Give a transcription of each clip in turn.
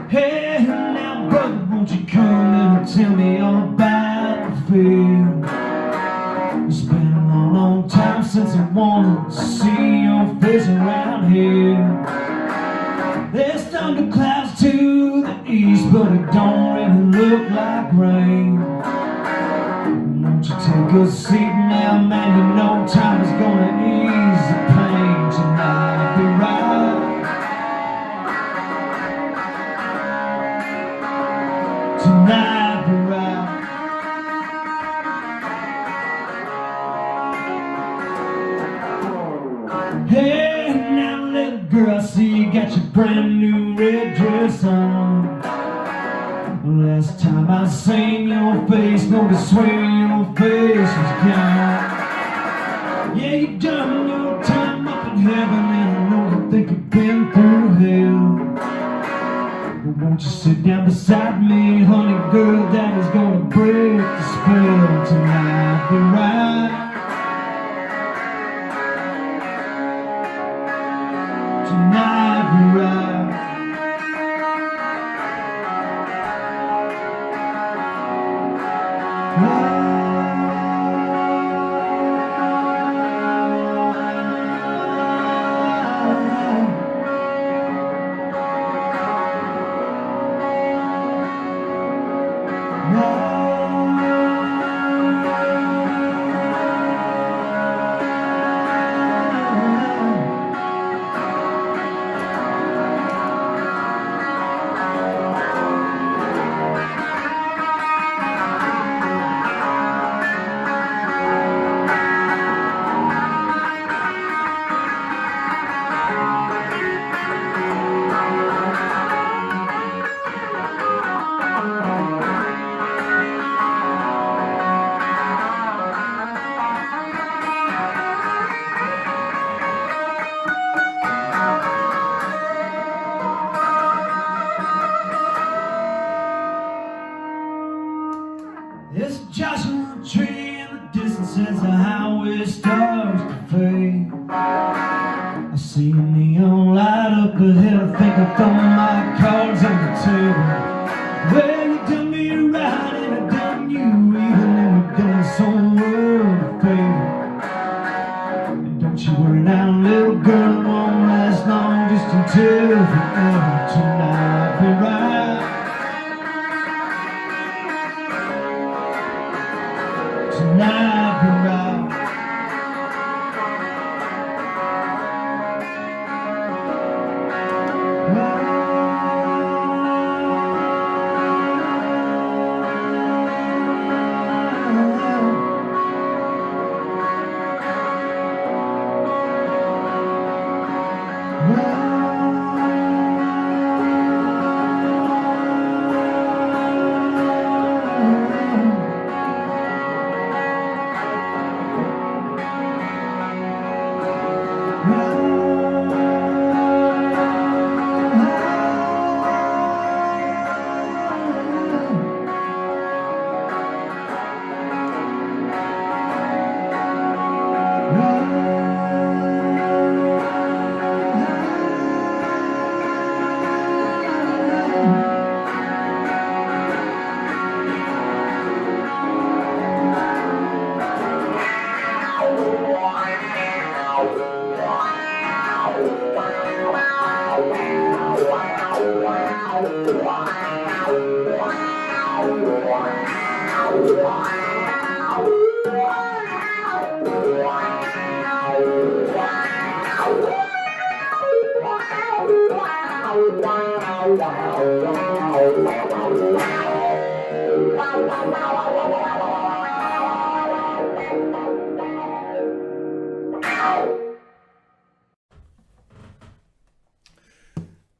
Hey, now brother, won't you come and tell me all about the field? It's been a long, long time since I wanted to see your face around here. There's thunder clouds to the east, but it don't really look like rain. Won't you take a seat now, man? You know time is gonna ease the pain tonight. Be right. Tonight, be right. Hey, now little girl, I see you got your brand new red dress on. Last time I seen your face, no, I swear your face was gone. Yeah, you done your time up in heaven, and I know you think you've been through hell. But won't you sit down beside me, honey girl, that is gonna break the spell tonight. Be right. Tonight, be right. It's a Joshua tree in the distance as the highway starts to fade. I see a neon light up ahead, I think I'll throw my cards on the table. Well, you done me right and I done you even, and we've done some world a favor. And don't you worry now, little girl, it won't last long, just until forever. Tonight, be right. Tonight, be right.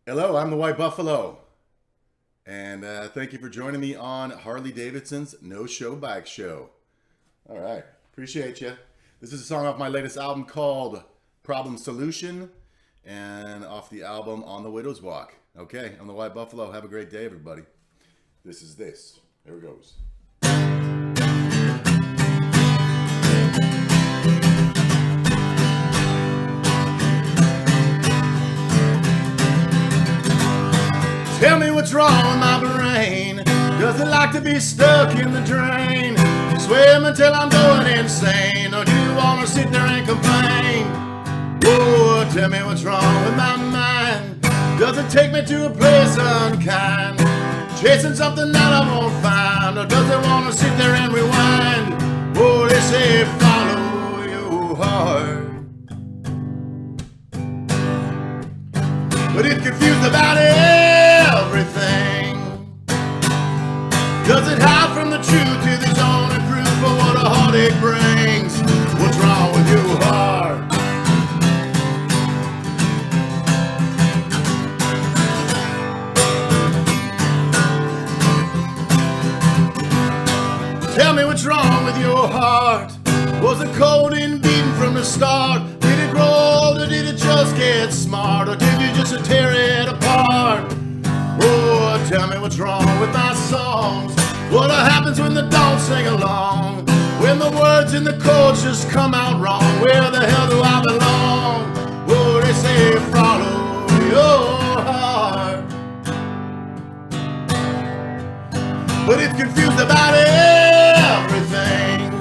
Hello, I'm the White Buffalo, and thank you for joining me on Harley-Davidson's No Show Bike Show. All right, appreciate you. This is a song off my latest album called Problem Solution, and off the album On the Widow's Walk. Okay, I'm the White Buffalo. Have a great day, everybody. This is this. Here it goes. Doesn't like to be stuck in the drain. Swim until I'm going insane. Or do you wanna sit there and complain? Oh, tell me what's wrong with my mind. Does it take me to a place unkind? Chasing something that I won't find. Or does it wanna sit there and rewind? Oh, they say follow your heart, but it's confused about everything. Does it hide from the truth? Is its only proof for what a heartache brings? What's wrong with your heart? Tell me what's wrong with your heart. Was it cold and beaten from the start? Did it grow old or did it just get smart? Or did you just tear it apart? Oh, tell me what's wrong with my songs. What happens when they don't sing along? When the words in the chords just come out wrong? Where the hell do I belong? Oh, they say follow your heart, but it's confused about everything.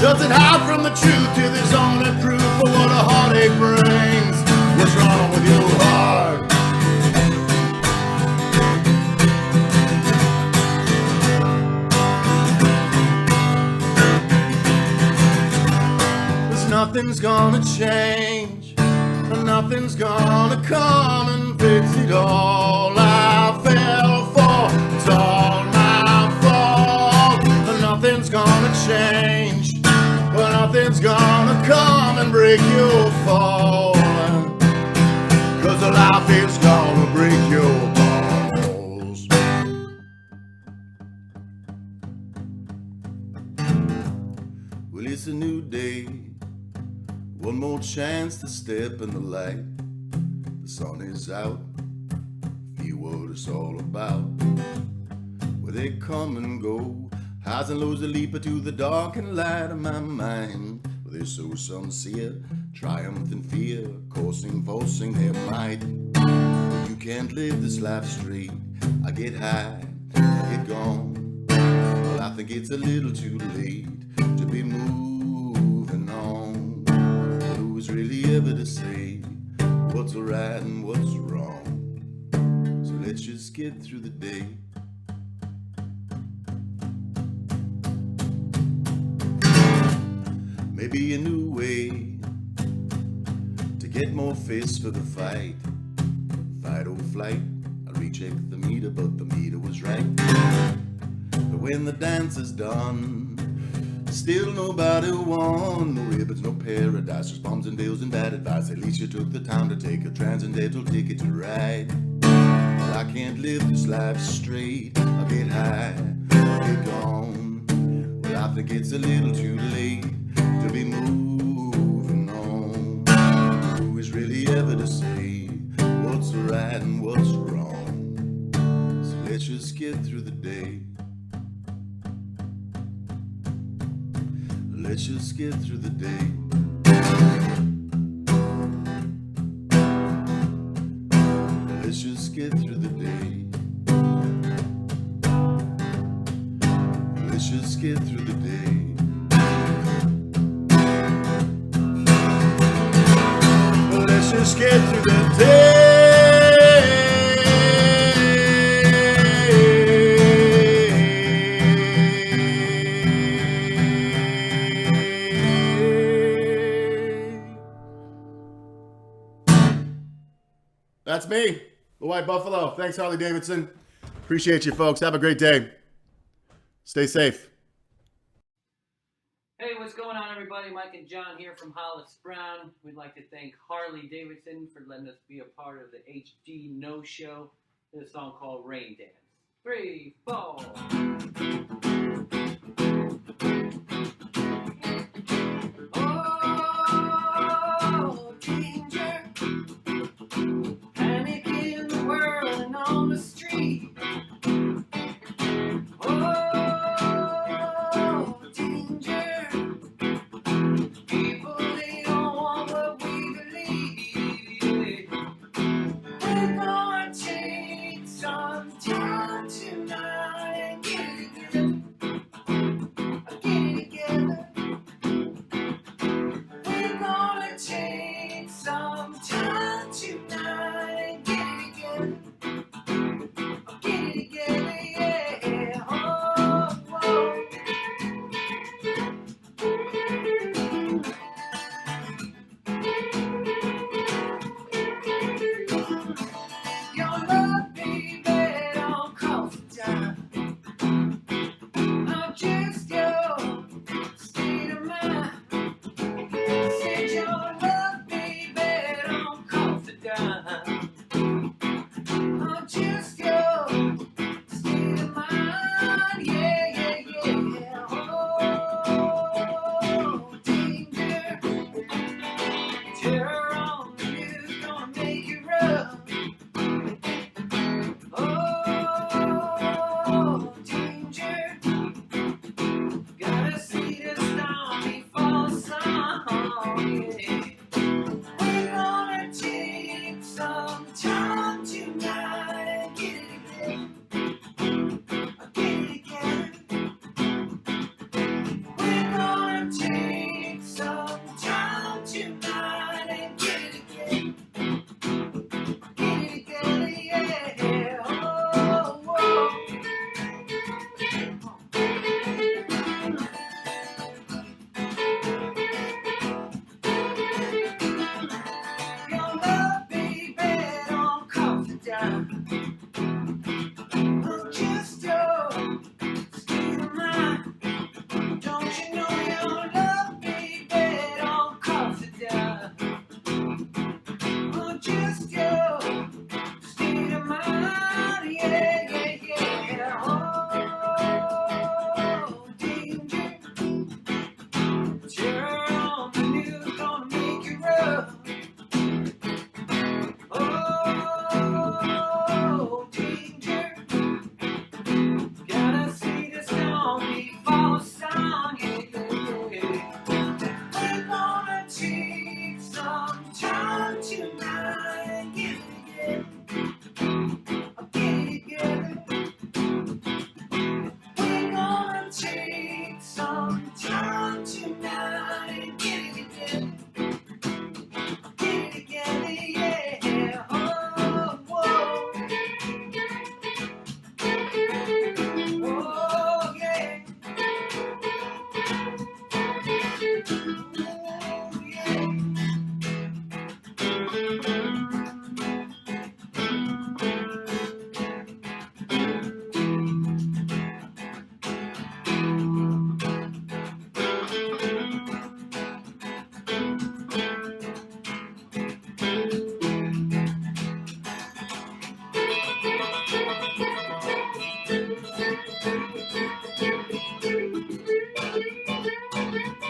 Does it hide from the truth till there's only proof for what a heartache brings? What's wrong with your heart? Cause nothing's gonna change, and nothing's gonna come and fix it all. I fell for it's all my fault. And nothing's gonna change, but nothing's gonna come and break your fall. Cause the life is gonna break your balls. Well, it's a new day, one more chance to step in the light. The sun is out, feel what it's all about. Where they come and go, highs and lows that leap into the dark and light of my mind. Where they're so sincere, triumph and fear, coursing, forcing their might. You can't live this life straight. I get high, I get gone. Well, I think it's a little too late to be moving on. But who's really ever to say what's right and what's wrong? So let's just get through the day. Maybe a new way to get more fists for the fight. Fight or flight, I rechecked the meter, but the meter was right. But when the dance is done, still nobody won. No ribbons, no paradise, just bombs and bills and bad advice. At least you took the time to take a transcendental ticket to ride. Well, I can't live this life straight. I get high, I get gone. Well, I think it's a little too late to be moving on. Who is really ever to say what's right and what's wrong? So let's just get through the day. Let's just get through the day. Let's just get through the day. Let's just get through the day. Let's just get through the day. That's me, the White Buffalo. Thanks, Harley-Davidson. Appreciate you, folks. Have a great day. Stay safe. Hey, what's going on, everybody? Mike and John here from Hollis Brown. We'd like to thank Harley-Davidson for letting us be a part of the HD No Show. This song called Rain Dance. 3, 4. Oh, danger. Panic in the world and on the street. Oh, danger. People, they don't want what we believe. We're gonna take some time to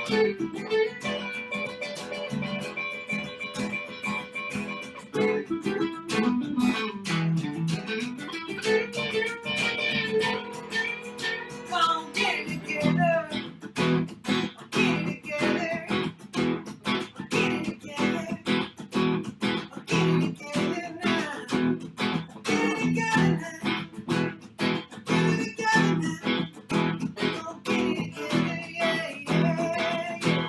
Come get it together. Get it together. Get it together. Get it together now. Get it together now. Get it together now. Come get it together, yeah, yeah, yeah.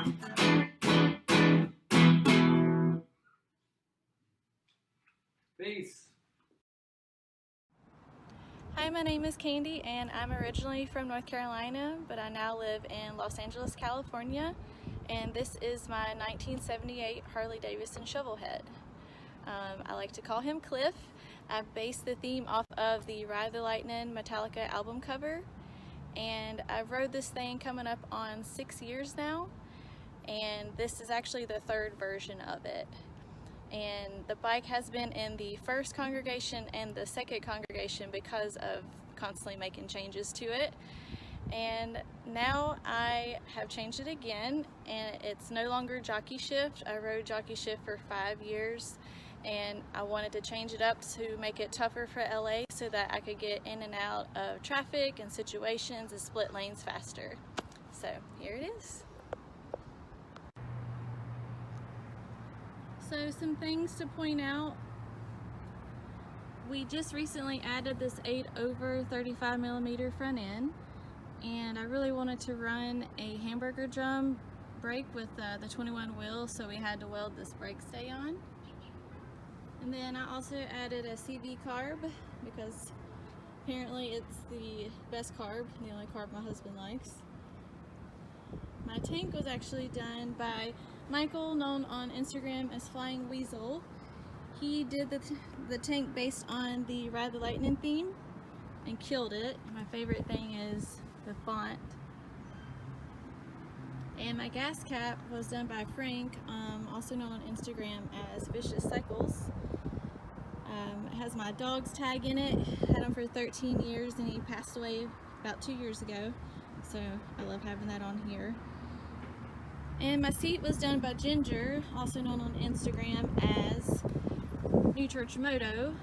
Peace. Hi, my name is Candy and I'm originally from North Carolina, but I now live in Los Angeles, California, and this is my 1978 Harley-Davidson Shovelhead. I like to call him Cliff. I based the theme off of the Ride the Lightning Metallica album cover, and I've rode this thing coming up on 6 years now, and this is actually the third version of it. And the bike has been in the first congregation and the second congregation because of constantly making changes to it. And now I have changed it again, and it's no longer jockey shift. I rode jockey shift for 5 years, and I wanted to change it up to make it tougher for LA so that I could get in and out of traffic and situations and split lanes faster. So here it is. So some things to point out. We just recently added this 8/35mm front end, and I really wanted to run a hamburger drum brake with the 21 wheel, so we had to weld this brake stay on. And then I also added a CV carb because apparently it's the best carb, the only carb my husband likes. My tank was actually done by Michael, known on Instagram as Flying Weasel. He did the tank based on the Ride the Lightning theme and killed it. My favorite thing is the font. And my gas cap was done by Frank, also known on Instagram as Vicious Cycles. It has my dog's tag in it. Had him for 13 years and he passed away about 2 years ago. So I love having that on here. And my seat was done by Ginger, also known on Instagram as New Church Moto.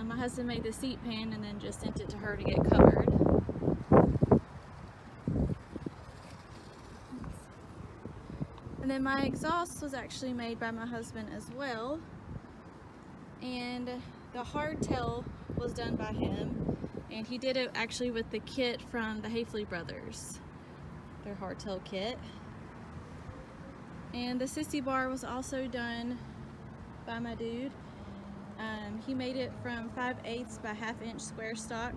My husband made the seat pan and then just sent it to her to get covered. And then my exhaust was actually made by my husband as well. And the hardtail was done by him. And he did it actually with the kit from the Hafley brothers, their hardtail kit. And the sissy bar was also done by my dude. He made it from 5/8 by 1/2 inch square stock.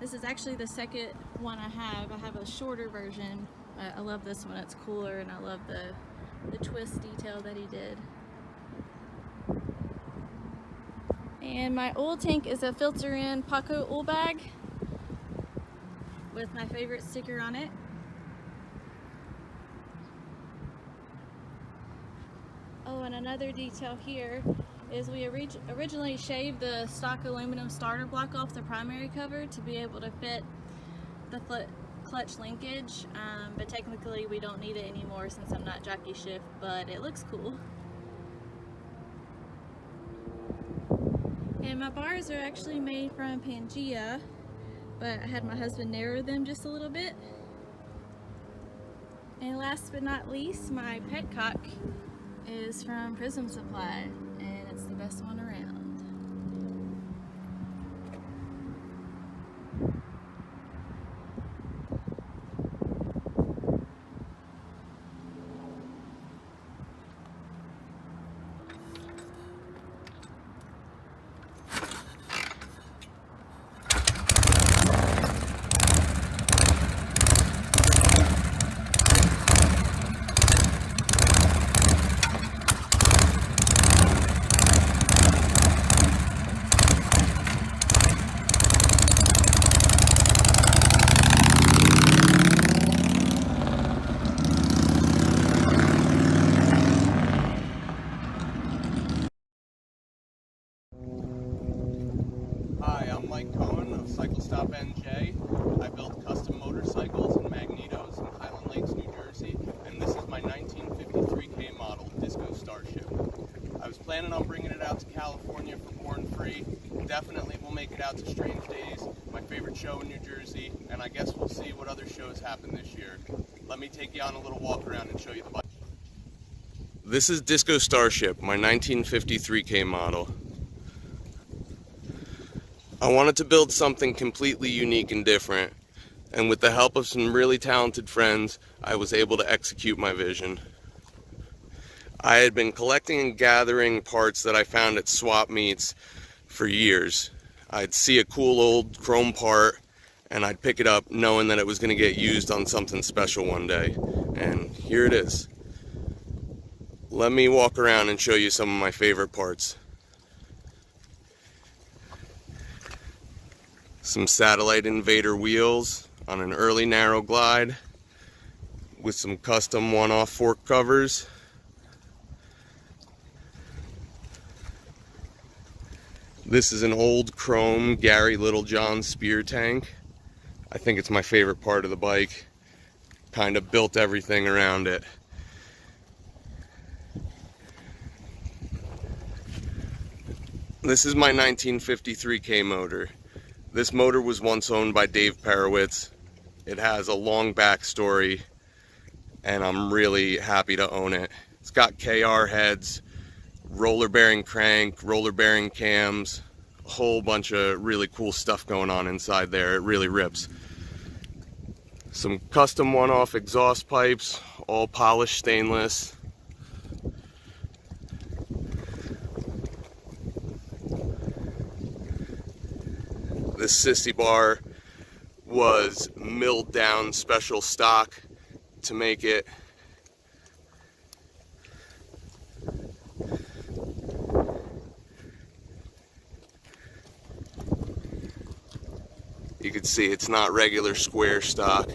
This is actually the second one I have. I have a shorter version. I love this one, it's cooler, and I love the twist detail that he did. And my oil tank is a filter in Paco oil bag with my favorite sticker on it. Oh, and another detail here is we originally shaved the stock aluminum starter block off the primary cover to be able to fit the clutch linkage, but technically we don't need it anymore since I'm not jockey shift, but it looks cool. And my bars are actually made from Pangea, but I had my husband narrow them just a little bit. And last but not least, my petcock is from Prism Supply, and it's the best one around. make it out to Strange Days, my favorite show in New Jersey, and I guess we'll see what other shows happen this year. Let me take you on a little walk around and show you the bike. This is Disco Starship, my 1953K model. I wanted to build something completely unique and different, and with the help of some really talented friends, I was able to execute my vision. I had been collecting and gathering parts that I found at swap meets for years. I'd see a cool old chrome part and I'd pick it up knowing that it was going to get used on something special one day. And here it is. Let me walk around and show you some of my favorite parts. Some Satellite Invader wheels on an early narrow glide with some custom one-off fork covers. This is an old chrome Gary Littlejohn spear tank. I think it's my favorite part of the bike. Kind of built everything around it. This is my 1953K motor. This motor was once owned by Dave Perowitz. It has a long backstory, and I'm really happy to own it. It's got KR heads, roller bearing crank, roller bearing cams, a whole bunch of really cool stuff going on inside there. It really rips. Some custom one-off exhaust pipes, all polished stainless. This sissy bar was milled down special stock to make it. You can see it's not regular square stock.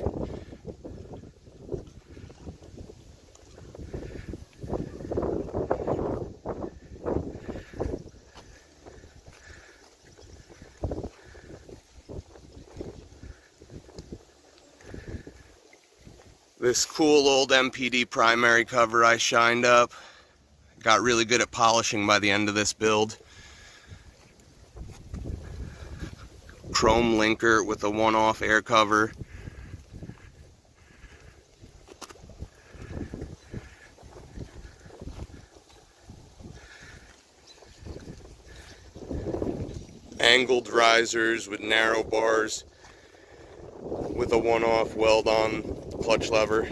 This cool old MPD primary cover I shined up. Got really good at polishing by the end of this build. Chrome linker with a one-off air cover. Angled risers with narrow bars with a one-off weld-on clutch lever.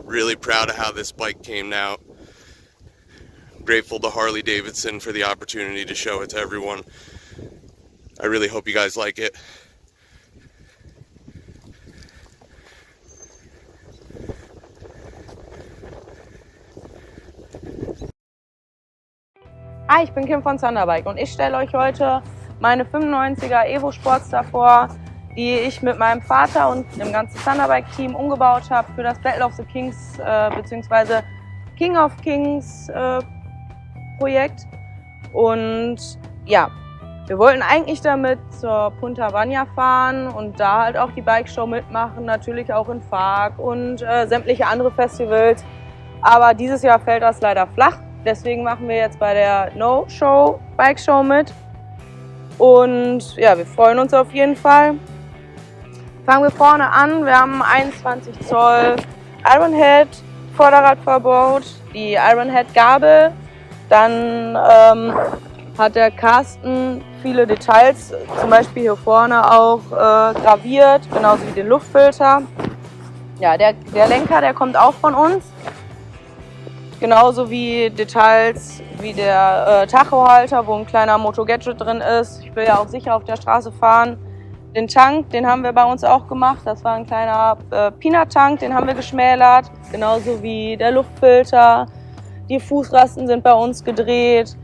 Really proud of how this bike came out. Grateful to Harley-Davidson for the opportunity to show it to everyone. I really hope you guys like it. Hi, ich bin Kim von Thunderbike und ich stelle euch heute meine 95er Evo Sportster vor, die ich mit meinem Vater und dem ganzen Thunderbike-Team umgebaut habe für das Battle of the Kings bzw. King of Kings Projekt. Und ja, wir wollten eigentlich damit zur Punta Bagna fahren und da halt auch die Bike Show mitmachen, natürlich auch in Fark und sämtliche andere Festivals. Aber dieses Jahr fällt das leider flach. Deswegen machen wir jetzt bei der No Show Bike Show mit. Und ja, wir freuen uns auf jeden Fall. Fangen wir vorne an. Wir haben 21 Zoll Ironhead Vorderrad verbaut, die Ironhead Gabel. Dann hat der Carsten viele Details, zum Beispiel hier vorne auch graviert, genauso wie den Luftfilter. Ja, der Lenker, der kommt auch von uns. Genauso wie Details wie der Tachohalter, wo ein kleiner Moto-Gadget drin ist. Ich will ja auch sicher auf der Straße fahren. Den Tank, den haben wir bei uns auch gemacht. Das war ein kleiner Peanut-Tank, den haben wir geschmälert. Genauso wie der Luftfilter. Die Fußrasten sind bei uns gedreht.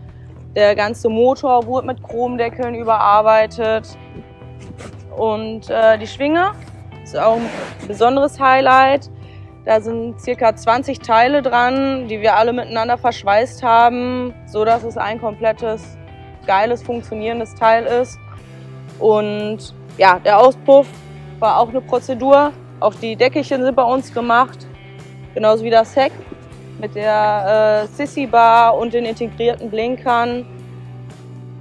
Der ganze Motor wurde mit Chromdeckeln überarbeitet. Und die Schwinge ist auch ein besonderes Highlight. Da sind ca. 20 Teile dran, die wir alle miteinander verschweißt haben, so dass es ein komplettes, geiles, funktionierendes Teil ist. Und ja, der Auspuff war auch eine Prozedur. Auch die Deckelchen sind bei uns gemacht. Genauso wie das Heck mit der Sissy Bar und den integrierten Blinkern.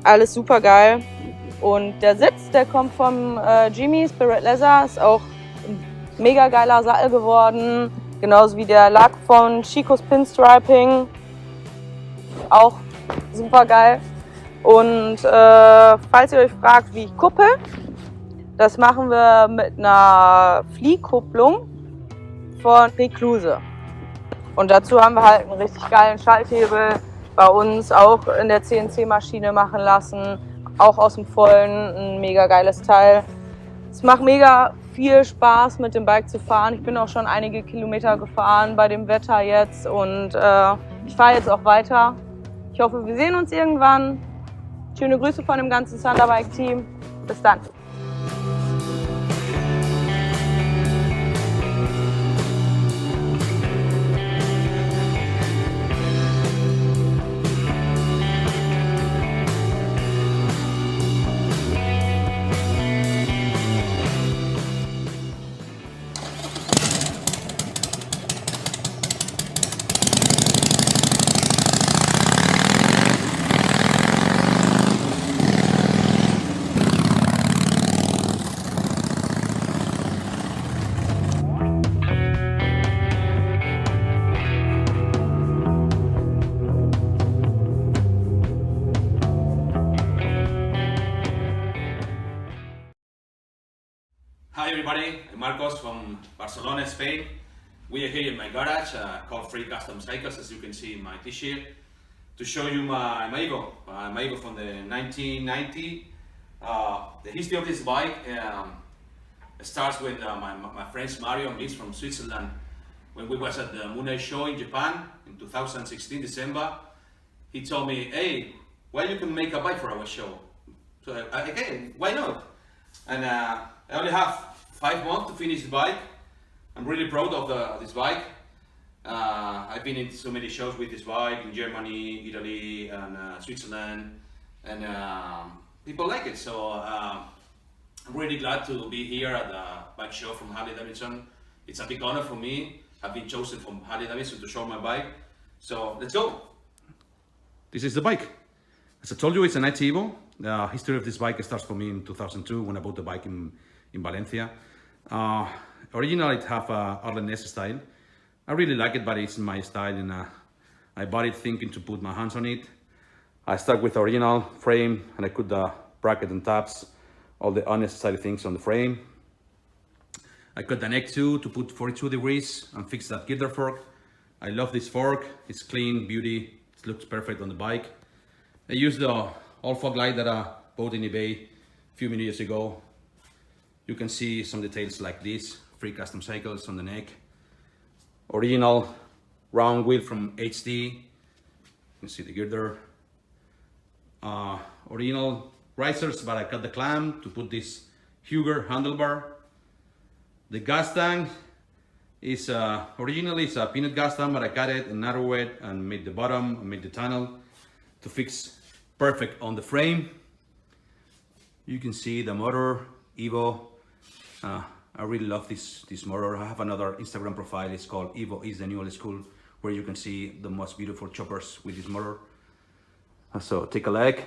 Alles super geil. Und der Sitz, der kommt vom Jimmy Spirit Leather, ist auch ein mega geiler Sattel geworden. Genauso wie der Lack von Chicos Pinstriping. Auch super geil. Und falls ihr euch fragt, wie ich kuppel, das machen wir mit einer Fliehkupplung von Recluse. Und dazu haben wir halt einen richtig geilen Schalthebel bei uns auch in der CNC-Maschine machen lassen. Auch aus dem Vollen, ein mega geiles Teil. Es macht mega viel Spaß mit dem Bike zu fahren. Ich bin auch schon einige Kilometer gefahren bei dem Wetter jetzt und ich fahre jetzt auch weiter. Ich hoffe, wir sehen uns irgendwann. Schöne Grüße von dem ganzen Thunderbike-Team. Bis dann. Hi everybody, I'm Marcos from Barcelona, Spain. We are here in my garage called Free Custom Cycles, as you can see in my t-shirt, to show you my Evo from the 1990. The history of this bike starts with my friends Mario and Vince from Switzerland. When we was at the No Show in Japan in 2016 December, he told me, "Hey, why you can make a bike for our show?" So okay, why not? And I only have 5 months to finish the bike. I'm really proud of this bike. I've been in so many shows with this bike in Germany, Italy, and Switzerland, and people like it. So I'm really glad to be here at the bike show from Harley-Davidson. It's a big honor for me. I've been chosen from Harley-Davidson to show my bike. So let's go. This is the bike. As I told you, it's a 90 Evo. The history of this bike starts for me in 2002 when I bought the bike in Valencia. Originally it have a Harley-Davidson style. I really like it, but it's my style, and I bought it thinking to put my hands on it. I stuck with the original frame, and I put the bracket and tabs, all the unnecessary things on the frame. I cut the neck too to put 42 degrees and fix that girder fork. I love this fork. It's clean, beauty. It looks perfect on the bike. I used the all fog light that I bought in eBay a few years ago. You can see some details like this, Free Custom Cycles on the neck. Original round wheel from HD. You can see the girder. Original risers, but I cut the clamp to put this Huger handlebar. The gas tank is originally it's a peanut gas tank, but I cut it and narrow it and made the bottom and made the tunnel to fix perfect on the frame. You can see the motor, Evo. I really love this motor. I have another Instagram profile. It's called Evo is the New Old School, where you can see the most beautiful choppers with this motor. So take a look.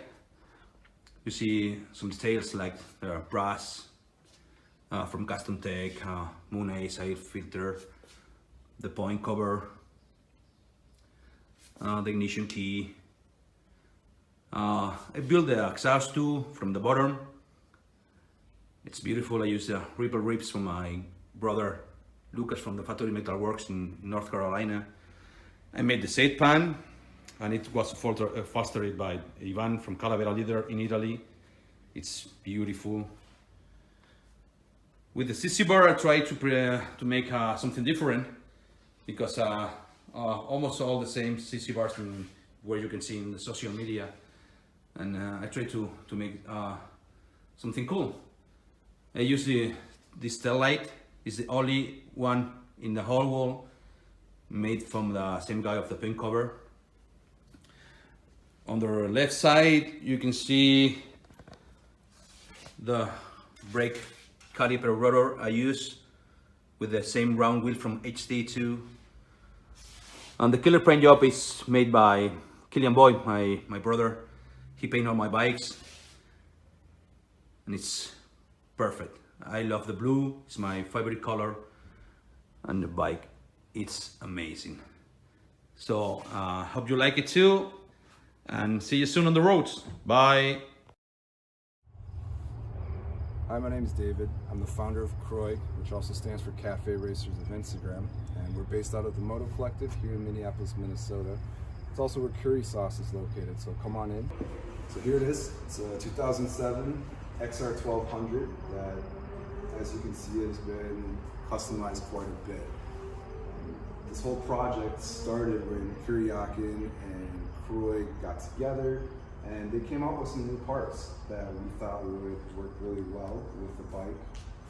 You see some details like the brass from Custom Tech, Moon Ace air filter, the point cover, the ignition key. I built the exhaust too from the bottom. It's beautiful. I used the ripple ribs from my brother Lucas from the Factory Metal Works in North Carolina. I made the side pan, and it was fostered by Ivan from Calavera Leather in Italy. It's beautiful. With the CC bar, I tried to make something different, because almost all the same CC bars where you can see in the social media, and I tried to make something cool. I use this tail light. It's the only one in the whole wall made from the same guy of the paint cover. On the left side, you can see the brake caliper rotor I use with the same round wheel from HD2. And the killer paint job is made by Killian Boy, my brother. He painted all my bikes, and it's perfect. I love the blue, it's my favorite color, and the bike, it's amazing. So, hope you like it too, and see you soon on the roads. Bye. Hi, my name is David. I'm the founder of Croy, which also stands for Cafe Racers of Instagram, and we're based out of the Moto Collective here in Minneapolis, Minnesota. It's also where Curry Sauce is located, so come on in. So here it is. It's a 2007 XR 1200 that, as you can see, has been customized quite a bit. This whole project started when Kuryakin and Croy got together, and they came up with some new parts that we thought would work really well with the bike,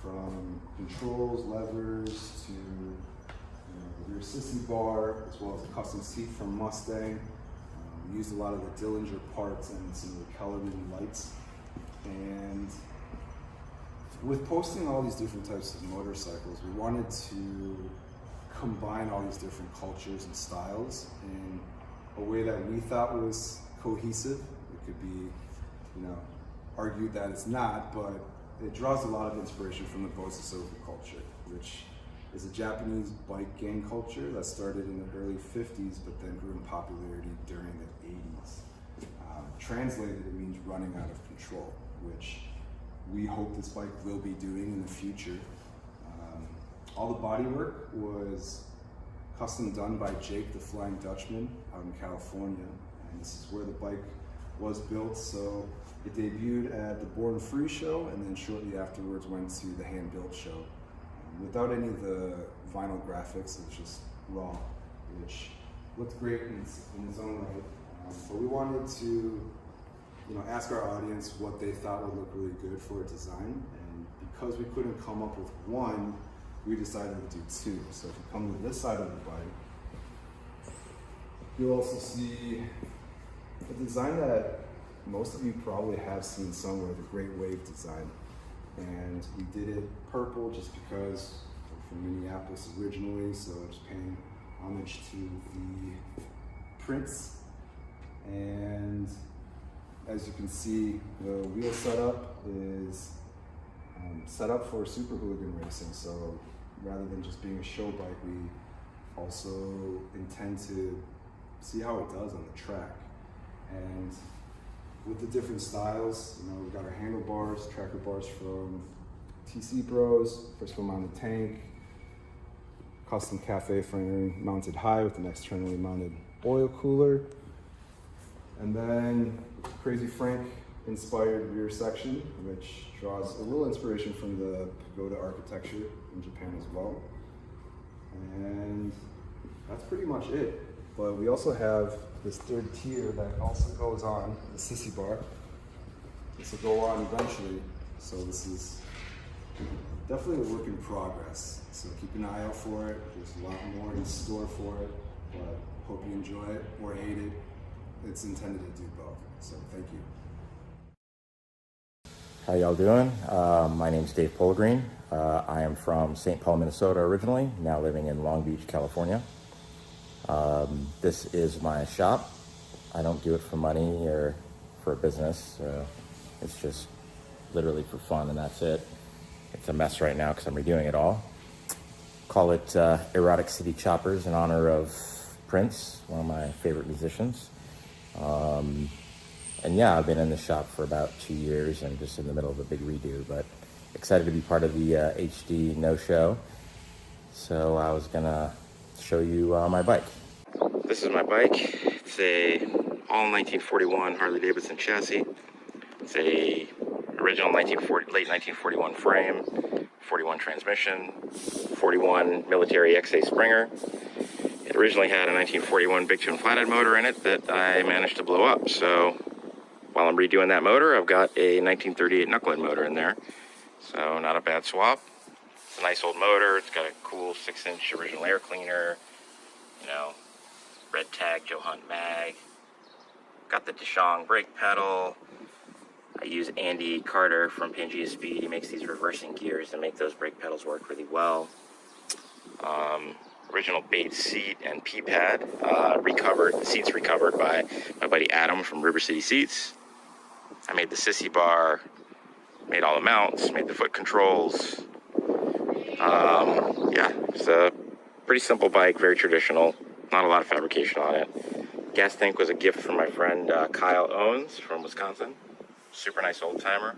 from controls, levers, to the rear sissy bar, as well as a custom seat from Mustang. We used a lot of the Dillinger parts and some of the Kellerman lights. And with posting all these different types of motorcycles, we wanted to combine all these different cultures and styles in a way that we thought was cohesive. It could be, argued that it's not, but it draws a lot of inspiration from the Bosozoku culture, which is a Japanese bike gang culture that started in the early 50s, but then grew in popularity during the 80s. Translated, it means running out of control, which we hope this bike will be doing in the future. All the bodywork was custom done by Jake, the Flying Dutchman, out in California, and this is where the bike was built. So it debuted at the Born Free show, and then shortly afterwards went to the Hand Built show. Without any of the vinyl graphics, it's just raw, which looked great in its own right. But we wanted to, ask our audience what they thought would look really good for a design, and because we couldn't come up with one, we decided to do two. So if you come to this side of the bike, you'll also see a design that most of you probably have seen somewhere, the Great Wave design. And we did it purple just because we're from Minneapolis originally, so just paying homage to the prints. And as you can see, the wheel setup is set up for super hooligan racing. So rather than just being a show bike, we also intend to see how it does on the track. And with the different styles, we've got our handlebars, tracker bars from TC Bros, first one mounted tank, custom cafe frame mounted high with an externally mounted oil cooler, and then Crazy Frank inspired rear section, which draws a little inspiration from the pagoda architecture in Japan as well. And that's pretty much it. But we also have this third tier that also goes on, the sissy bar. This will go on eventually, so this is definitely a work in progress. So keep an eye out for it. There's a lot more in store for it, but hope you enjoy it or hate it. It's intended to do both, so thank you. How y'all doing? My name's Dave Polgreen. I am from St. Paul, Minnesota originally, now living in Long Beach, California. This is my shop. I don't do it for money or for a business. It's just literally for fun, and that's it. It's a mess right now because I'm redoing it all. Call it Erotic City Choppers in honor of Prince, one of my favorite musicians. And yeah, I've been in the shop for about 2 years and just in the middle of a big redo, but excited to be part of the HD No Show. So I was gonna show you my bike. This is my bike. It's a all 1941 Harley-Davidson chassis. It's a original late 1941 frame, 41 transmission, 41 military XA Springer. It originally had a 1941 big twin flathead motor in it that I managed to blow up. So while I'm redoing that motor, I've got a 1938 knucklehead motor in there. So not a bad swap. It's a nice old motor. It's got a cool 6-inch original air cleaner, red tag Joe Hunt mag. Got the Deshong brake pedal. I use Andy Carter from Pangea Speed. He makes these reversing gears that make those brake pedals work really well. original Bates seat and P-pad, recovered, seats recovered by my buddy Adam from River City Seats. I made the sissy bar, made all the mounts, made the foot controls. Yeah, it's a pretty simple bike, very traditional, not a lot of fabrication on it. Gas tank was a gift from my friend Kyle Owens from Wisconsin. Super nice old timer.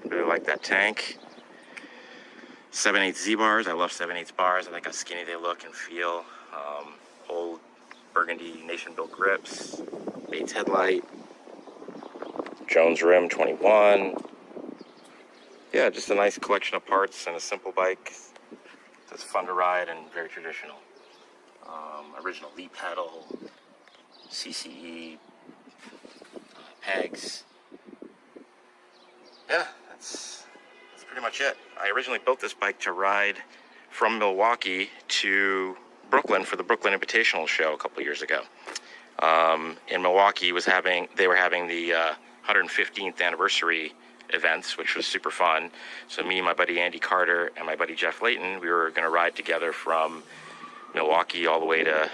Really like that tank. 7/8 Z bars. I love 7/8 bars. I like how skinny they look and feel. Old burgundy nation built grips. Bates headlight. Jones rim 21. Yeah, just a nice collection of parts and a simple bike that's fun to ride and very traditional. Original lead pedal, CCE, pegs. Yeah, that's pretty much it. I originally built this bike to ride from Milwaukee to Brooklyn for the Brooklyn Invitational Show a couple years ago. In Milwaukee they were having the 115th anniversary events, which was super fun. So me, my buddy Andy Carter, and my buddy Jeff Layton, we were going to ride together from Milwaukee all the way to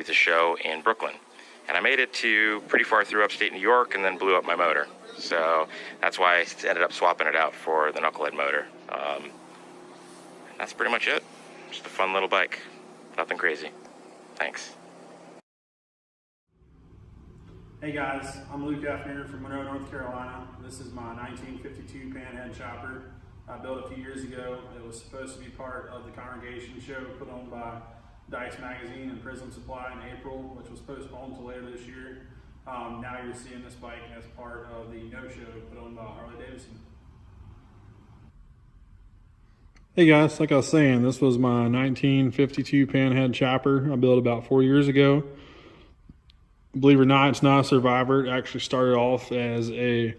the show in Brooklyn. And I made it to pretty far through upstate New York and then blew up my motor. So that's why I ended up swapping it out for the knucklehead motor. That's pretty much it. Just a fun little bike. Nothing crazy. Thanks. Hey guys, I'm Luke Effner from Monroe, North Carolina. This is my 1952 panhead chopper I built a few years ago. It was supposed to be part of the congregation show put on by Dice Magazine and Prism Supply in April, which was postponed to later this year. Now you're seeing this bike as part of the No Show put on by Harley-Davidson. Hey guys, like I was saying, this was my 1952 panhead chopper I built about 4 years ago. Believe it or not, it's not a survivor. It actually started off as a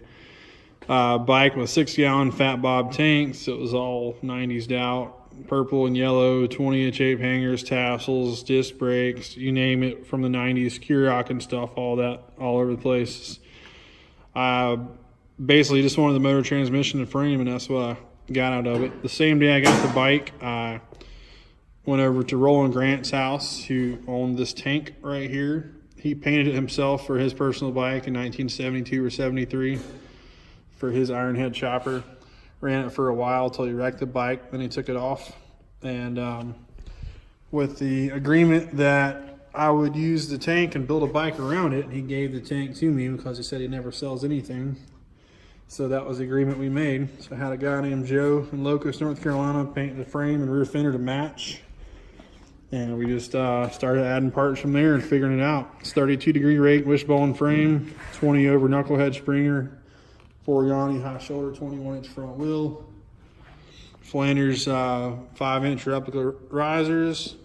bike with 6-gallon Fat Bob tanks. It was all 90'd out, purple and yellow, 20-inch ape hangers, tassels, disc brakes, you name it from the 90s, Kurok and stuff, all that, all over the place. Basically just wanted the motor, transmission, and frame, and that's what I got out of it. The same day I got the bike, I went over to Roland Grant's house, who owned this tank right here. He painted it himself for his personal bike in 1972 or 73 for his Ironhead chopper. Ran it for a while till he wrecked the bike, then he took it off. And with the agreement that I would use the tank and build a bike around it, he gave the tank to me because he said he never sells anything. So that was the agreement we made. So I had a guy named Joe in Locust, North Carolina, paint the frame and rear fender to match. And we just started adding parts from there and figuring it out. It's 32-degree rake wishbone frame, 20 over knucklehead springer, 4 Yanni high shoulder, 21-inch front wheel, Flanders 5-inch replica risers,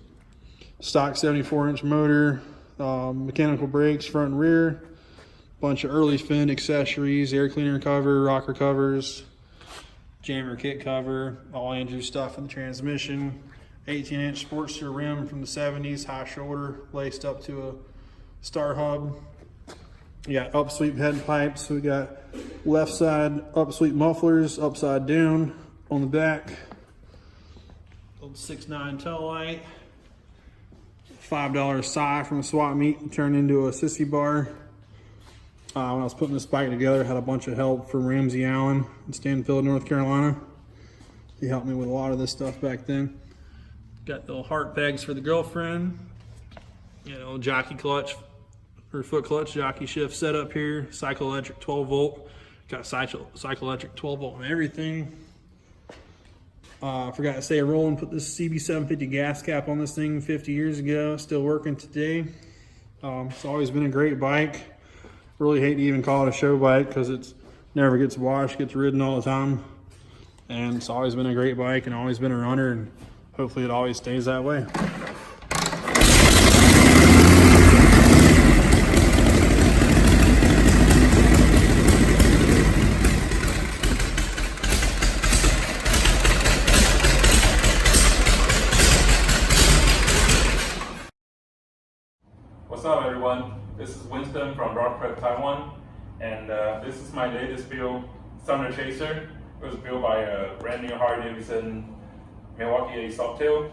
stock 74-inch motor, mechanical brakes front and rear, bunch of early fin accessories, air cleaner cover, rocker covers, jammer kit cover, all Andrew stuff in the transmission. 18-inch Sportster rim from the 70s, high shoulder, laced up to a star hub. We got upsweep head pipes. We got left side upsweep mufflers, upside down on the back. Old 6.9 tail light. $5 sigh from a swap meet turned into a sissy bar. When I was putting this bike together, I had a bunch of help from Ramsey Allen in Stanfield, North Carolina. He helped me with a lot of this stuff back then. Got the little heart pegs for the girlfriend. You know, jockey clutch, or foot clutch jockey shift setup here. Cycle electric 12 volt. Got cycle electric 12 volt and everything. Forgot to say, Roland put this CB750 gas cap on this thing 50 years ago. Still working today. It's always been a great bike. Really hate to even call it a show bike because it's never gets washed, gets ridden all the time. And it's always been a great bike and always been a runner, and hopefully it always stays that way. What's up, everyone? This is Winston from Rockford, Taiwan, and this is my latest build, Thunder Chaser. It was built by a brand new Harley-Davidson Milwaukee Softail.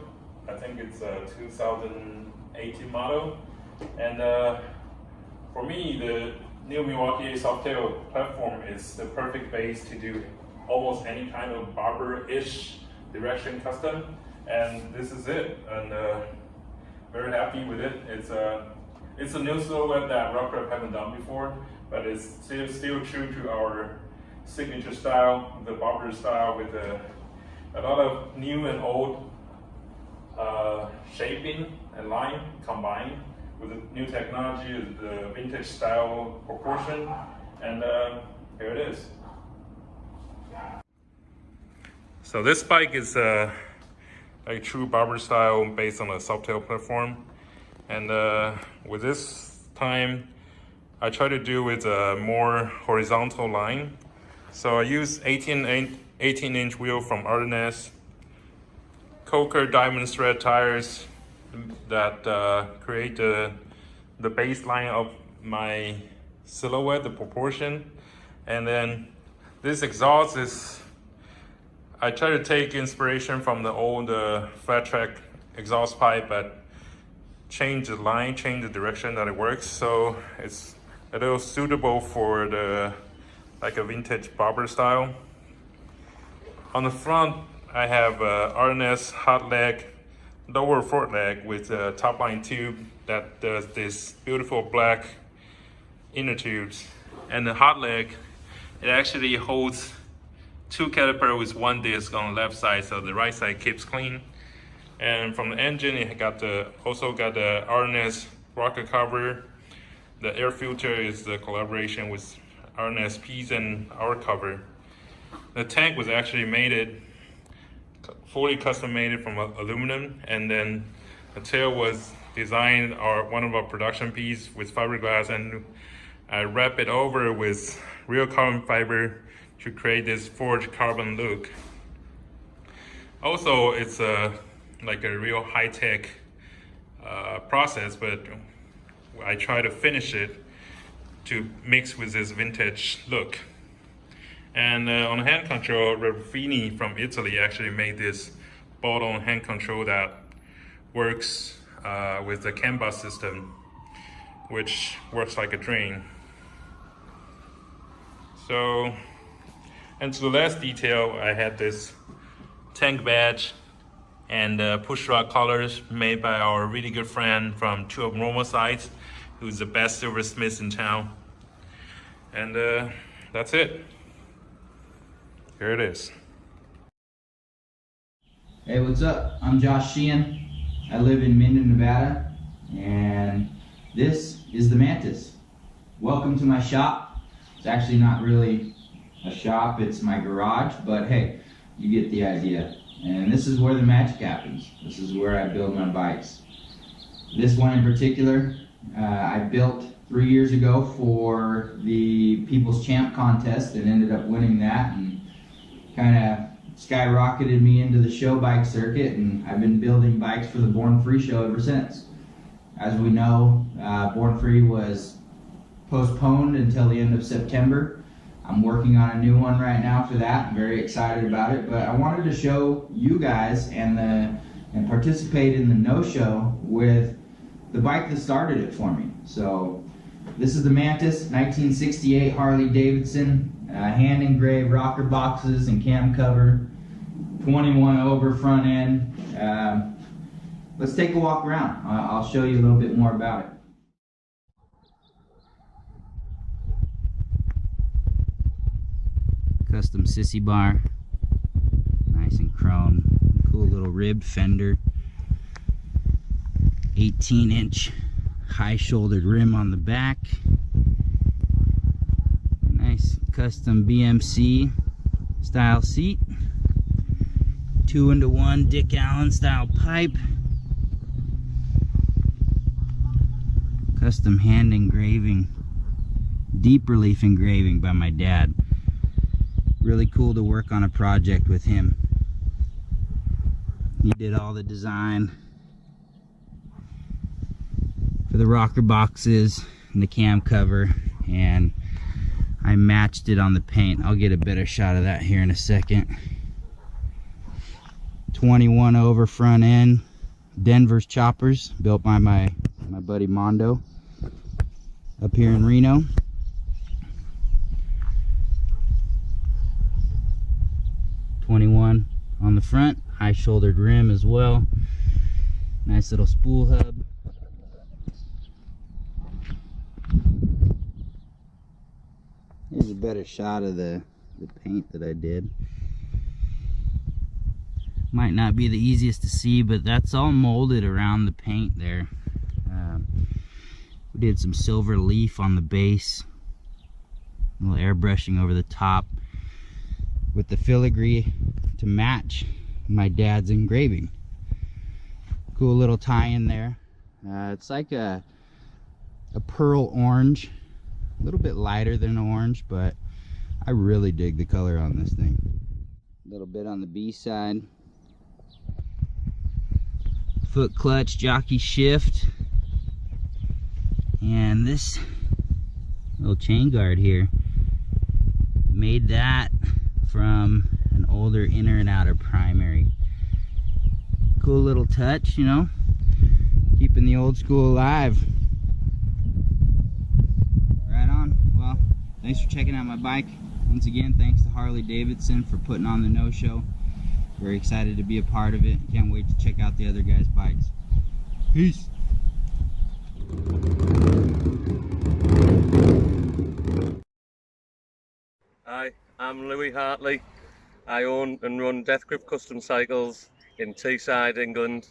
I think it's a 2018 model. And for me, the new Milwaukee Softail platform is the perfect base to do almost any kind of barber-ish direction custom. And this is it. And very happy with it. It's a new silhouette that Rockcraft haven't done before, but it's still true to our signature style, the barber style, with a lot of new and old shaping and line combined with the new technology, the vintage style proportion, and here it is. So this bike is a true barber style based on a Softail platform, and with this time I try to do with a more horizontal line. So I use 18-inch wheel from Ardennes, Coker diamond thread tires that create the baseline of my silhouette, the proportion. And then this exhaust is, I try to take inspiration from the old flat track exhaust pipe, but change the line, change the direction that it works, so it's a little suitable for the like a vintage barber style. On the front, I have Ardennes hot leg, lower fork leg with a top line tube that does this beautiful black inner tubes. And the hot leg, it actually holds 2 calipers with 1 disc on the left side, so the right side keeps clean. And from the engine, it also got the Ardennes rocker cover. The air filter is the collaboration with Ardennes Peas and our cover. The tank was actually fully custom made from aluminum, and then the tail was designed one of our production pieces with fiberglass, and I wrap it over with real carbon fiber to create this forged carbon look. Also, it's like a real high-tech process, but I try to finish it to mix with this vintage look. And on hand control, Ruffini from Italy actually made this bolt-on hand control that works with the CAN bus system, which works like a dream. So, and to the last detail, I had this tank badge and push rod collars made by our really good friend from Two Abnormal Sites, who's the best silversmith in town. And that's it. Here it is. Hey, what's up? I'm Josh Sheehan. I live in Minden, Nevada, and this is the Mantis. Welcome to my shop. It's actually not really a shop, it's my garage, but hey, you get the idea. And this is where the magic happens. This is where I build my bikes. This one in particular, I built 3 years ago for the People's Champ contest and ended up winning that, and kind of skyrocketed me into the show bike circuit, and I've been building bikes for the Born Free show ever since. As we know, Born Free was postponed until the end of September. I'm working on a new one right now for that. I'm very excited about it, but I wanted to show you guys and participate in the No Show with the bike that started it for me. So this is the Mantis, 1968 Harley-Davidson, hand engraved rocker boxes and cam cover, 21 over front end. Let's take a walk around. I'll show you a little bit more about it. Custom sissy bar, nice and chrome, cool little ribbed fender, 18-inch high-shouldered rim on the back, nice custom BMC style seat, 2-into-1 Dick Allen style pipe, custom hand engraving, deep relief engraving by my dad. Really cool to work on a project with him. He did all the design for the rocker boxes and the cam cover, and I matched it on the paint. I'll get a better shot of that here in a second. 21 over front end, Denver's choppers, built by my buddy Mondo up here in Reno. .21 on the front, high shouldered rim as well. Nice little spool hub. Here's a better shot of the paint that I did. Might not be the easiest to see, but that's all molded around the paint there. We did some silver leaf on the base, a little airbrushing over the top with the filigree to match my dad's engraving. Cool little tie-in there. It's like a pearl orange, a little bit lighter than orange, but I really dig the color on this thing. A little bit on the B side. Foot clutch, jockey shift, and this little chain guard here, made that from an older inner and outer primary. Cool little touch, you know, keeping the old school alive. Right on. Well, thanks for checking out my bike. Once again, thanks to Harley-Davidson for putting on the No Show. Very excited to be a part of it. Can't wait to check out the other guys' bikes. Peace. Hi, I'm Louis Hartley. I own and run Death Grip Custom Cycles in Teesside, England,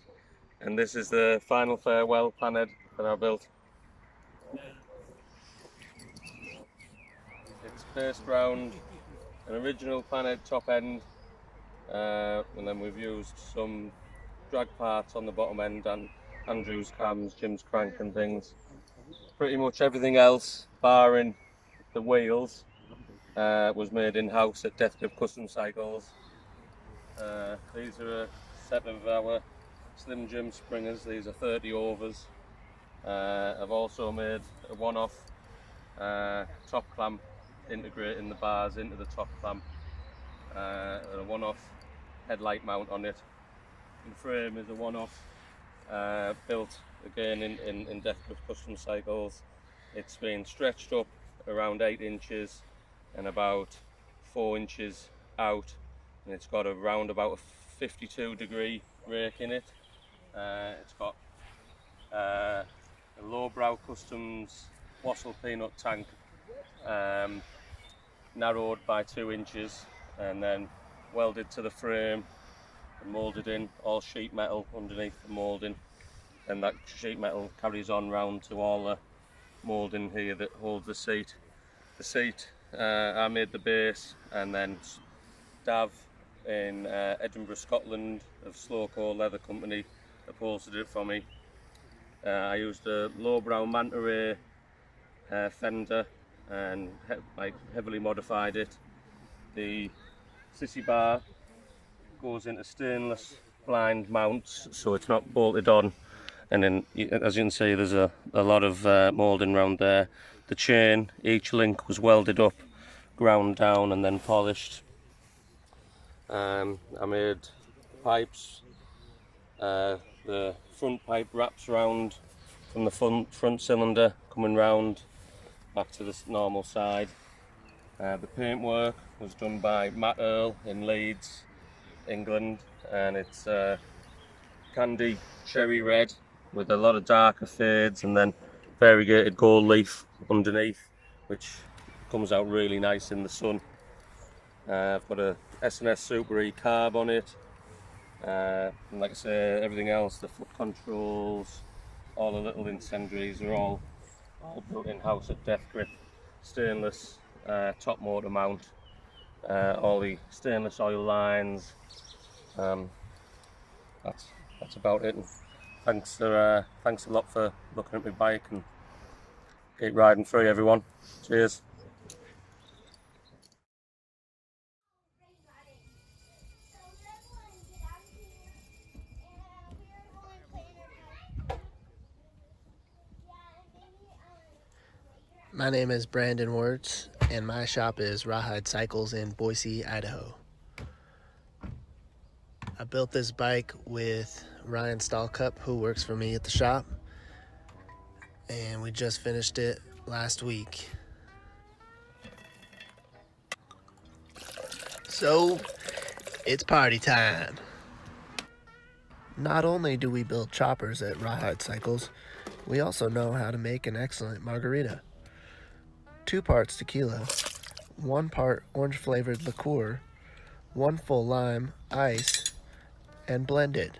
and this is the final farewell panhead that I built. It's based around an original panhead top end, and then we've used some drag parts on the bottom end and Andrew's cams, Jim's crank and things. Pretty much everything else, barring the wheels, was made in-house at Death Grip Custom Cycles. These are a set of our Slim Jim springers. These are 30 overs. I've also made a one-off top clamp integrating the bars into the top clamp, and a one-off headlight mount on it. The frame is a one-off built again in Death Grip Custom Cycles. It's been stretched up around 8 inches and about 4 inches out, and it's got around about a 52-degree rake in it. It's got a lowbrow customs Wassel peanut tank, narrowed by 2 inches and then welded to the frame and moulded in, all sheet metal underneath the moulding, and that sheet metal carries on round to all the moulding here that holds the seat. The seat, I made the base, and then Dav in Edinburgh, Scotland, of Slowcore Leather Company upholstered it for me. I used a lowbrow manta ray fender and heavily modified it. The sissy bar goes into stainless blind mounts, so it's not bolted on, and then as you can see there's a lot of moulding around there. The chain, each link was welded up, ground down and then polished. I made pipes. The front pipe wraps round from the front cylinder coming round back to the normal side. The paintwork was done by Matt Earl in Leeds, England, and it's candy cherry red with a lot of darker fades and then variegated gold leaf underneath, which comes out really nice in the sun. I've got a S&S Super E carb on it, and like I say, everything else, the foot controls, all the little incendiaries are all built in-house at Death Grip. Stainless top motor mount, all the stainless oil lines. That's about it. And thanks a lot for looking at my bike, and keep riding free, everyone. Cheers. My name is Brandon Wirtz, and my shop is Rawhide Cycles in Boise, Idaho. I built this bike with Ryan Stahlcup, who works for me at the shop. And we just finished it last week. So, it's party time. Not only do we build choppers at Rawhide Cycles, we also know how to make an excellent margarita. 2 parts tequila, 1 part orange-flavored liqueur, 1 full lime, ice, and blended.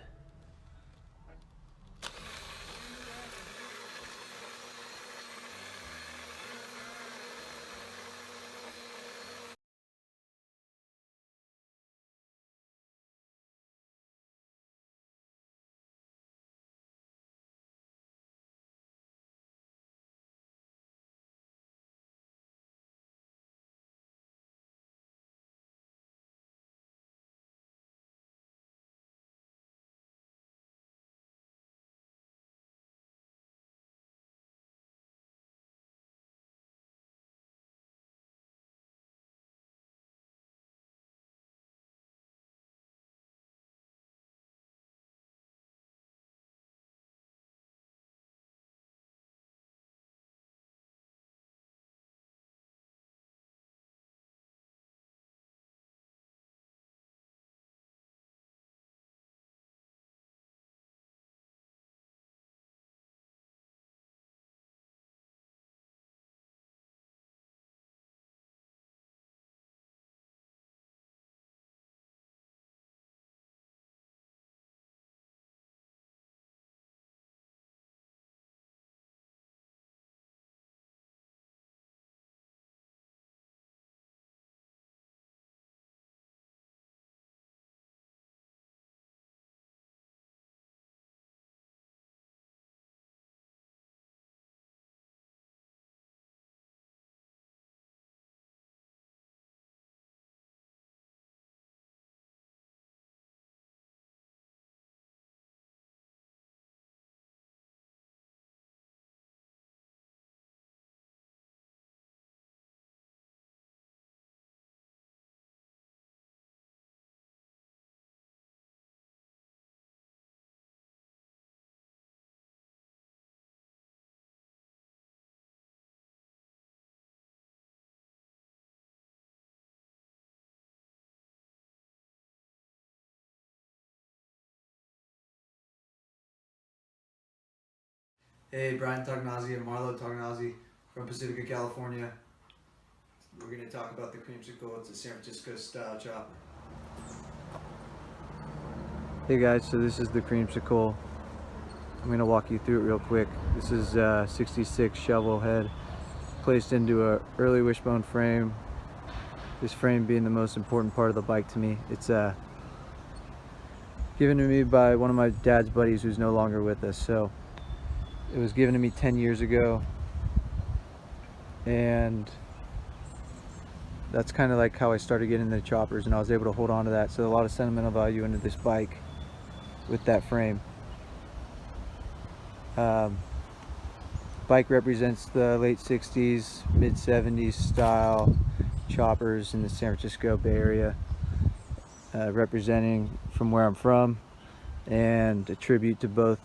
Hey, Brian Tognazzi and Marlo Tognazzi from Pacifica, California. We're going to talk about the Creamsicle. It's a San Francisco style chopper. Hey guys, so this is the Creamsicle. I'm going to walk you through it real quick. This is a 66 shovel head placed into a early wishbone frame. This frame being the most important part of the bike to me. It's given to me by one of my dad's buddies who's no longer with us. So it was given to me 10 years ago, and that's kind of like how I started getting into choppers, and I was able to hold on to that. So a lot of sentimental value into this bike with that frame. Bike represents the late 60s, mid 70s style choppers in the San Francisco Bay Area, representing from where I'm from, and a tribute to both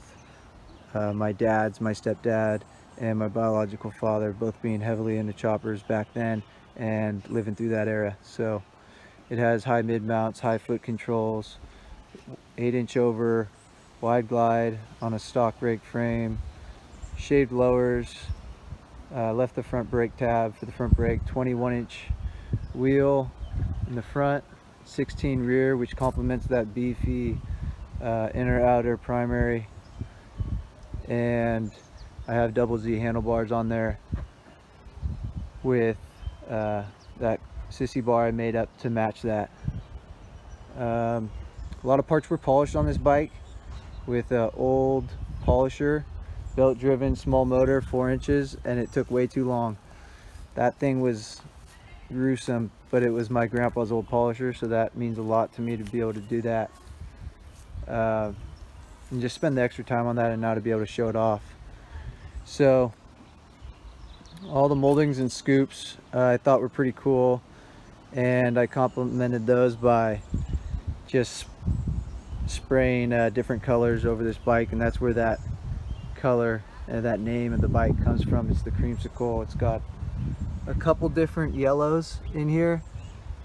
my stepdad, and my biological father, both being heavily into choppers back then and living through that era. So it has high mid mounts, high foot controls, 8-inch over wide glide on a stock brake frame, shaved lowers, left the front brake tab for the front brake, 21-inch wheel in the front, 16 rear, which complements that beefy inner outer primary, and I have double Z handlebars on there with that sissy bar I made up to match that. A lot of parts were polished on this bike with an old polisher, belt driven, small motor, 4 inches, and it took way too long. That thing was gruesome, but it was my grandpa's old polisher, so that means a lot to me to be able to do that. And just spend the extra time on that, and now to be able to show it off. So all the moldings and scoops I thought were pretty cool, and I complimented those by just spraying different colors over this bike, and that's where that color and that name of the bike comes from. It's the creamsicle. It's got a couple different yellows in here,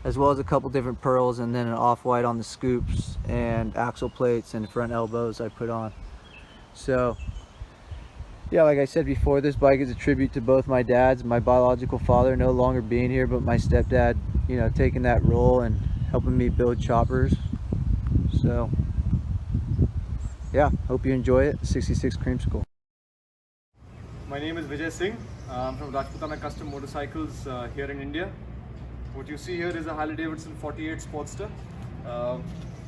as well as a couple different pearls, and then an off-white on the scoops and axle plates and front elbows I put on. So yeah, like I said before, this bike is a tribute to both my dads, my biological father no longer being here, but my stepdad, you know, taking that role and helping me build choppers. So yeah, hope you enjoy it. 66 Creamsicle. My name is Vijay Singh. I'm from Rajputana Custom Motorcycles here in India. What you see here is a Harley-Davidson 48 Sportster.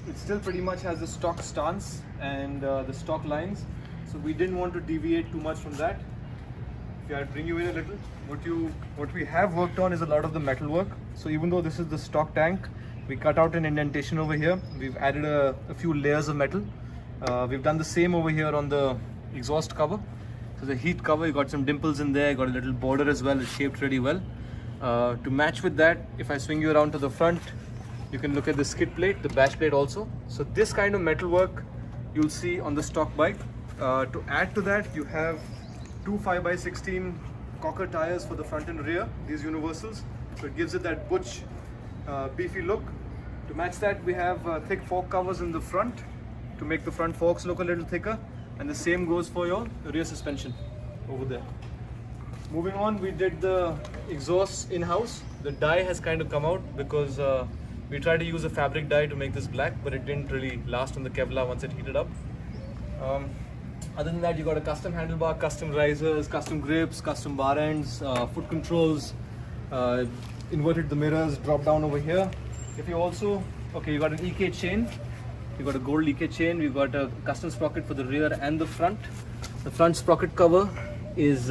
It still pretty much has the stock stance and the stock lines, so we didn't want to deviate too much from that. If I bring you in a little, what we have worked on is a lot of the metal work. So even though this is the stock tank, we cut out an indentation over here. We've added a few layers of metal. We've done the same over here on the exhaust cover. So the heat cover, you got some dimples in there, got a little border as well. It's shaped really well. To match with that, if I swing you around to the front, you can look at the skid plate, the bash plate also. So this kind of metal work you'll see on the stock bike. To add to that, you have two 5x16 Cocker tires for the front and rear, these universals. So it gives it that butch, beefy look. To match that, we have thick fork covers in the front to make the front forks look a little thicker. And the same goes for your rear suspension over there. Moving on, we did the exhaust in-house. The dye has kind of come out because we tried to use a fabric dye to make this black, but it didn't really last on the Kevlar once it heated up. Other than that, you got a custom handlebar, custom risers, custom grips, custom bar ends, foot controls, inverted the mirrors, drop down over here. If you also, okay, you got an EK chain. You got a gold EK chain. We've got a custom sprocket for the rear and the front. The front sprocket cover is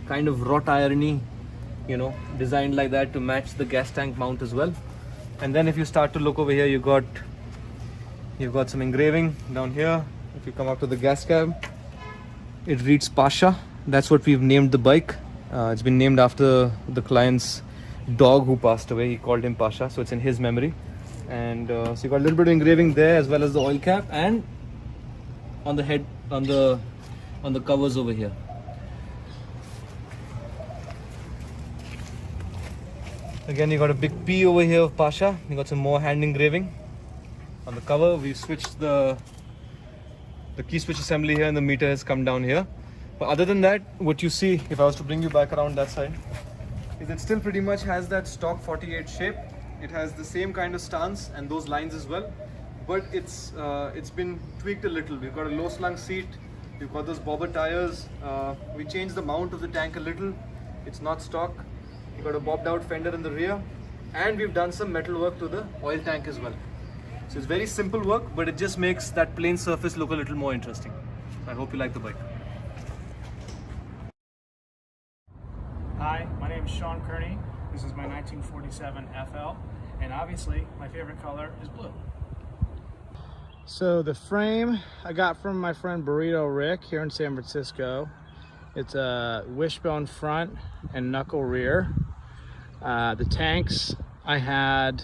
kind of wrought irony, you know, designed like that to match the gas tank mount as well. And then if you start to look over here, you've got some engraving down here. If you come up to the gas cab, it reads Pasha. That's what we've named the bike. It's been named after the client's dog who passed away. He called him Pasha, so it's in his memory. And so you got a little bit of engraving there, as well as the oil cap, and on the head, on the covers over here. Again, you got a big P over here of Pasha. You got some more hand engraving on the cover. We switched the key switch assembly here, and the meter has come down here. But other than that, what you see, if I was to bring you back around that side, is it still pretty much has that stock 48 shape. It has the same kind of stance and those lines as well, but it's been tweaked a little. We've got a low slung seat, we've got those bobber tires, we changed the mount of the tank a little. It's not stock. You've got a bobbed out fender in the rear, and we've done some metal work to the oil tank as well. So it's very simple work, but it just makes that plain surface look a little more interesting. I hope you like the bike. Hi, my name is Sean Kearney. This is my 1947 FL, and obviously my favorite color is blue. So the frame I got from my friend Burrito Rick here in San Francisco. It's a wishbone front and knuckle rear. The tanks I had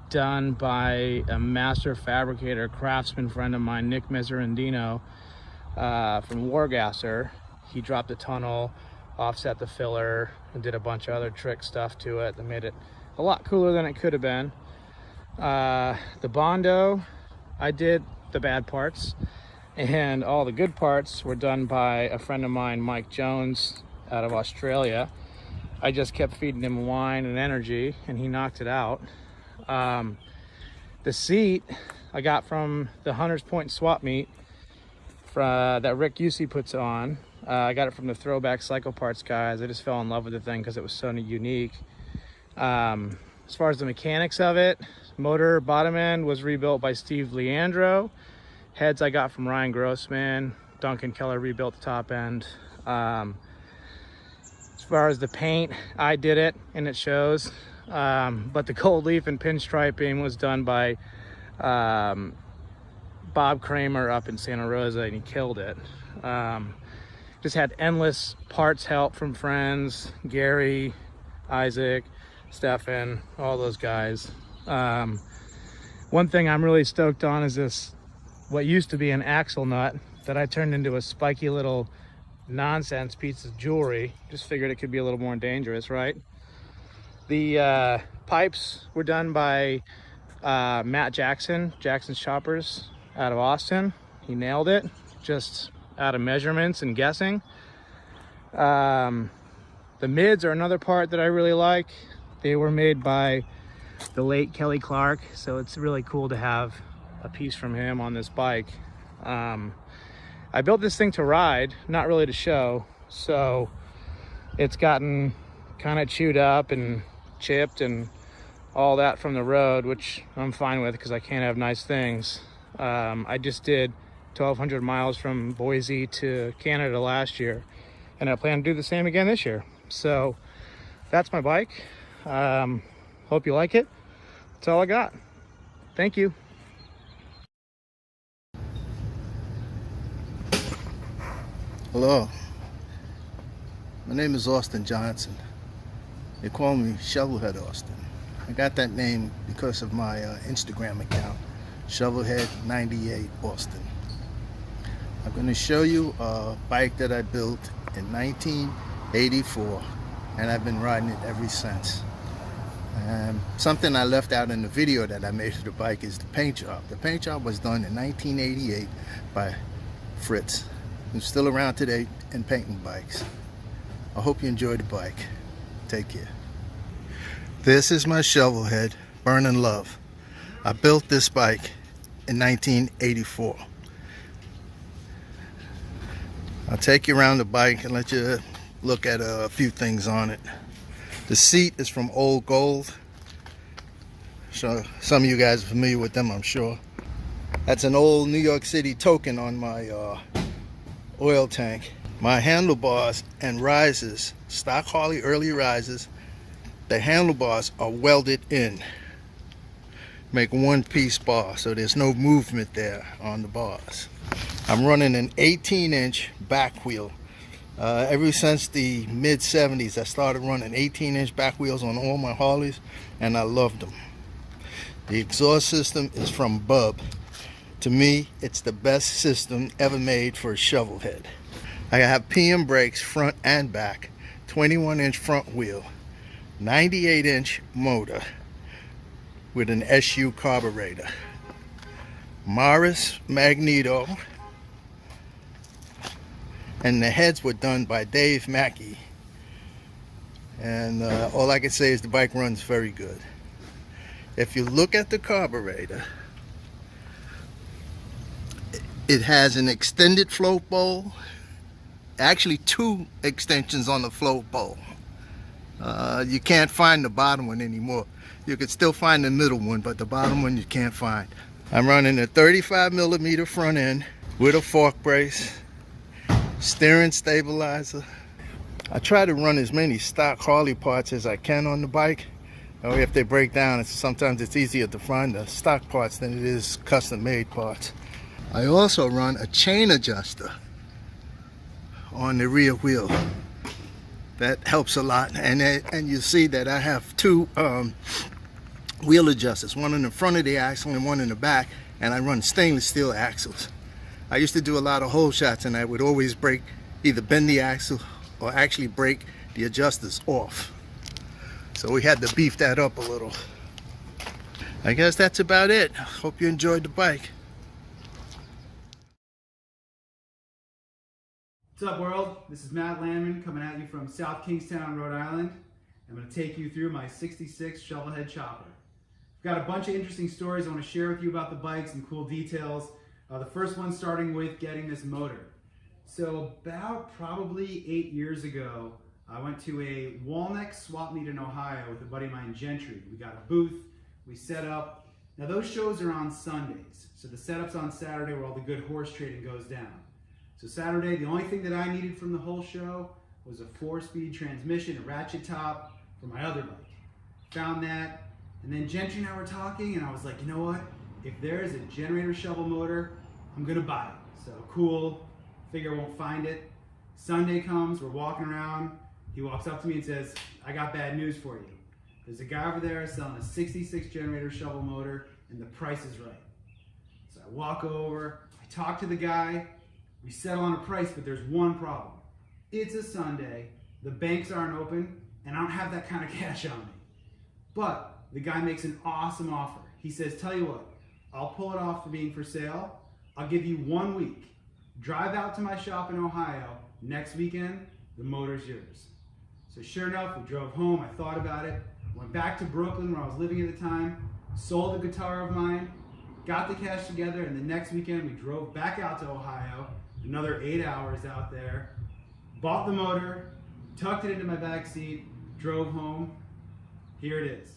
done by a master fabricator, craftsman friend of mine, Nick Mezzarandino from Wargasser. He dropped a tunnel, offset the filler, and did a bunch of other trick stuff to it that made it a lot cooler than it could have been. The Bondo, I did the bad parts, and all the good parts were done by a friend of mine, Mike Jones, out of Australia. I just kept feeding him wine and energy, and he knocked it out. The seat I got from the Hunters Point swap meet that Rick Usey puts on. I got it from the Throwback Cycle Parts guys. I just fell in love with the thing because it was so unique. As far as the mechanics of it, motor bottom end was rebuilt by Steve Leandro. Heads I got from Ryan Grossman. Duncan Keller rebuilt the top end. As far as the paint, I did it and it shows. But the gold leaf and pinstriping was done by Bob Kramer up in Santa Rosa, and he killed it. Just had endless parts help from friends, Gary, Isaac, Stefan, all those guys. One thing I'm really stoked on is this what used to be an axle nut that I turned into a spiky little nonsense piece of jewelry. Just figured it could be a little more dangerous, right? The pipes were done by Matt Jackson, Jackson's Choppers out of Austin. He nailed it, just out of measurements and guessing. The mids are another part that I really like. They were made by the late Kelly Clark, so it's really cool to have a piece from him on this bike. I built this thing to ride, not really to show, so it's gotten kind of chewed up and chipped and all that from the road, which I'm fine with because I can't have nice things. I just did 1,200 miles from Boise to Canada last year, and I plan to do the same again this year. So that's my bike. Hope you like it. That's all I got. Thank you. Hello, my name is Austin Johnson. They call me Shovelhead Austin. I got that name because of my Instagram account, Shovelhead98 Austin. I'm going to show you a bike that I built in 1984, and I've been riding it ever since. Something I left out in the video that I made of the bike is the paint job. The paint job was done in 1988 by Fritz, who's still around today and painting bikes. I hope you enjoy the bike. Take care. This is my Shovelhead, Burning Love. I built this bike in 1984. I'll take you around the bike and let you look at a few things on it. The seat is from Old Gold. So some of you guys are familiar with them, I'm sure. That's an old New York City token on my oil tank. My handlebars and risers, stock Harley early risers, the handlebars are welded in. Make one piece bar, so there's no movement there on the bars. I'm running an 18-inch back wheel. Ever since the mid-70s, I started running 18-inch back wheels on all my Harleys, and I loved them. The exhaust system is from Bub. To me, it's the best system ever made for a shovel head. I have PM brakes front and back, 21-inch front wheel, 98-inch motor with an SU carburetor. Morris Magneto, and the heads were done by Dave Mackey. And all I can say is the bike runs very good. If you look at the carburetor, it has an extended float bowl, actually two extensions on the float bowl. You can't find the bottom one anymore. You could still find the middle one, but the bottom one you can't find. I'm running a 35mm front end with a fork brace, steering stabilizer. I try to run as many stock Harley parts as I can on the bike. If they break down, sometimes it's easier to find the stock parts than it is custom-made parts. I also run a chain adjuster on the rear wheel. That helps a lot, and you see that I have two wheel adjusters, one in the front of the axle and one in the back, and I run stainless steel axles. I used to do a lot of hole shots, and I would always either bend the axle or actually break the adjusters off. So we had to beef that up a little. I guess that's about it. Hope you enjoyed the bike. What's up, world? This is Matt Landman coming at you from South Kingstown, Rhode Island. I'm going to take you through my 66 Shovelhead Chopper. I've got a bunch of interesting stories I want to share with you about the bike, some cool details. The first one starting with getting this motor. So about probably 8 years ago, I went to a Walnut swap meet in Ohio with a buddy of mine, Gentry. We got a booth, we set up. Now those shows are on Sundays, so the setup's on Saturday where all the good horse trading goes down. So Saturday, the only thing that I needed from the whole show was a 4-speed transmission, a ratchet top for my other bike. Found that, and then Gentry and I were talking, and I was like, you know what? If there is a generator shovel motor, I'm gonna buy it. So cool, figure I won't find it. Sunday comes, we're walking around. He walks up to me and says, I got bad news for you. There's a guy over there selling a 66 generator shovel motor, and the price is right. So I walk over, I talk to the guy, we settle on a price, but there's one problem. It's a Sunday, the banks aren't open, and I don't have that kind of cash on me. But the guy makes an awesome offer. He says, tell you what, I'll pull it off for being for sale. I'll give you 1 week. Drive out to my shop in Ohio. Next weekend, the motor's yours. So sure enough, we drove home. I thought about it. Went back to Brooklyn where I was living at the time. Sold a guitar of mine. Got the cash together. And the next weekend, we drove back out to Ohio. Another 8 hours out there. Bought the motor. Tucked it into my back seat. Drove home. Here it is.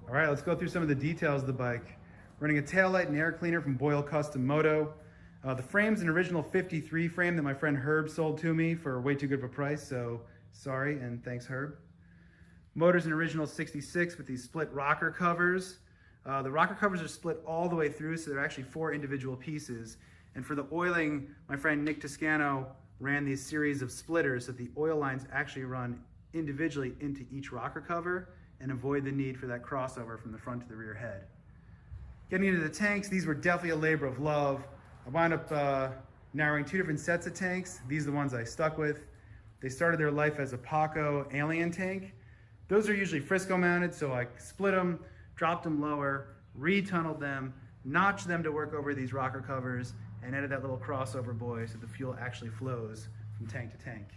All right, let's go through some of the details of the bike. Running a taillight and air cleaner from Boyle Custom Moto. The frame's an original 53 frame that my friend Herb sold to me for way too good of a price, so sorry and thanks Herb. Motor's an original 66 with these split rocker covers. The rocker covers are split all the way through, so they're actually 4 individual pieces. And for the oiling, my friend Nick Toscano ran these series of splitters so that the oil lines actually run individually into each rocker cover and avoid the need for that crossover from the front to the rear head. Getting into the tanks, these were definitely a labor of love. I wound up narrowing 2 different sets of tanks. These are the ones I stuck with. They started their life as a Paco Alien tank. Those are usually Frisco mounted, so I split them, dropped them lower, retunneled them, notched them to work over these rocker covers, and added that little crossover buoy so the fuel actually flows from tank to tank.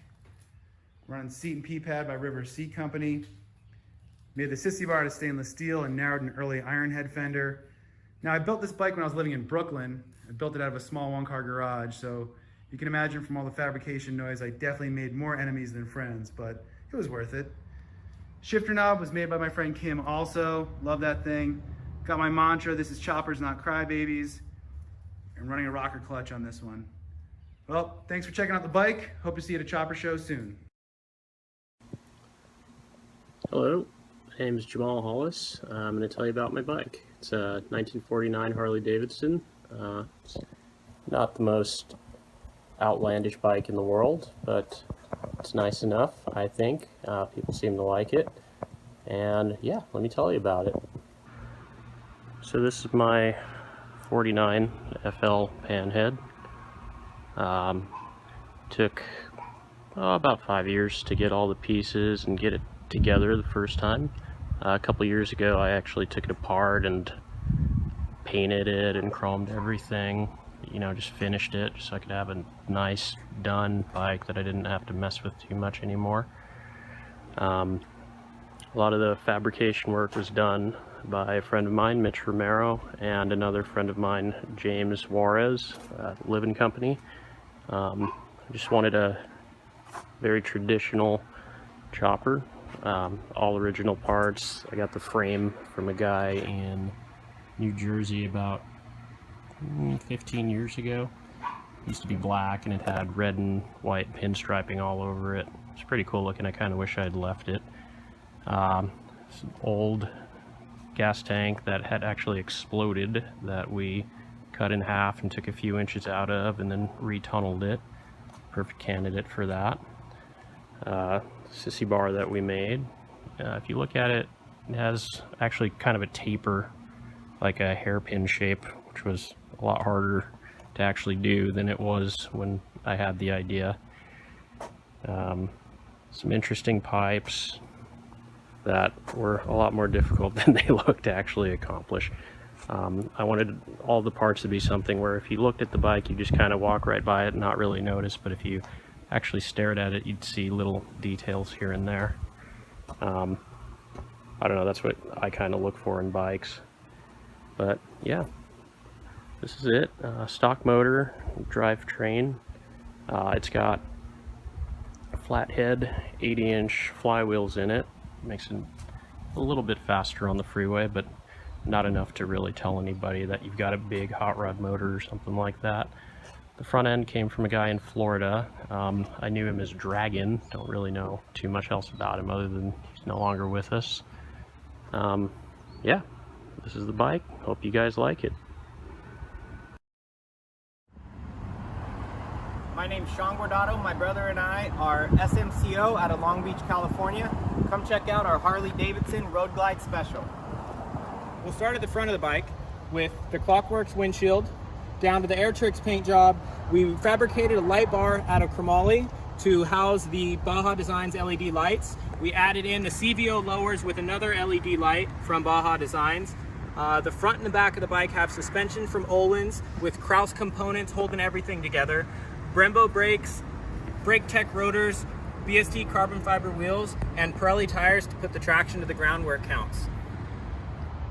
Running seat and P-pad by River Seat Company. Made the sissy bar out of stainless steel and narrowed an early iron head fender. Now I built this bike when I was living in Brooklyn. I built it out of a small 1-car garage, so you can imagine from all the fabrication noise, I definitely made more enemies than friends, but it was worth it. Shifter knob was made by my friend Kim also. Love that thing. Got my mantra, this is choppers, not crybabies. And running a rocker clutch on this one. Well, thanks for checking out the bike. Hope to see you at a chopper show soon. Hello, my name is Jamal Hollis. I'm going to tell you about my bike. It's a 1949 Harley-Davidson. It's not the most outlandish bike in the world, but it's nice enough, I think. People seem to like it. And yeah, let me tell you about it. So this is my 49 FL panhead. Took about 5 years to get all the pieces and get it together the first time. A couple years ago I actually took it apart and painted it and chromed everything, you know, just finished it so I could have a nice done bike that I didn't have to mess with too much anymore. A lot of the fabrication work was done by a friend of mine, Mitch Romero, and another friend of mine, James Juarez, Living Company. I just wanted a very traditional chopper, all original parts. I got the frame from a guy in New Jersey about 15 years ago. It used to be black and it had red and white pinstriping all over it. It's pretty cool looking. I kind of wish I had left it. It's an old gas tank that had actually exploded that we cut in half and took a few inches out of and then retunneled it. Perfect candidate for that. Sissy bar that we made. If you look at it, it has actually kind of a taper, like a hairpin shape, which was a lot harder to actually do than it was when I had the idea. Some interesting pipes that were a lot more difficult than they looked to actually accomplish. I wanted all the parts to be something where if you looked at the bike, you just kind of walk right by it and not really notice, but if you actually stared at it, you'd see little details here and there. I don't know, that's what I kind of look for in bikes. But yeah, this is it. Stock motor, drivetrain. It's got flathead 80-inch flywheels in it. Makes it a little bit faster on the freeway, but not enough to really tell anybody that you've got a big hot rod motor or something like that. The front end came from a guy in Florida. I knew him as Dragon. Don't really know too much else about him other than he's no longer with us. Yeah, this is the bike. Hope you guys like it. My name's Sean Guardado. My brother and I are SMCO out of Long Beach, California. Come check out our Harley-Davidson Road Glide Special. We'll start at the front of the bike with the Clockworks windshield, down to the Airtrix paint job. We fabricated a light bar out of chromoly to house the Baja Designs LED lights. We added in the CVO lowers with another LED light from Baja Designs. The front and the back of the bike have suspension from Olin's with Kraus components holding everything together. Brembo brakes, Brake Tech rotors, BST carbon fiber wheels, and Pirelli tires to put the traction to the ground where it counts.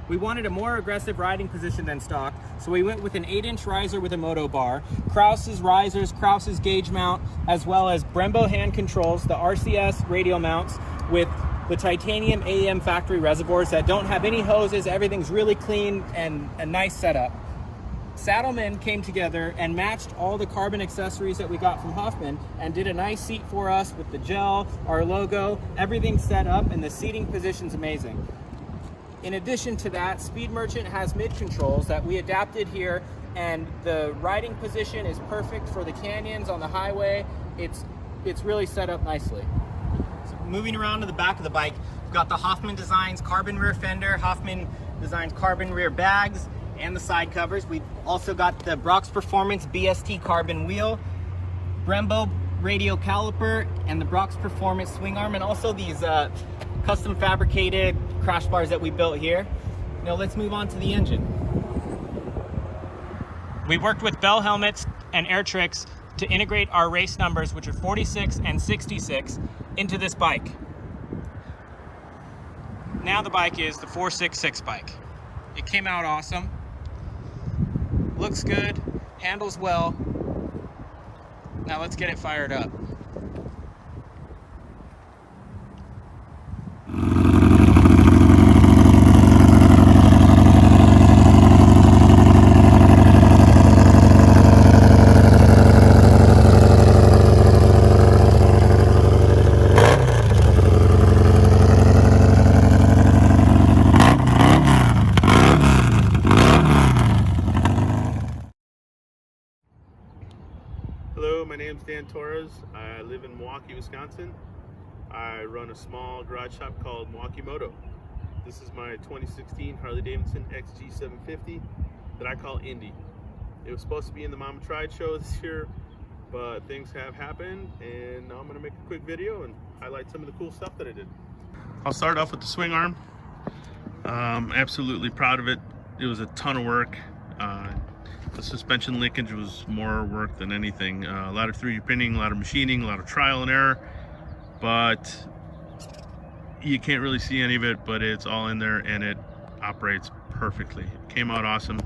We wanted a more aggressive riding position than stock, so we went with an 8-inch riser with a moto bar, Kraus's risers, Kraus's gauge mount, as well as Brembo hand controls, the RCS radial mounts with the titanium AEM factory reservoirs that don't have any hoses. Everything's really clean and a nice setup. Saddlemen came together and matched all the carbon accessories that we got from Hoffman and did a nice seat for us with the gel, our logo, everything set up, and the seating position's amazing. In addition to that, Speed Merchant has mid controls that we adapted here, and the riding position is perfect for the canyons on the highway. It's really set up nicely. So moving around to the back of the bike, we've got the Hoffman Designs carbon rear fender, Hoffman Designs carbon rear bags, and the side covers. We've also got the Brox Performance BST carbon wheel, Brembo radial caliper, and the Brox Performance swing arm, and also these custom fabricated crash bars that we built here. Now let's move on to the engine. We worked with Bell helmets and Airtrix to integrate our race numbers, which are 46 and 66, into this bike. Now the bike is the 466 bike. It came out awesome. Looks good, handles well. Now let's get it fired up. Hello, my name's Dan Torres. I live in Milwaukee, Wisconsin. I run a small garage shop called Milwaukee Moto. This is my 2016 Harley-Davidson XG750 that I call Indy. It was supposed to be in the Mama Tried show this year, but things have happened, and now I'm going to make a quick video and highlight some of the cool stuff that I did. I'll start off with the swing arm. Absolutely proud of it. It was a ton of work. The suspension linkage was more work than anything. A lot of 3D printing, a lot of machining, a lot of trial and error, but you can't really see any of it, but it's all in there and it operates perfectly. It came out awesome.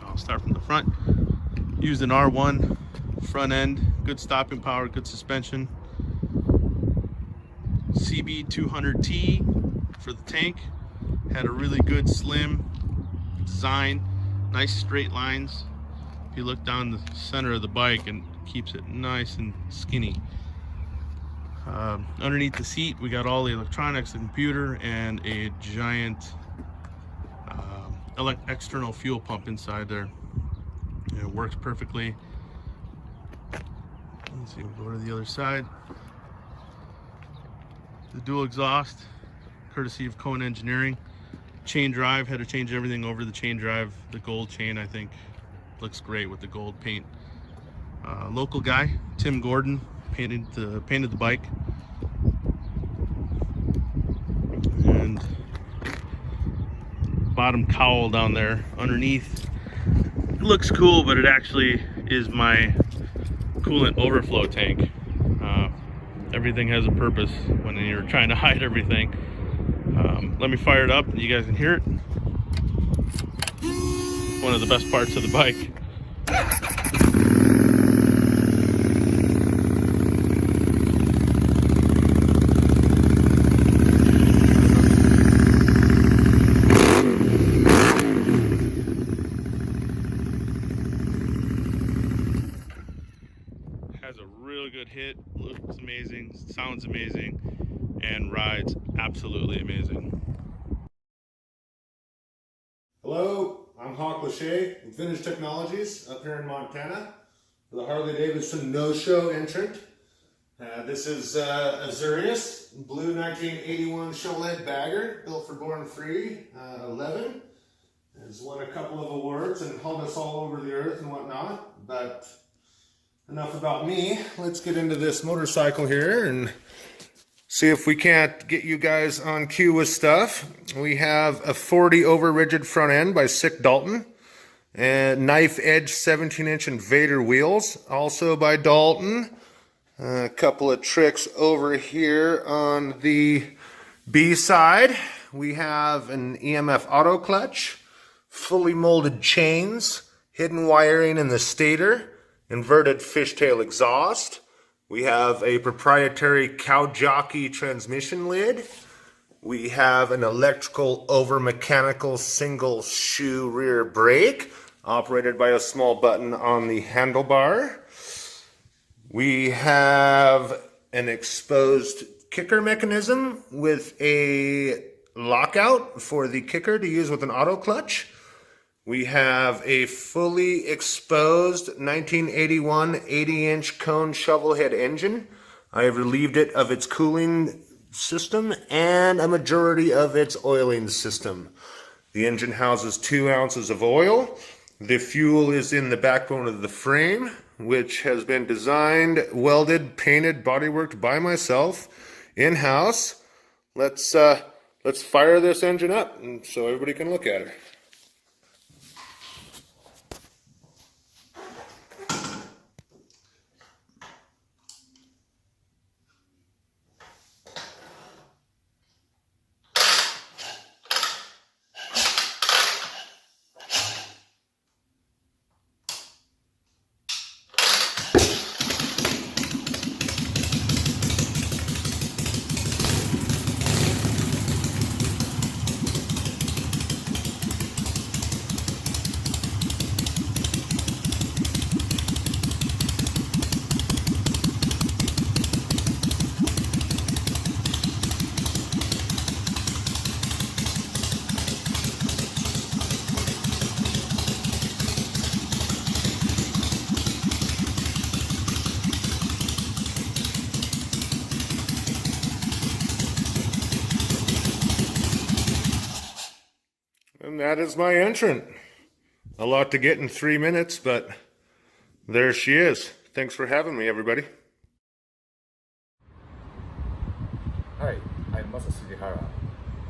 I'll start from the front. Used an R1 front end, good stopping power, good suspension. CB200T for the tank. Had a really good slim design. Nice straight lines. If you look down the center of the bike, and keeps it nice and skinny. Underneath the seat, we got all the electronics, the computer, and a giant external fuel pump inside there. It works perfectly. Let's see, we'll go to the other side. The dual exhaust, courtesy of Cone Engineering. Chain drive, had to change everything over the chain drive. The gold chain, I think, looks great with the gold paint. Local guy, Tim Gordon, painted the bike. And bottom cowl down there underneath. It looks cool, but it actually is my coolant overflow tank. Everything has a purpose when you're trying to hide everything. Let me fire it up and you guys can hear it. One of the best parts of the bike. Has a really good hit, looks amazing, sounds amazing, and rides absolutely amazing. Hello, I'm Hawk Lachey with Vintage Technologies up here in Montana for the Harley-Davidson No Show entrant. This is a Zurius blue 1981 Chevrolet bagger built for Born Free 11. has won a couple of awards and hauled us all over the earth and whatnot, but enough about me. Let's get into this motorcycle here and see if we can't get you guys on cue with stuff. We have a 40 over rigid front end by Sick Dalton, and knife edge 17-inch Invader wheels, also by Dalton. A couple of tricks over here on the B side. We have an EMF auto clutch, fully molded chains, hidden wiring in the stator, inverted fishtail exhaust. We have a proprietary cow jockey transmission lid. We have an electrical over mechanical single shoe rear brake operated by a small button on the handlebar. We have an exposed kicker mechanism with a lockout for the kicker to use with an auto clutch. We have a fully exposed 1981 80-inch cone shovel head engine. I have relieved it of its cooling system and a majority of its oiling system. The engine houses 2 ounces of oil. The fuel is in the backbone of the frame, which has been designed, welded, painted, bodyworked by myself in-house. Let's fire this engine up so everybody can look at it. And that is my entrant. A lot to get in 3 minutes, but there she is. Thanks for having me, everybody. Hi, I'm Masashi Hara,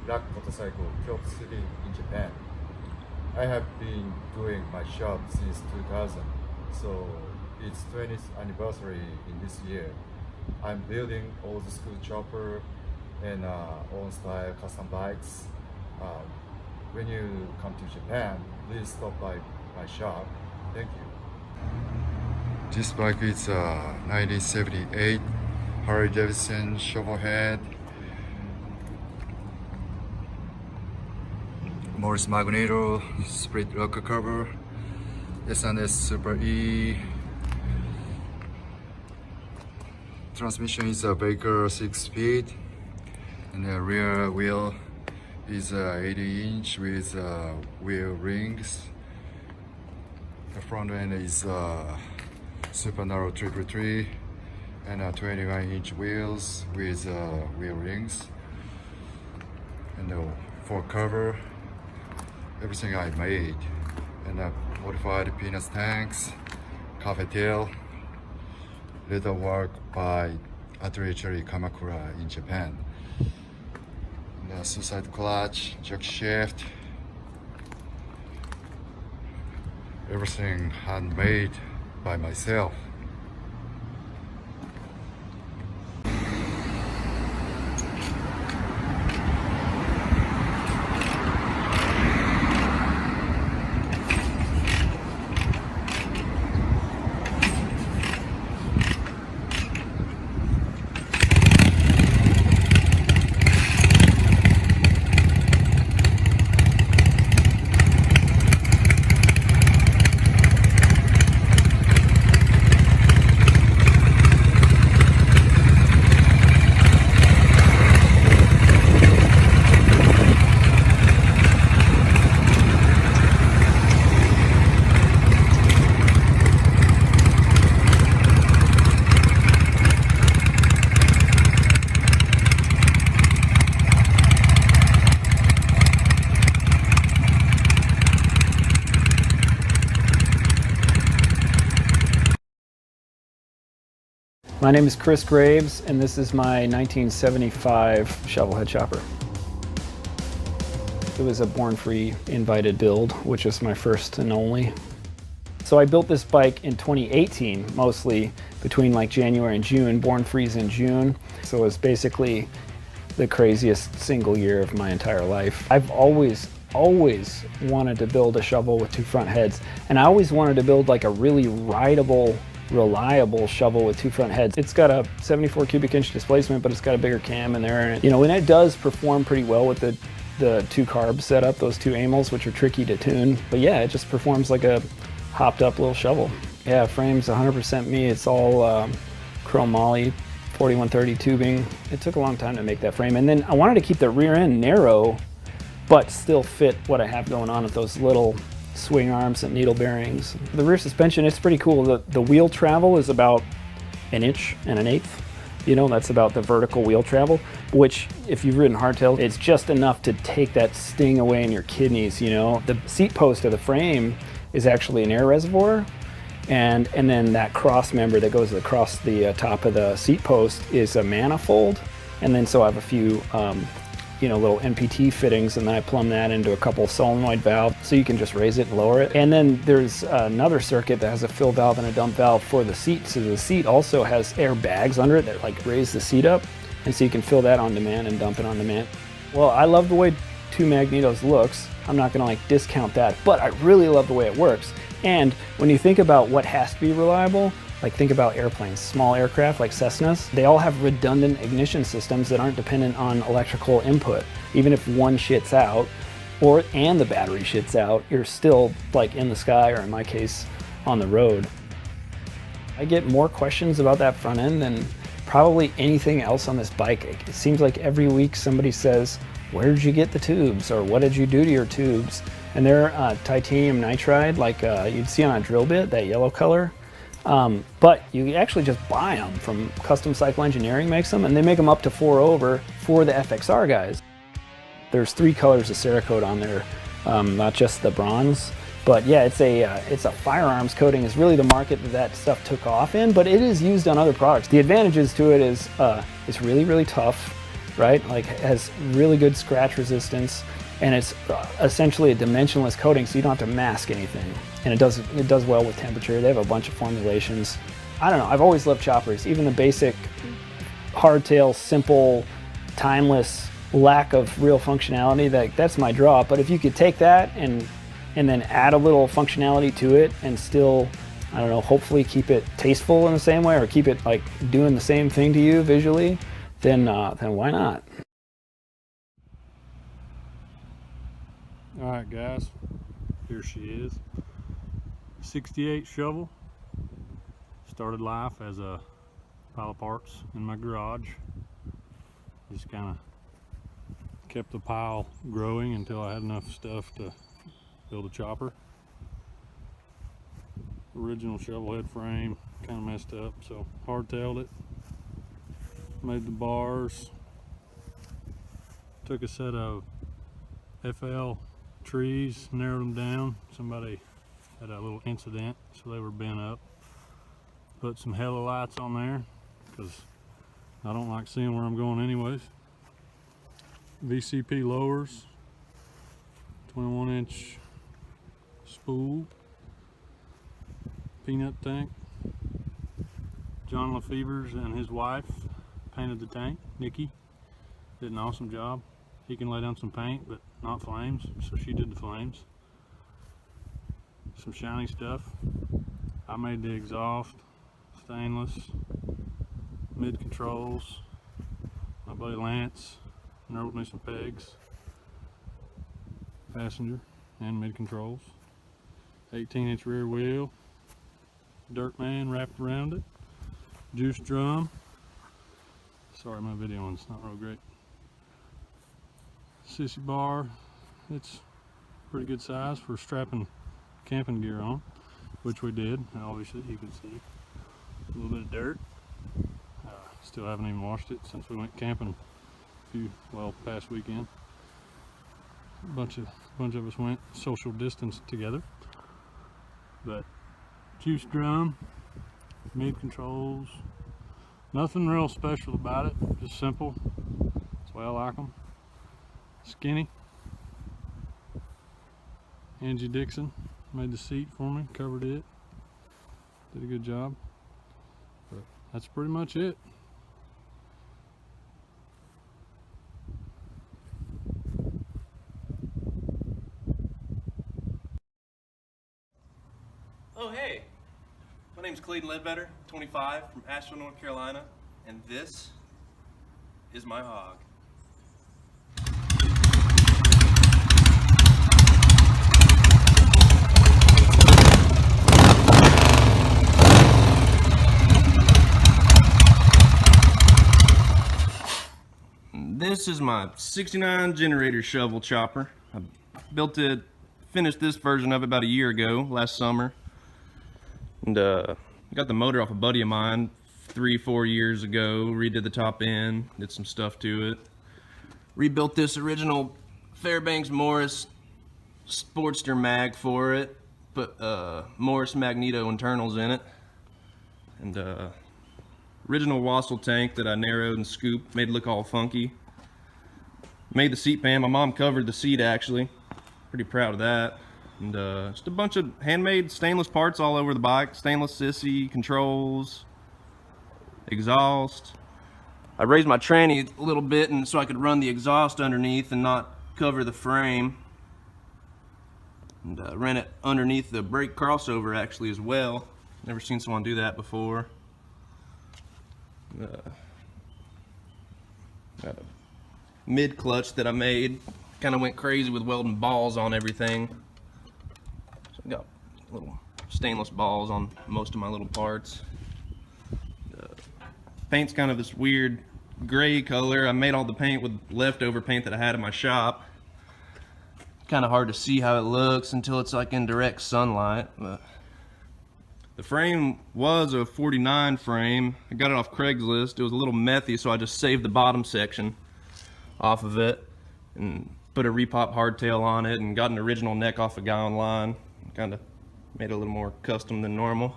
black motorcycle top city in Japan. I have been doing my shop since 2000, so it's 20th anniversary in this year. I'm building old school chopper and own style custom bikes. When you come to Japan, please stop by my shop. Thank you. This bike is 1978 Harley-Davidson shovel head. Morris Magneto split rocker cover. S&S Super E. Transmission is a Baker 6-speed, and the rear wheel is 80-inch with wheel rings. The front end is super narrow 3x3 and 21-inch wheels with wheel rings. And the fork cover, everything I made. And modified peanuts tanks, cafe tail, leather work by Atelier Cherry Kamakura in Japan. The suicide clutch, jack shaft, everything handmade by myself. My name is Chris Graves, and this is my 1975 shovelhead chopper. It was a Born Free invited build, which is my first and only. So I built this bike in 2018, mostly between like January and June. Born Free's in June, so it was basically the craziest single year of my entire life. I've always wanted to build a shovel with two front heads, and I always wanted to build like a really rideable, reliable shovel with two front heads. It's got a 74 cubic inch displacement, but it's got a bigger cam in there, and and it does perform pretty well with the two carb setup, those two amels, which are tricky to tune. But yeah, it just performs like a hopped up little shovel. Yeah, frame's 100% me. It's all chromoly 4130 tubing. It took a long time to make that frame, and then I wanted to keep the rear end narrow but still fit what I have going on with those little swing arms and needle bearings. The rear suspension, it's pretty cool. The wheel travel is about 1 1/8 inch. That's about the vertical wheel travel, which if you've ridden hardtail, it's just enough to take that sting away in your kidneys. The seat post of the frame is actually an air reservoir, and then that cross member that goes across the top of the seat post is a manifold. And then so I have a few little NPT fittings, and then I plumb that into a couple solenoid valves so you can just raise it and lower it. And then there's another circuit that has a fill valve and a dump valve for the seat. So the seat also has air bags under it that like raise the seat up, and so you can fill that on demand and dump it on demand. Well, I love the way two magnetos looks. I'm not gonna discount that, but I really love the way it works. And when you think about what has to be reliable, like think about airplanes, small aircraft like Cessnas, they all have redundant ignition systems that aren't dependent on electrical input. Even if one shits out, and the battery shits out, you're still like in the sky, or in my case, on the road. I get more questions about that front end than probably anything else on this bike. It seems like every week somebody says, where did you get the tubes? Or what did you do to your tubes? And they're titanium nitride, like you'd see on a drill bit, that yellow color. But you actually just buy them from Custom Cycle Engineering makes them, and they make them up to 4 over for the FXR guys. There's 3 colors of Cerakote on there, not just the bronze. But yeah, it's a firearms coating is really the market that stuff took off in, but it is used on other products. The advantages to it is it's really, really tough, right? Like it has really good scratch resistance, and it's essentially a dimensionless coating, so you don't have to mask anything. And it does well with temperature. They have a bunch of formulations. I don't know, I've always loved choppers. Even the basic hardtail, simple, timeless, lack of real functionality, that's my draw. But if you could take that and then add a little functionality to it and still, I don't know, hopefully keep it tasteful in the same way, or keep it like doing the same thing to you visually, then why not? All right, guys, here she is. 68 shovel. Started life as a pile of parts in my garage. Just kind of kept the pile growing until I had enough stuff to build a chopper. Original shovel head frame kind of messed up, so hardtailed it. Made the bars. Took a set of FL trees, narrowed them down. Somebody had a little incident, so they were bent up. Put some hella lights on there because I don't like seeing where I'm going anyways. VCP lowers, 21-inch spool, peanut tank. John Lefevers and his wife painted the tank. Nikki did an awesome job. He can lay down some paint, but not flames, so she did the flames. Some shiny stuff. I made the exhaust, stainless, mid controls. My buddy Lance knurled me some pegs, passenger and mid controls. 18-inch rear wheel, dirt man wrapped around it, juice drum. Sorry, my video one's not real great. Sissy bar, it's pretty good size for strapping camping gear on, which we did. Obviously you can see a little bit of dirt. Still haven't even washed it since we went camping past weekend. A bunch of us went social distance together. But juice drum, mid controls, Nothing real special about it, just simple. That's the way I like them. Skinny. Angie Dixon made the seat for me, covered it. Did a good job. But that's pretty much it. Oh hey, my name's Clayton Ledbetter, 25, from Asheville, North Carolina, and this is my hog. This is my 69 generator shovel chopper. I finished this version of it about a year ago, last summer. And got the motor off a buddy of mine 3-4 years ago, redid the top end, did some stuff to it. Rebuilt this original Fairbanks Morris Sportster mag for it, put Morris Magneto internals in it. And original Wassel tank that I narrowed and scooped, made it look all funky. Made the seat pan, my mom covered the seat actually. Pretty proud of that. And just a bunch of handmade stainless parts all over the bike. Stainless sissy, controls, exhaust. I raised my tranny a little bit and so I could run the exhaust underneath and not cover the frame. And ran it underneath the brake crossover actually as well. Never seen someone do that before. Got a mid clutch that I made. Kind of went crazy with welding balls on everything. So I got little stainless balls on most of my little parts. Paint's kind of this weird gray color. I made all the paint with leftover paint that I had in my shop. Kind of hard to see how it looks until it's like in direct sunlight. But the frame was a 49 frame. I got it off Craigslist. It was a little methy, so I just saved the bottom section off of it and put a repop hardtail on it and got an original neck off a guy online. Kind of made it a little more custom than normal.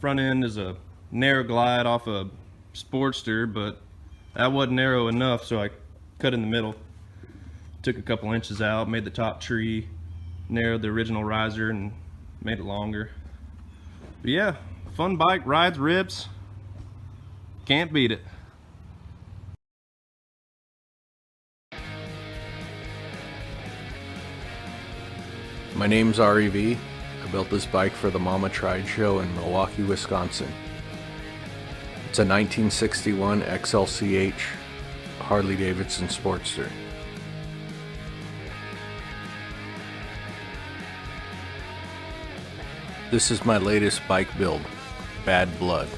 Front end is a narrow glide off a Sportster, but that wasn't narrow enough, so I cut in the middle. Took a couple inches out, made the top tree, narrowed the original riser and made it longer. But yeah, fun bike, rides, rips. Can't beat it. My name's REV. I built this bike for the Mama Tried show in Milwaukee, Wisconsin. It's a 1961 XLCH Harley-Davidson Sportster. This is my latest bike build, Bad Blood.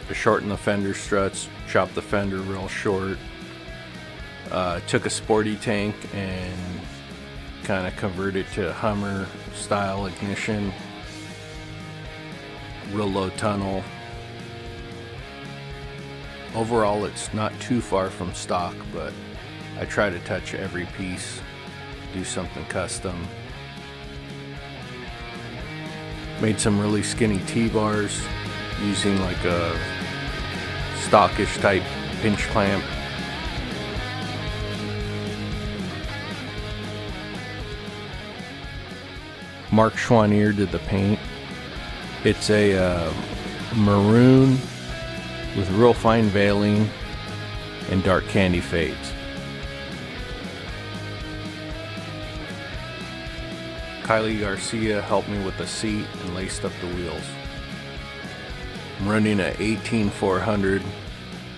I shortened the fender struts, chopped the fender real short, took a sporty tank and kind of converted it to Hummer style ignition, real low tunnel. Overall it's not too far from stock, but I try to touch every piece, do something custom. Made some really skinny T-bars using like a stockish type pinch clamp. Mark Schwanier did the paint. It's a maroon with real fine veiling and dark candy fades. Kylie Garcia helped me with the seat and laced up the wheels. I'm running a 18400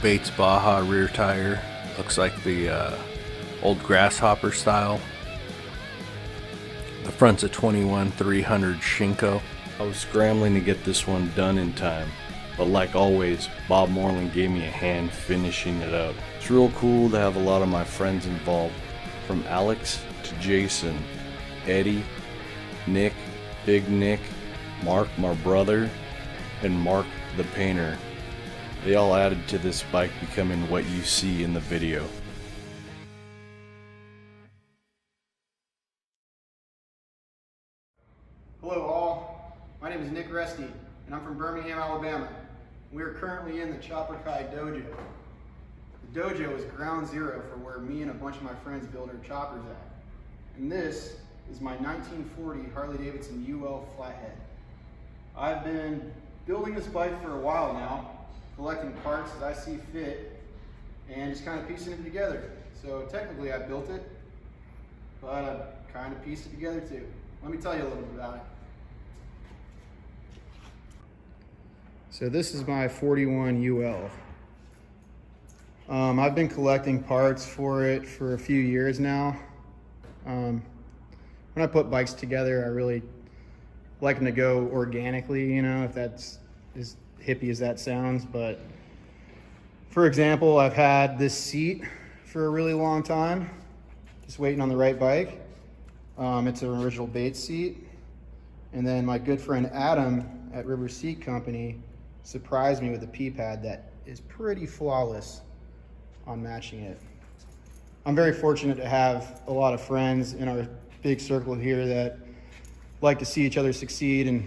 Bates Baja rear tire. Looks like the old Grasshopper style. The front's a 21300 Shinko. I was scrambling to get this one done in time, but like always, Bob Moreland gave me a hand finishing it up. It's real cool to have a lot of my friends involved, from Alex to Jason, Eddie, Nick, Big Nick, Mark, my brother, and Mark the painter. They all added to this bike becoming what you see in the video. name is Nick Resty, and I'm from Birmingham, Alabama. We are currently in the Chopper Kai Dojo. The dojo is ground zero for where me and a bunch of my friends build our choppers at. And this is my 1940 Harley-Davidson UL Flathead. I've been building this bike for a while now, collecting parts as I see fit, and just kind of piecing it together. So technically I built it, but I've kind of pieced it together too. Let me tell you a little bit about it. So this is my 41 UL. I've been collecting parts for it for a few years now. When I put bikes together, I really like them to go organically, you know, if that's as hippie as that sounds. But for example, I've had this seat for a really long time, just waiting on the right bike. It's an original Bates seat. And then my good friend Adam at River Seat Company surprised me with a P-pad that is pretty flawless on matching it. I'm very fortunate to have a lot of friends in our big circle here that like to see each other succeed and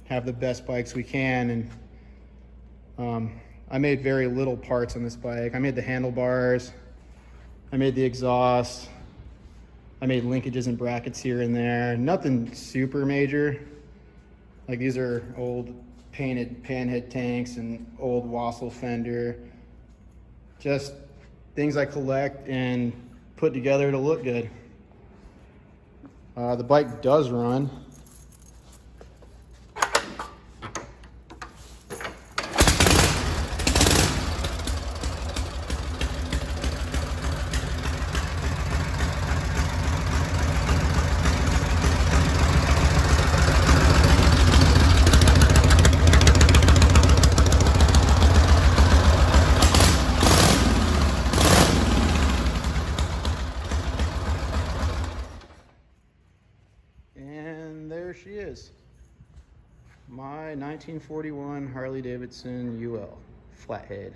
have the best bikes we can. And I made very little parts on this bike. I made the handlebars, I made the exhaust, I made linkages and brackets here and there. Nothing super major. Like these are old painted panhead tanks and old Wassel fender. Just things I collect and put together to look good. The bike does run. And there she is, my 1941 Harley-Davidson UL Flathead.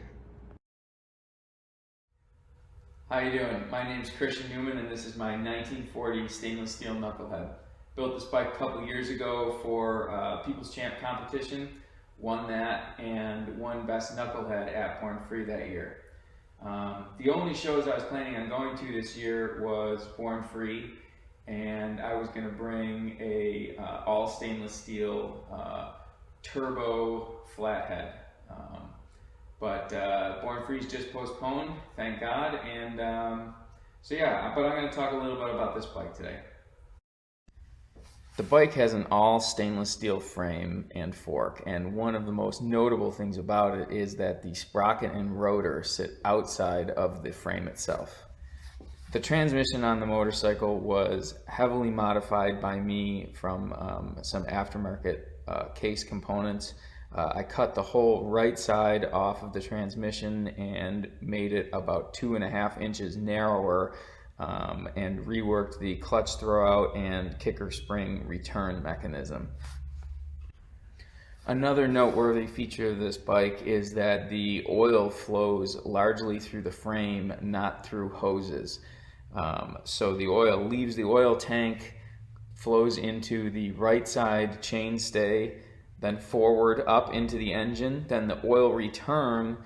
How you doing? My name is Christian Newman, and this is my 1940 stainless steel knucklehead. Built this bike a couple years ago for People's Champ competition, won that, and won Best Knucklehead at Born Free that year. The only shows I was planning on going to this year was Born Free, and I was going to bring a all stainless steel turbo flathead. But Born Free's just postponed, thank God, and so yeah, but I'm going to talk a little bit about this bike today. The bike has an all stainless steel frame and fork, and one of the most notable things about it is that the sprocket and rotor sit outside of the frame itself. The transmission on the motorcycle was heavily modified by me from some aftermarket case components. I cut the whole right side off of the transmission and made it about 2.5 inches narrower, and reworked the clutch throwout and kicker spring return mechanism. Another noteworthy feature of this bike is that the oil flows largely through the frame, not through hoses. So the oil leaves the oil tank, flows into the right side chainstay, then forward up into the engine, then the oil return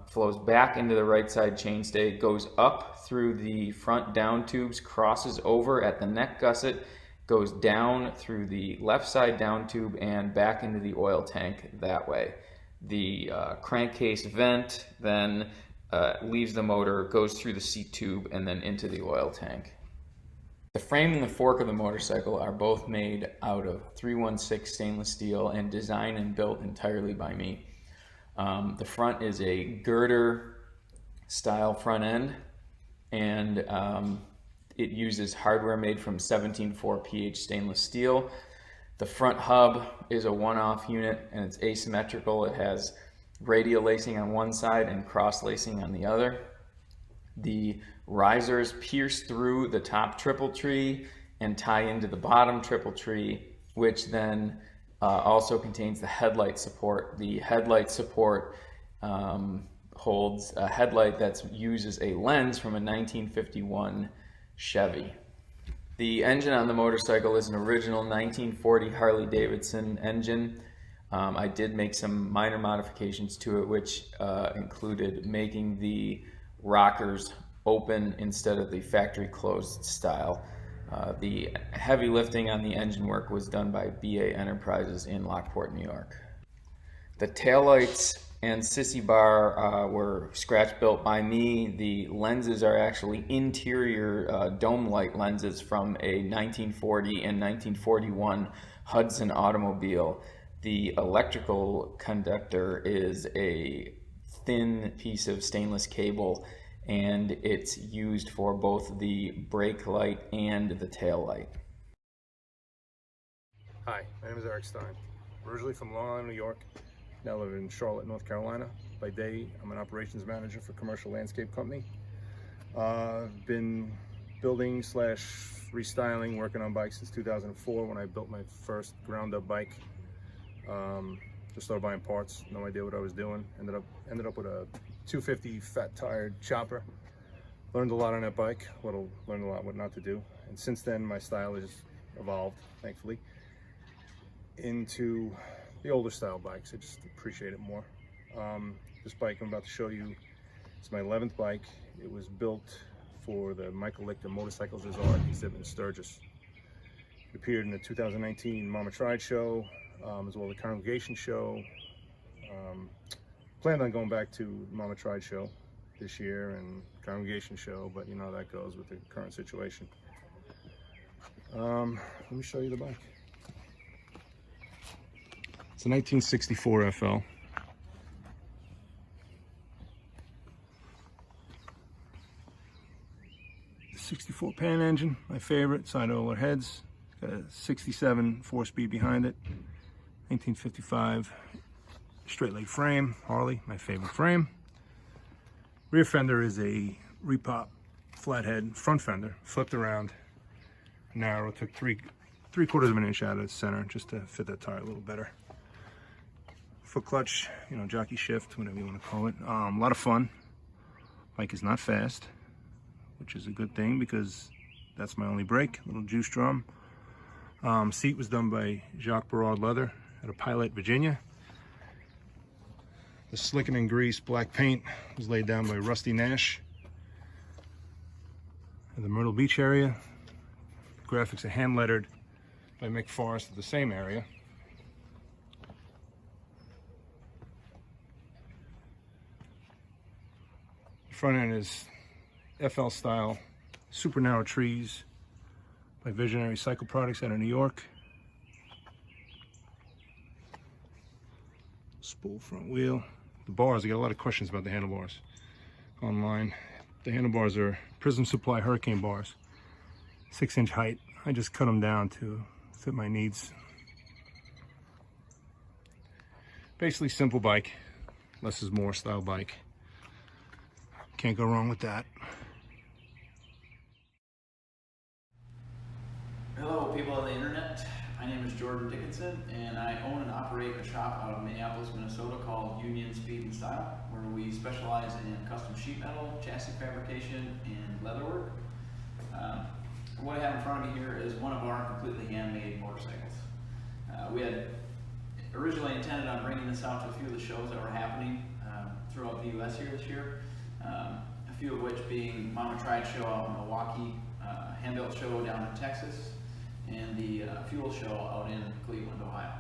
flows back into the right side chainstay, goes up through the front down tubes, crosses over at the neck gusset, goes down through the left side down tube and back into the oil tank that way. The crankcase vent then leaves the motor, goes through the seat tube, and then into the oil tank. The frame and the fork of the motorcycle are both made out of 316 stainless steel and designed and built entirely by me. The front is a girder style front end, and it uses hardware made from 17.4 pH stainless steel. The front hub is a one-off unit and it's asymmetrical. It has radial lacing on one side and cross lacing on the other. The risers pierce through the top triple tree and tie into the bottom triple tree, which then also contains the headlight support. The headlight support holds a headlight that uses a lens from a 1951 Chevy. The engine on the motorcycle is an original 1940 Harley-Davidson engine. I did make some minor modifications to it, which included making the rockers open instead of the factory closed style. The heavy lifting on the engine work was done by BA Enterprises in Lockport, New York. The taillights and sissy bar were scratch built by me. The lenses are actually interior dome light lenses from a 1940 and 1941 Hudson automobile. The electrical conductor is a thin piece of stainless cable, and it's used for both the brake light and the tail light. Hi, my name is Eric Stein. I'm originally from Long Island, New York. Now live in Charlotte, North Carolina. By day, I'm an operations manager for a commercial landscape company. I've been building / restyling, working on bikes since 2004 when I built my first ground up bike. Just started buying parts, no idea what I was doing. Ended up with a 250 fat tired chopper. Learned a lot on that bike, learned a lot what not to do. And since then, my style has evolved, thankfully, into the older style bikes. I just appreciate it more. This bike I'm about to show you is my 11th bike. It was built for the Michael Lichter Motorcycles is Art exhibit in Sturgis. It appeared in the 2019 Mama Tried show, as well as the Congregation show. Planned on going back to Mama Tried show this year and Congregation show, but you know how that goes with the current situation. Let me show you the bike. It's a 1964 FL. The 64 pan engine, my favorite, side over heads. Got a 67 4-speed behind it. 1955 straight leg frame, Harley, my favorite frame. Rear fender is a repop flathead front fender, flipped around, narrow. Took 3/4 of an inch out of the center just to fit that tire a little better. Foot clutch, you know, jockey shift, whatever you want to call it. A lot of fun. Bike is not fast, which is a good thing because that's my only brake. Little juice drum. Seat was done by Jacques Berard Leather out of Pilot, Virginia. The slicking and grease black paint was laid down by Rusty Nash. In the Myrtle Beach area, graphics are hand lettered by Mick Forrest at the same area. Front end is FL style super narrow trees by Visionary Cycle Products out of New York. Spool front wheel. The bars, I get a lot of questions about the handlebars online. The handlebars are Prism Supply Hurricane bars, 6-inch height. I just cut them down to fit my needs. Basically simple bike, less is more style bike. Can't go wrong with that. Hello people on the internet, my name is Jordan Dickinson and I own and operate a shop out of Minneapolis, Minnesota called Union Speed and Style, where we specialize in custom sheet metal, chassis fabrication, and leatherwork. What I have in front of me here is one of our completely handmade motorcycles. We had originally intended on bringing this out to a few of the shows that were happening throughout the US here this year. A few of which being Mama Tried show out in Milwaukee, Hand-Built show down in Texas, and the Fuel show out in Cleveland, Ohio.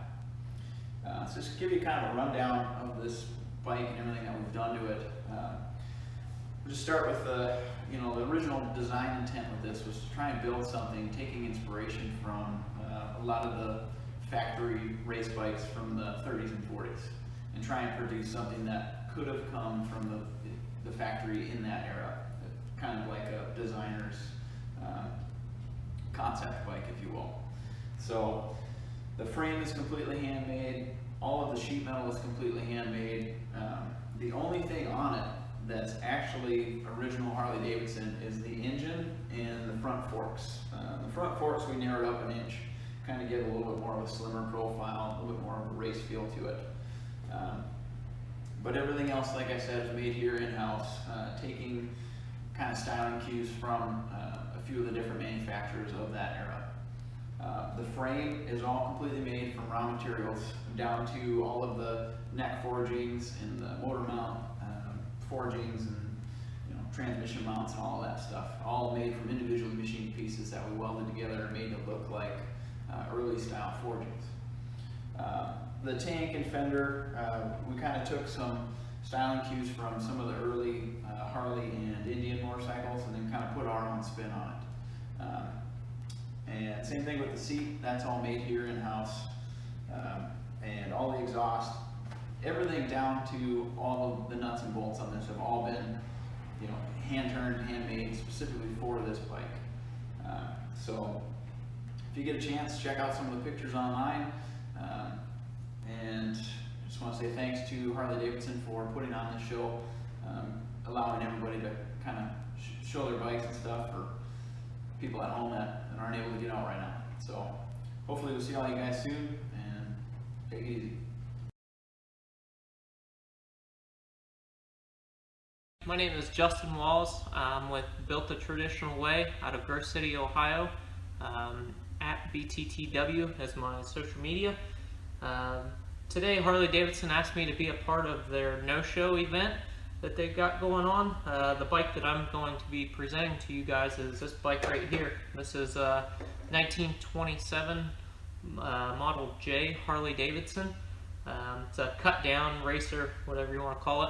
So just to give you kind of a rundown of this bike and everything that we've done to it. We'll just start with the original design intent with this was to try and build something taking inspiration from a lot of the factory race bikes from the 30s and 40s, and try and produce something that could have come from the factory in that era, kind of like a designer's concept bike, if you will. So the frame is completely handmade, all of the sheet metal is completely handmade. The only thing on it that's actually original Harley-Davidson is the engine and the front forks. The front forks we narrowed up 1 inch, kind of give a little bit more of a slimmer profile, a little bit more of a race feel to it. But everything else, like I said, is made here in-house, taking kind of styling cues from a few of the different manufacturers of that era. The frame is all completely made from raw materials, down to all of the neck forgings and the motor mount forgings and transmission mounts and all of that stuff. All made from individually machined pieces that we welded together and made it look like early style forgings. The tank and fender, we kind of took some styling cues from some of the early Harley and Indian motorcycles and then kind of put our own spin on it. And same thing with the seat, that's all made here in-house. And all the exhaust, everything down to all of the nuts and bolts on this have all been, hand-turned, handmade specifically for this bike. So if you get a chance, check out some of the pictures online. And I just want to say thanks to Harley-Davidson for putting on this show, allowing everybody to kind of show their bikes and stuff for people at home that aren't able to get out right now. So hopefully we'll see all you guys soon, and take it easy. My name is Justin Walls. I'm with Built the Traditional Way out of Grove City, Ohio. At BTTW as my social media. Today Harley-Davidson asked me to be a part of their No Show event that they've got going on. The bike that I'm going to be presenting to you guys is this bike right here. This is a 1927 Model J Harley-Davidson. It's a cut down racer, whatever you want to call it.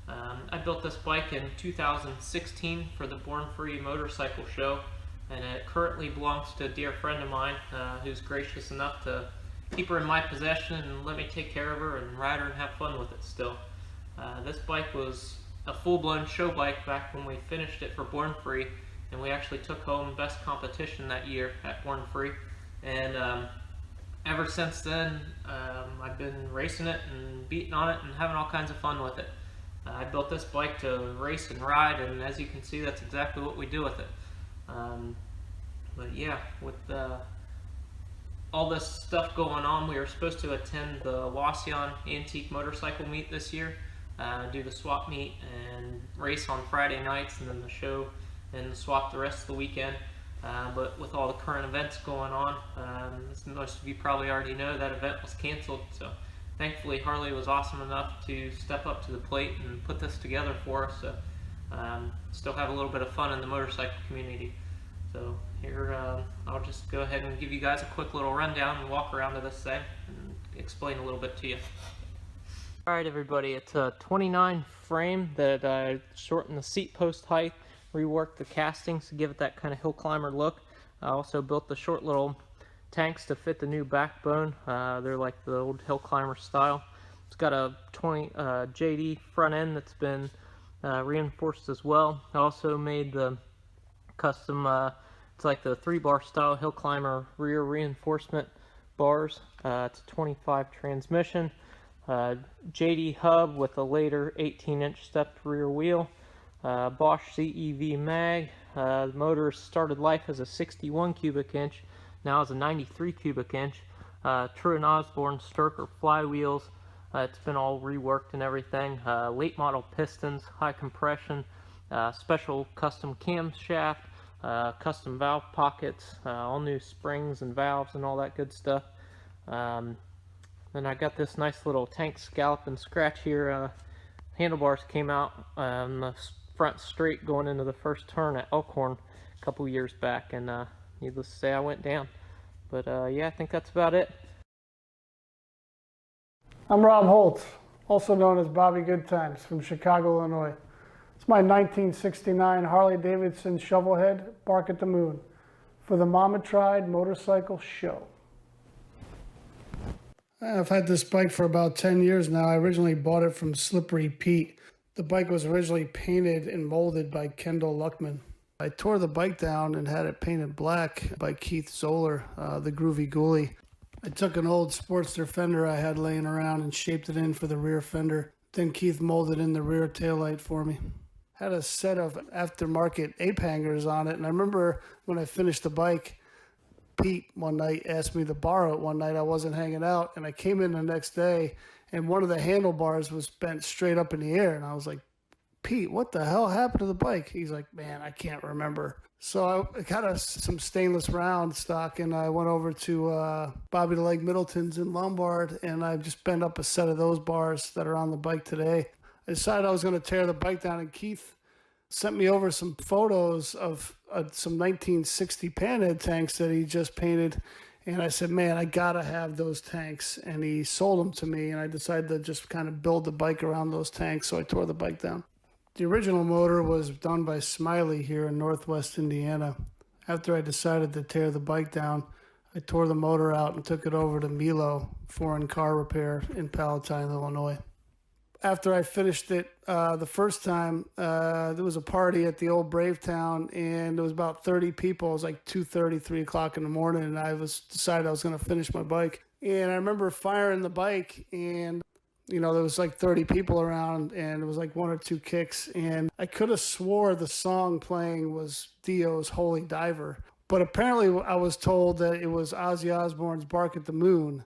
I built this bike in 2016 for the Born Free Motorcycle Show, and it currently belongs to a dear friend of mine who's gracious enough to keep her in my possession and let me take care of her and ride her and have fun with it still. This bike was a full-blown show bike back when we finished it for Born Free, and we actually took home best competition that year at Born Free. And ever since then, I've been racing it and beating on it and having all kinds of fun with it. I built this bike to race and ride, and as you can see, that's exactly what we do with it. But yeah, with all this stuff going on, we were supposed to attend the Wasion Antique Motorcycle Meet this year, do the swap meet and race on Friday nights, and then the show and swap the rest of the weekend. But with all the current events going on, as most of you probably already know, that event was canceled. So thankfully Harley was awesome enough to step up to the plate and put this together for us. So still have a little bit of fun in the motorcycle community. So here I'll just go ahead and give you guys a quick little rundown and walk around to this thing and explain a little bit to you. Alright everybody, it's a 29 frame that I shortened the seat post height, reworked the castings to give it that kind of hill climber look. I also built the short little tanks to fit the new backbone. They're like the old hill climber style. It's got a JD front end that's been reinforced as well. I also made the custom, it's like the 3-bar style hill climber rear reinforcement bars. It's a 25 transmission. JD hub with a later 18-inch stepped rear wheel. Bosch CEV mag. The motor started life as a 61 cubic inch, now is a 93 cubic inch. True and Osborne Sturker flywheels. It's been all reworked and everything. Late model pistons, high compression, special custom camshaft, custom valve pockets, all new springs and valves and all that good stuff. Then I got this nice little tank scallop and scratch here. Handlebars came out on the front straight going into the first turn at Elkhorn a couple years back, and needless to say I went down. But yeah, I think that's about it. I'm Rob Holt, also known as Bobby Goodtimes from Chicago, Illinois. It's my 1969 Harley-Davidson Shovelhead Bark at the Moon for the Mama Tried Motorcycle Show. I've had this bike for about 10 years now. I originally bought it from Slippery Pete. The bike was originally painted and molded by Kendall Luckman. I tore the bike down and had it painted black by Keith Zoller, the Groovy Ghoulie. I took an old Sportster fender I had laying around and shaped it in for the rear fender. Then Keith molded in the rear taillight for me. Had a set of aftermarket ape hangers on it, and I remember when I finished the bike, Pete one night asked me to borrow it one night. I wasn't hanging out, and I came in the next day, and one of the handlebars was bent straight up in the air, and I was like, Pete, what the hell happened to the bike? He's like, man, I can't remember. So I got some stainless round stock, and I went over to Bobby the Leg Middleton's in Lombard, and I just bent up a set of those bars that are on the bike today. I decided I was going to tear the bike down, and Keith sent me over some photos of some 1960 panhead tanks that he just painted. And I said, man, I got to have those tanks. And he sold them to me, and I decided to just kind of build the bike around those tanks, so I tore the bike down. The original motor was done by Smiley here in Northwest Indiana. After I decided to tear the bike down, I tore the motor out and took it over to Milo Foreign Car Repair in Palatine, Illinois. After I finished it the first time, there was a party at the old Bravetown, and there was about 30 people. It was like 2:30, 3 o'clock in the morning, and I decided I was going to finish my bike. And I remember firing the bike, and there was like 30 people around, and it was like 1 or 2 kicks, and I could have swore the song playing was Dio's Holy Diver, but apparently I was told that it was Ozzy Osbourne's Bark at the Moon.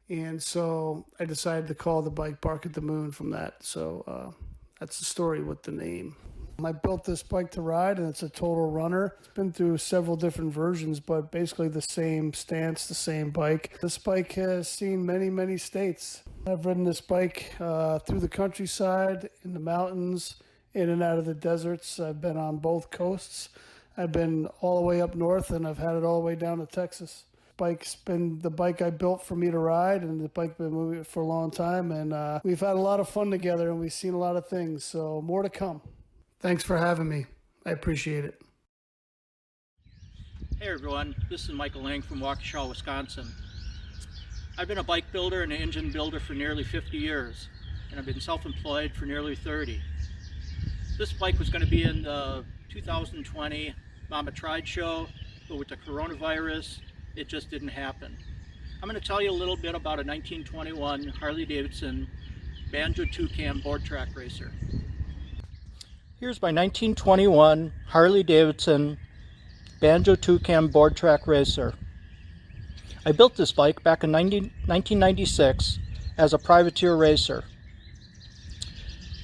And so I decided to call the bike Bark at the Moon from that. So that's the story with the name. I built this bike to ride, and it's a total runner. It's been through several different versions, but basically the same stance, the same bike. This bike has seen many, many states. I've ridden this bike through the countryside, in the mountains, in and out of the deserts. I've been on both coasts. I've been all the way up north, and I've had it all the way down to Texas. Bike's been the bike I built for me to ride, and the bike's been moving for a long time, and we've had a lot of fun together, and we've seen a lot of things, so more to come. Thanks for having me. I appreciate it. Hey everyone, this is Michael Lang from Waukesha, Wisconsin. I've been a bike builder and an engine builder for nearly 50 years, and I've been self-employed for nearly 30. This bike was going to be in the 2020 Mama Tried show, but with the coronavirus, it just didn't happen. I'm going to tell you a little bit about a 1921 Harley-Davidson Banjo 2-cam board track racer. Here's my 1921 Harley-Davidson Banjo 2-cam board track racer. I built this bike back in 1996 as a privateer racer.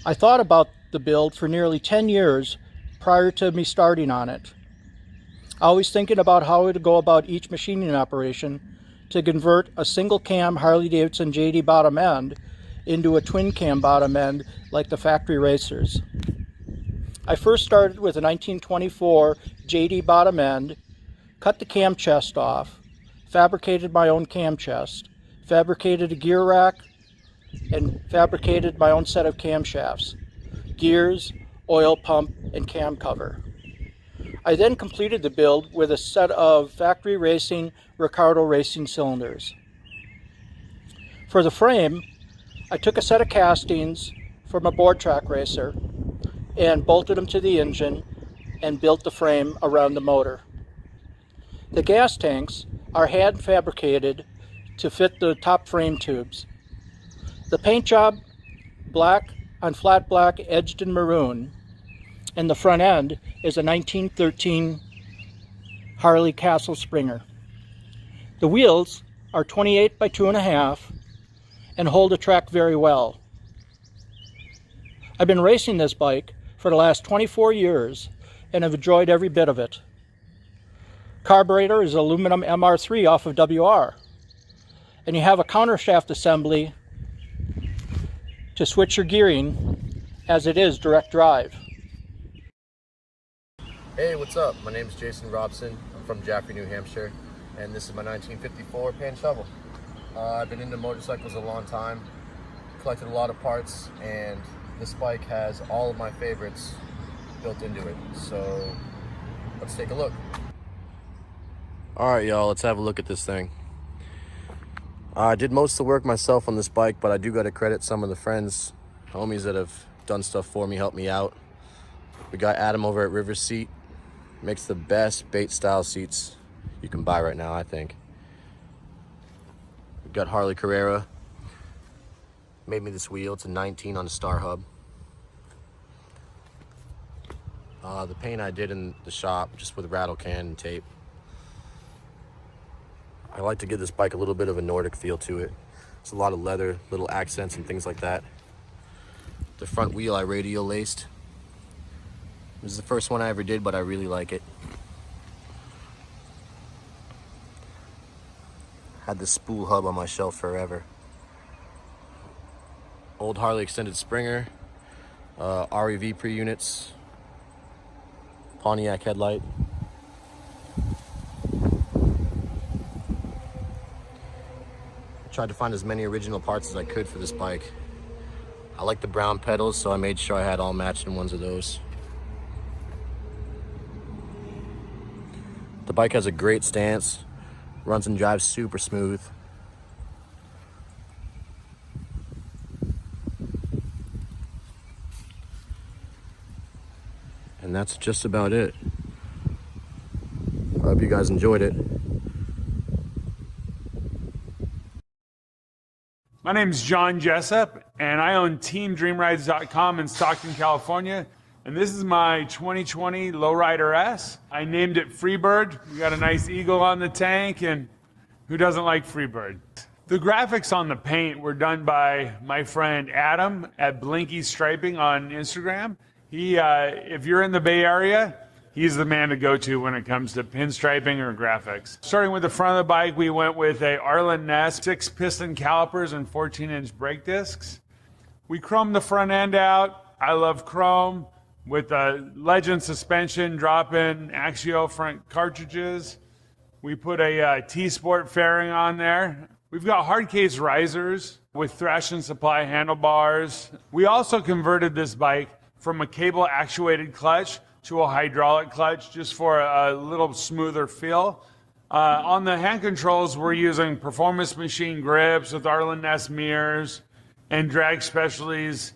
I thought about the build for nearly 10 years prior to me starting on it. Always thinking about how to go about each machining operation to convert a single cam Harley-Davidson JD bottom end into a twin cam bottom end like the factory racers. I first started with a 1924 JD bottom end, cut the cam chest off, fabricated my own cam chest, fabricated a gear rack, and fabricated my own set of camshafts, gears, oil pump, and cam cover. I then completed the build with a set of factory racing Ricardo racing cylinders. For the frame, I took a set of castings from a board track racer and bolted them to the engine and built the frame around the motor. The gas tanks are hand fabricated to fit the top frame tubes. The paint job, black on flat black edged in maroon, and the front end is a 1913 Harley Castle Springer. The wheels are 28 by 2.5 and hold the track very well. I've been racing this bike for the last 24 years and have enjoyed every bit of it. Carburetor is aluminum MR3 off of WR, and you have a countershaft assembly to switch your gearing as it is direct drive. Hey, what's up? My name is Jason Robson. I'm from Jaffrey, New Hampshire, and this is my 1954 pan shovel. I've been into motorcycles a long time, collected a lot of parts, and this bike has all of my favorites built into it. So let's take a look. Alright y'all, let's have a look at this thing. I did most of the work myself on this bike, but I do got to credit some of the friends, homies that have done stuff for me, helped me out. We got Adam over at River Seat. Makes the best bait style seats you can buy right now, I think. We've got Harley Carrera. Made me this wheel. It's a 19 on a Star Hub. The paint I did in the shop just with rattle can and tape. I like to give this bike a little bit of a Nordic feel to it. It's a lot of leather, little accents and things like that. The front wheel I radial laced This is the first one I ever did, but I really like it. Had the spool hub on my shelf forever. Old Harley extended Springer, REV pre-units, Pontiac headlight. Tried to find as many original parts as I could for this bike. I like the brown pedals, so I made sure I had all matching ones of those. The bike has a great stance, runs and drives super smooth. And that's just about it. I hope you guys enjoyed it. My name is John Jessup, and I own TeamDreamRides.com in Stockton, California. And this is my 2020 Lowrider S. I named it Freebird. We got a nice eagle on the tank, and who doesn't like Freebird? The graphics on the paint were done by my friend Adam at Blinky Striping on Instagram. He, if you're in the Bay Area, he's the man to go to when it comes to pinstriping or graphics. Starting with the front of the bike, we went with a Arlen Ness 6-piston calipers and 14-inch brake discs. We chromed the front end out. I love chrome with a Legend suspension, drop-in Axio front cartridges. We put a T-Sport fairing on there. We've got hard case risers with Thrash and Supply handlebars. We also converted this bike from a cable actuated clutch to a hydraulic clutch just for a little smoother feel. On the hand controls, we're using Performance Machine grips with Arlen Ness mirrors and Drag Specialties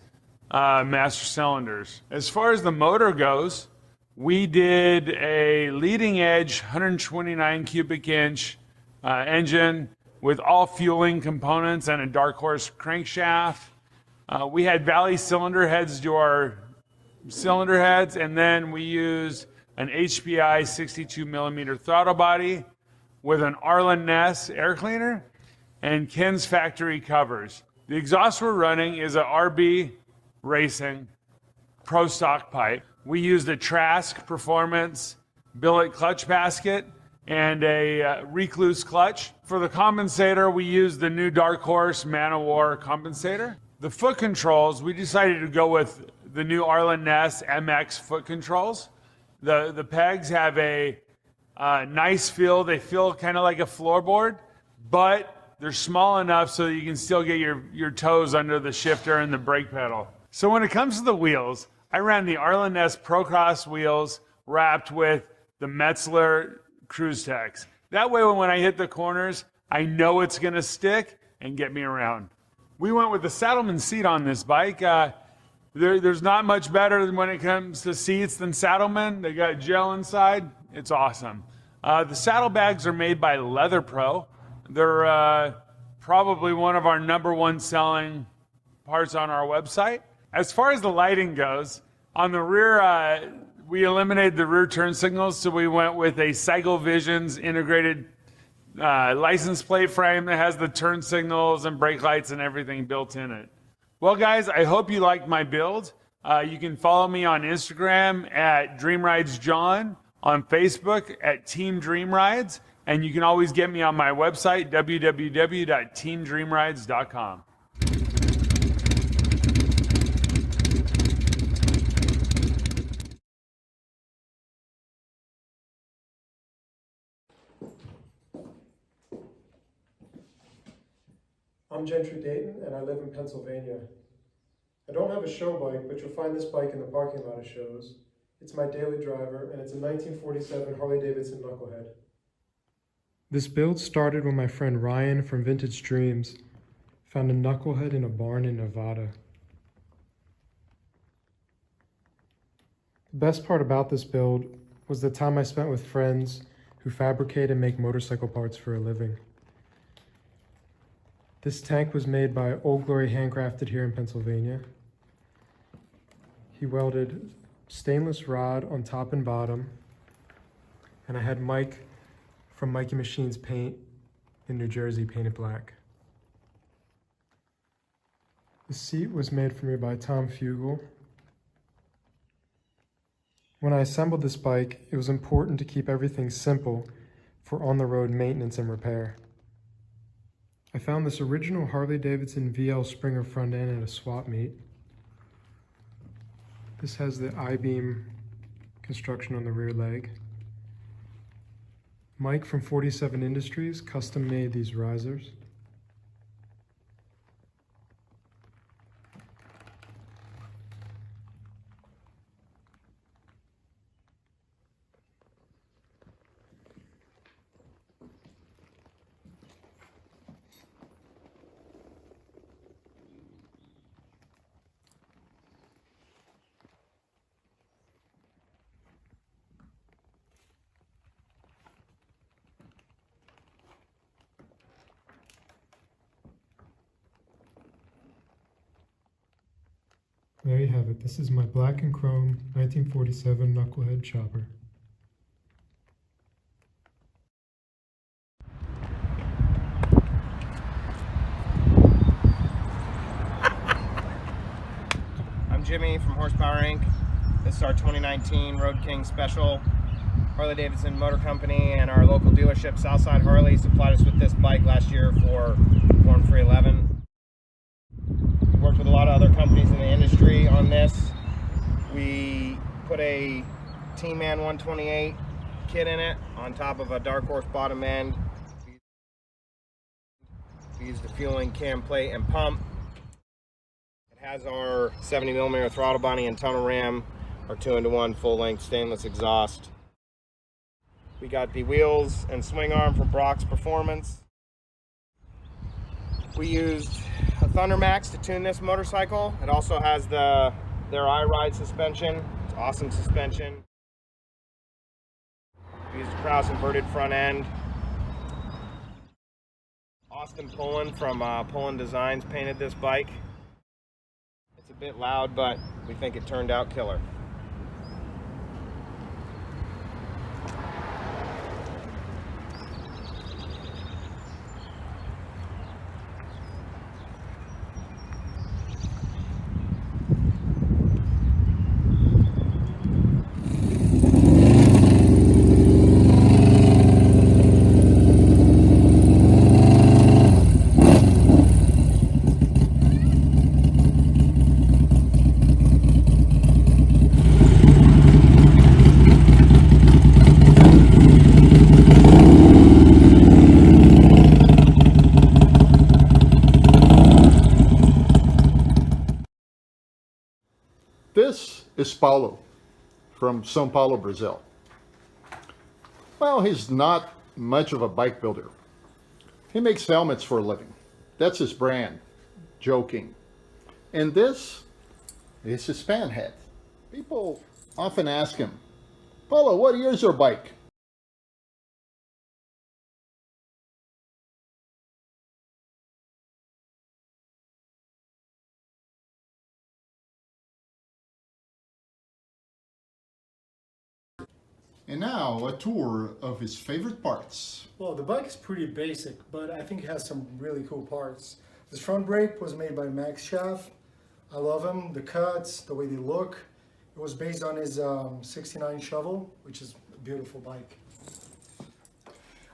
master cylinders. As far as the motor goes, we did a leading edge 129 cubic inch engine with all fueling components and a Dark Horse crankshaft. We had Valley cylinder heads to our cylinder heads, and then we used an HPI 62 millimeter throttle body with an Arlen Ness air cleaner and Ken's factory covers. The exhaust we're running is a RB Racing Pro Stock pipe. We used a Trask Performance billet clutch basket and a Recluse clutch. For the compensator, we used the new Dark Horse Man of War compensator. The foot controls, we decided to go with the new Arlen Ness MX foot controls. The pegs have a nice feel. They feel kind of like a floorboard, but they're small enough so that you can still get your toes under the shifter and the brake pedal. So when it comes to the wheels, I ran the Arlen Ness Procross wheels wrapped with the Metzler Cruise Tex. That way when I hit the corners, I know it's gonna stick and get me around. We went with the Saddleman seat on this bike. There's not much better when it comes to seats than Saddleman. They got gel inside. It's awesome. The saddlebags are made by Leather Pro. They're probably one of our #1 selling parts on our website. As far as the lighting goes, on the rear, we eliminated the rear turn signals, so we went with a Cycle Visions integrated license plate frame that has the turn signals and brake lights and everything built in it. Well, guys, I hope you liked my build. You can follow me on Instagram at DreamRidesJohn, on Facebook at Team Dream Rides, and you can always get me on my website, www.teamdreamrides.com. I'm Gentry Dayton, and I live in Pennsylvania. I don't have a show bike, but you'll find this bike in the parking lot of shows. It's my daily driver, and it's a 1947 Harley-Davidson Knucklehead. This build started when my friend Ryan from Vintage Dreams found a Knucklehead in a barn in Nevada. The best part about this build was the time I spent with friends who fabricate and make motorcycle parts for a living. This tank was made by Old Glory Handcrafted here in Pennsylvania. He welded stainless rod on top and bottom, and I had Mike from Mikey Machines Paint in New Jersey painted black. The seat was made for me by Tom Fugel, When I assembled this bike, it was important to keep everything simple for on-the-road maintenance and repair. I found this original Harley-Davidson VL Springer front end at a swap meet. This has the I-beam construction on the rear leg. Mike from 47 Industries custom made these risers. There you have it. This is my black and chrome 1947 knucklehead chopper. I'm Jimmy from Horsepower Inc. This is our 2019 Road King Special. Harley-Davidson Motor Company and our local dealership, Southside Harley, supplied us with this bike last year for Born Free 11. Worked with a lot of other companies in the industry on this. We put a T-Man 128 kit in it on top of a Dark Horse bottom end. We used the fueling cam plate and pump. It has our 70mm throttle body and tunnel ram, our 2-in-1 full-length stainless exhaust. We got the wheels and swing arm from Brock's Performance. We used a Thunder Max to tune this motorcycle. It also has their iRide suspension. It's awesome suspension. We used a Kraus inverted front end. Austin Pullen from Pullen Designs painted this bike. It's a bit loud, but we think it turned out killer. This is Paulo from São Paulo, Brazil. Well, he's not much of a bike builder. He makes helmets for a living. That's his brand, Joking. And this is his fan head. People often ask him, Paulo, what year is your bike? And now a tour of his favorite parts. Well, the bike is pretty basic, but I think it has some really cool parts. This front brake was made by Max Schaff. I love him, the cuts, the way they look. It was based on his 69 shovel, which is a beautiful bike.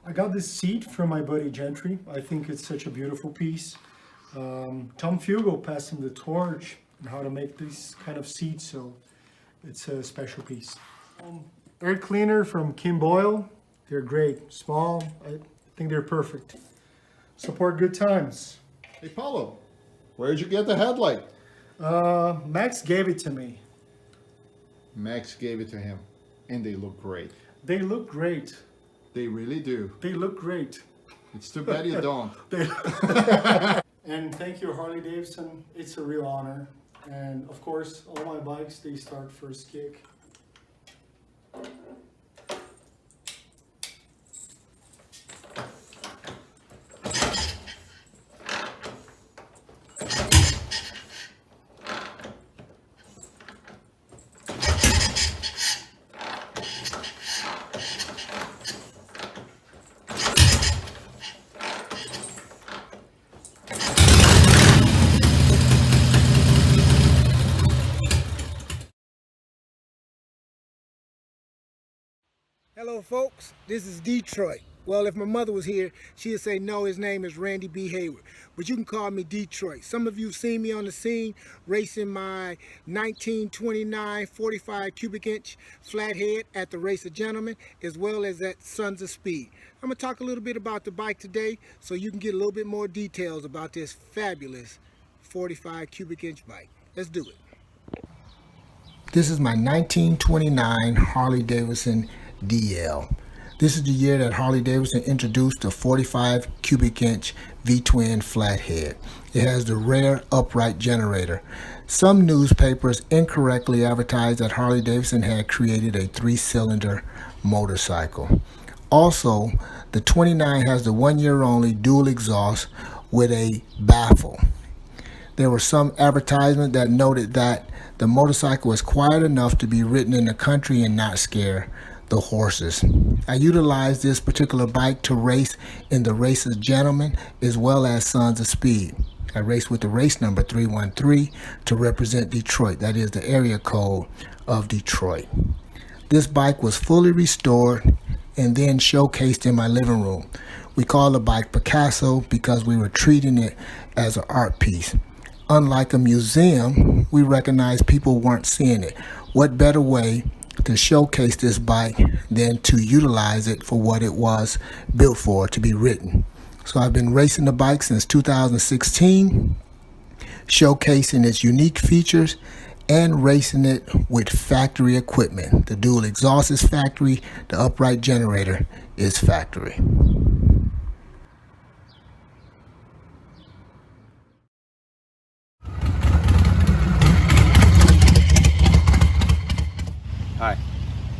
I got this seat from my buddy Gentry. I think it's such a beautiful piece. Tom Fugel passed him the torch on how to make these kind of seats, so it's a special piece. Air cleaner from Kim Boyle. They're great, small. I think they're perfect. Support good times. Hey Paulo, where'd you get the headlight? Max gave it to me. Max gave it to him, and they look great. They look great. They really do. They look great. It's too bad you don't. And thank you, Harley-Davidson. It's a real honor. And of course, all my bikes, they start first kick. Hello folks, this is Detroit. Well, if my mother was here, she'd say no, his name is Randy B. Hayward. But you can call me Detroit. Some of you have seen me on the scene racing my 1929 45 cubic inch flathead at the Race of Gentlemen, as well as at Sons of Speed. I'm going to talk a little bit about the bike today so you can get a little bit more details about this fabulous 45 cubic inch bike. Let's do it. This is my 1929 Harley-Davidson DL. This is the year that Harley-Davidson introduced the 45 cubic inch V-twin flathead. It has the rear upright generator. Some newspapers incorrectly advertised that Harley-Davidson had created a 3-cylinder motorcycle. Also, the 29 has the 1-year only dual exhaust with a baffle. There were some advertisements that noted that the motorcycle was quiet enough to be ridden in the country and not scare the horses. I utilized this particular bike to race in the Race of Gentlemen as well as Sons of Speed. I raced with the race number 313 to represent Detroit. That is the area code of Detroit. This bike was fully restored and then showcased in my living room. We call the bike Picasso because we were treating it as an art piece. Unlike a museum, we recognized people weren't seeing it. What better way to showcase this bike than to utilize it for what it was built for, to be ridden. So I've been racing the bike since 2016, showcasing its unique features and racing it with factory equipment. The dual exhaust is factory, the upright generator is factory. Hi,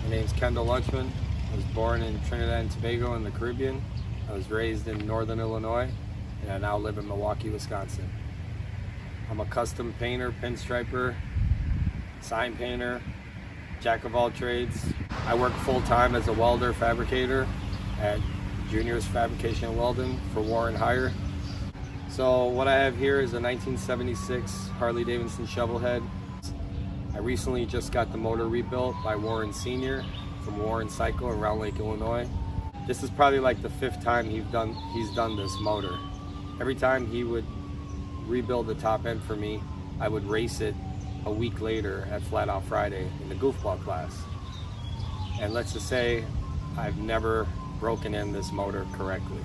my name is Kendall Lunchman. I was born in Trinidad and Tobago in the Caribbean. I was raised in Northern Illinois, and I now live in Milwaukee, Wisconsin. I'm a custom painter, pinstriper, sign painter, jack of all trades. I work full-time as a welder fabricator at Junior's Fabrication and Welding for Warren Hire. So what I have here is a 1976 Harley-Davidson shovelhead. I recently just got the motor rebuilt by Warren Sr. from Warren Cycle in Round Lake, Illinois. This is probably like the 5th time he's done this motor. Every time he would rebuild the top end for me, I would race it a week later at Flat Out Friday in the goofball class. And let's just say I've never broken in this motor correctly.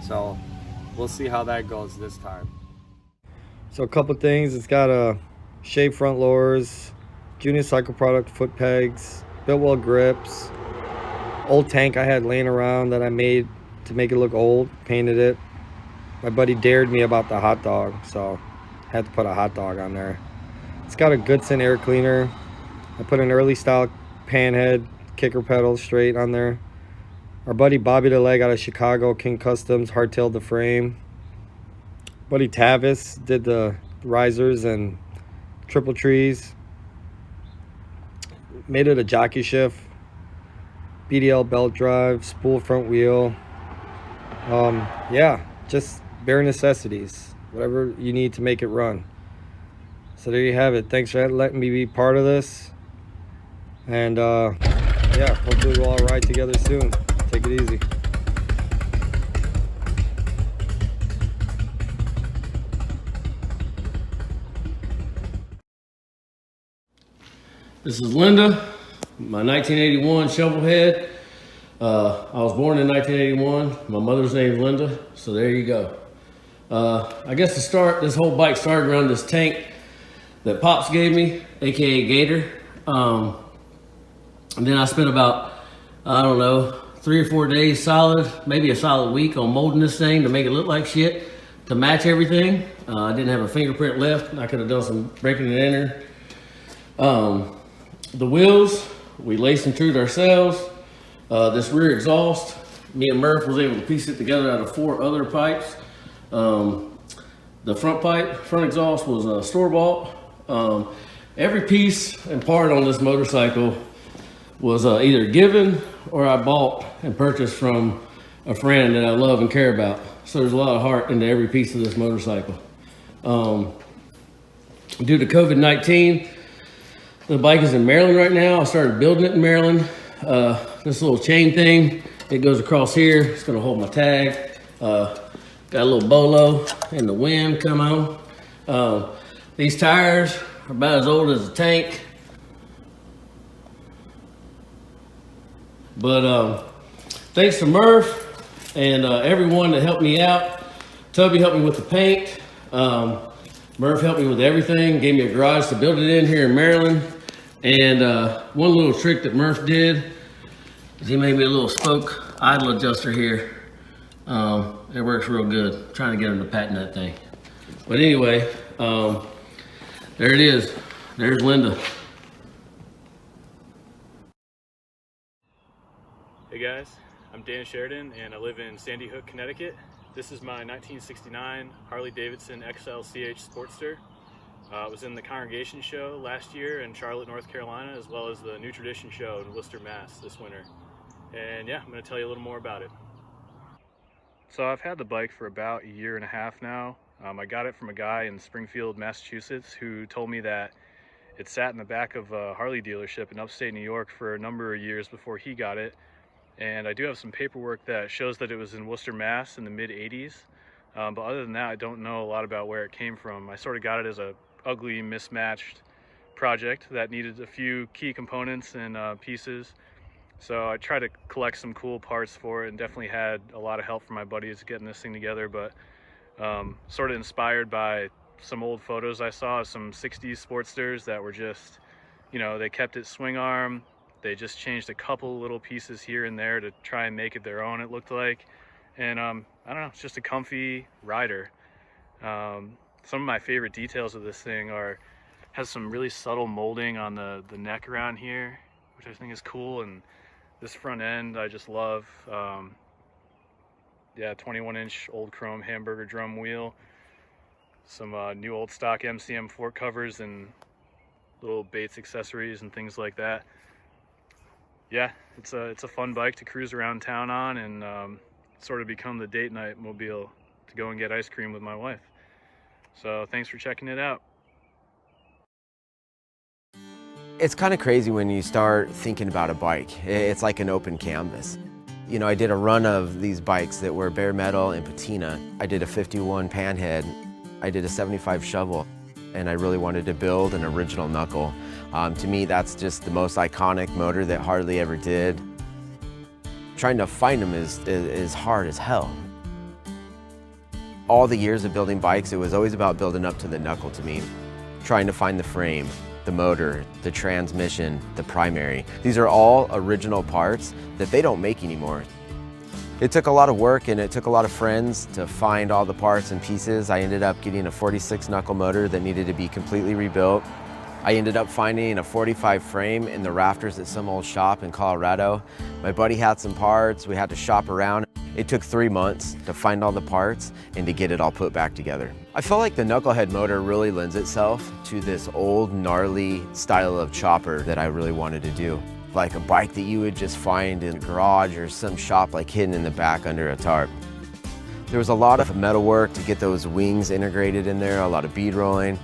So we'll see how that goes this time. So a couple things, it's got a shaved front lowers, Junior Cycle product foot pegs, Biltwell grips, old tank I had laying around that I made to make it look old, painted it. My buddy dared me about the hot dog, so I had to put a hot dog on there. It's got a Goodson air cleaner. I put an early style pan head, kicker pedal straight on there. Our buddy Bobby the Leg out of Chicago, King Customs, hardtailed the frame. Buddy Tavis did the risers and triple trees. Made it a jockey shift, BDL belt drive, spool front wheel. Yeah, just bare necessities, whatever you need to make it run. So there you have it. Thanks for letting me be part of this. And yeah, hopefully we'll all ride together soon. Take it easy. This is Linda, my 1981 shovelhead. I was born in 1981. My mother's name is Linda, so there you go. I guess to start, this whole bike started around this tank that Pops gave me, aka Gator. And then I spent about, I don't know, 3 or 4 days solid, maybe a solid week on molding this thing to make it look like shit, to match everything. I didn't have a fingerprint left. I could have done some breaking and entering. The wheels, we laced and trued ourselves. This rear exhaust, me and Murph was able to piece it together out of 4 other pipes. The front exhaust was store-bought. Every piece and part on this motorcycle was either given or I bought and purchased from a friend that I love and care about. So there's a lot of heart into every piece of this motorcycle. Due to COVID-19, the bike is in Maryland right now. I started building it in Maryland. this little chain thing. It goes across here. It's gonna hold my tag. Got a little bolo and the wind come on. These tires are about as old as a tank. But thanks to Murph and everyone that helped me out. Tubby helped me with the paint. Murph helped me with everything, gave me a garage to build it in here in Maryland. And one little trick that Murph did is he made me a little spoke idle adjuster here. It works real good. I'm trying to get him to patent that thing. But anyway, there it is. There's Linda. Hey guys, I'm Dan Sheridan and I live in Sandy Hook, Connecticut. This is my 1969 Harley-Davidson XL CH Sportster. I was in the Congregation Show last year in Charlotte, North Carolina, as well as the New Tradition Show in Worcester, Mass. this winter. And yeah, I'm going to tell you a little more about it. So I've had the bike for about a year and a half now. I got it from a guy in Springfield, Massachusetts, who told me that it sat in the back of a Harley dealership in upstate New York for a number of years before he got it. And I do have some paperwork that shows that it was in Worcester, Mass. in the mid-'80s. But other than that, I don't know a lot about where it came from. I sort of got it as a ugly, mismatched project that needed a few key components and pieces. So I tried to collect some cool parts for it and definitely had a lot of help from my buddies getting this thing together, but sort of inspired by some old photos I saw of some 60s Sportsters that were just, you know, they kept it swing arm. They just changed a couple little pieces here and there to try and make it their own, it looked like. And I don't know, it's just a comfy rider. Some of my favorite details of this thing has some really subtle molding on the neck around here, which I think is cool. And this front end I just love. Yeah, 21-inch old chrome hamburger drum wheel. Some new old stock MCM fork covers and little Bates accessories and things like that. Yeah, it's a fun bike to cruise around town on and sort of become the date night mobile to go and get ice cream with my wife. So thanks for checking it out. It's kind of crazy when you start thinking about a bike. It's like an open canvas. You know, I did a run of these bikes that were bare metal and patina. I did a 51 panhead. I did a 75 shovel. And I really wanted to build an original knuckle. To me, that's just the most iconic motor that Harley ever did. Trying to find them is hard as hell. All the years of building bikes, it was always about building up to the knuckle to me. Trying to find the frame, the motor, the transmission, the primary. These are all original parts that they don't make anymore. It took a lot of work and it took a lot of friends to find all the parts and pieces. I ended up getting a 46 knuckle motor that needed to be completely rebuilt. I ended up finding a 45 frame in the rafters at some old shop in Colorado. My buddy had some parts, we had to shop around. It took 3 months to find all the parts and to get it all put back together. I feel like the knucklehead motor really lends itself to this old gnarly style of chopper that I really wanted to do. Like a bike that you would just find in a garage or some shop like hidden in the back under a tarp. There was a lot of metal work to get those wings integrated in there, a lot of bead rolling.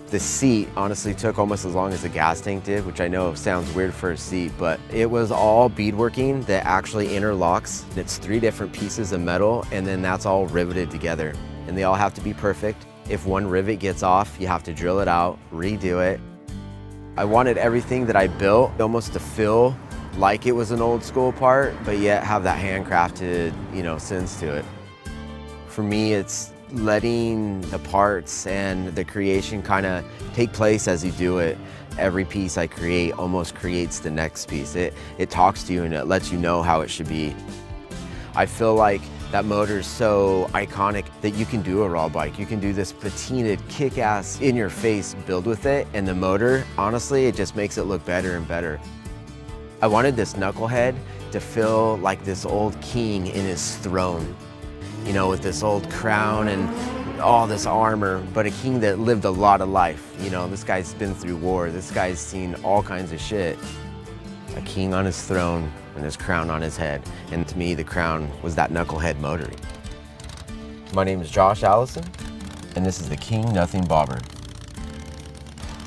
The seat honestly took almost as long as the gas tank did, which I know sounds weird for a seat, but it was all beadworking that actually interlocks. It's 3 different pieces of metal and then that's all riveted together. And they all have to be perfect. If one rivet gets off, you have to drill it out, redo it. I wanted everything that I built almost to feel like it was an old school part, but yet have that handcrafted, you know, sense to it. For me, it's letting the parts and the creation kind of take place as you do it. Every piece I create almost creates the next piece. It talks to you and it lets you know how it should be. I feel like that motor is so iconic that you can do a raw bike. You can do this patinaed, kick-ass, in-your-face build with it, and the motor, honestly, it just makes it look better and better. I wanted this knucklehead to feel like this old king in his throne, you know, with this old crown and all this armor, but a king that lived a lot of life. You know, this guy's been through war. This guy's seen all kinds of shit. A king on his throne and his crown on his head. And to me, the crown was that knucklehead motor. My name is Josh Allison, and this is the King Nothing Bobber.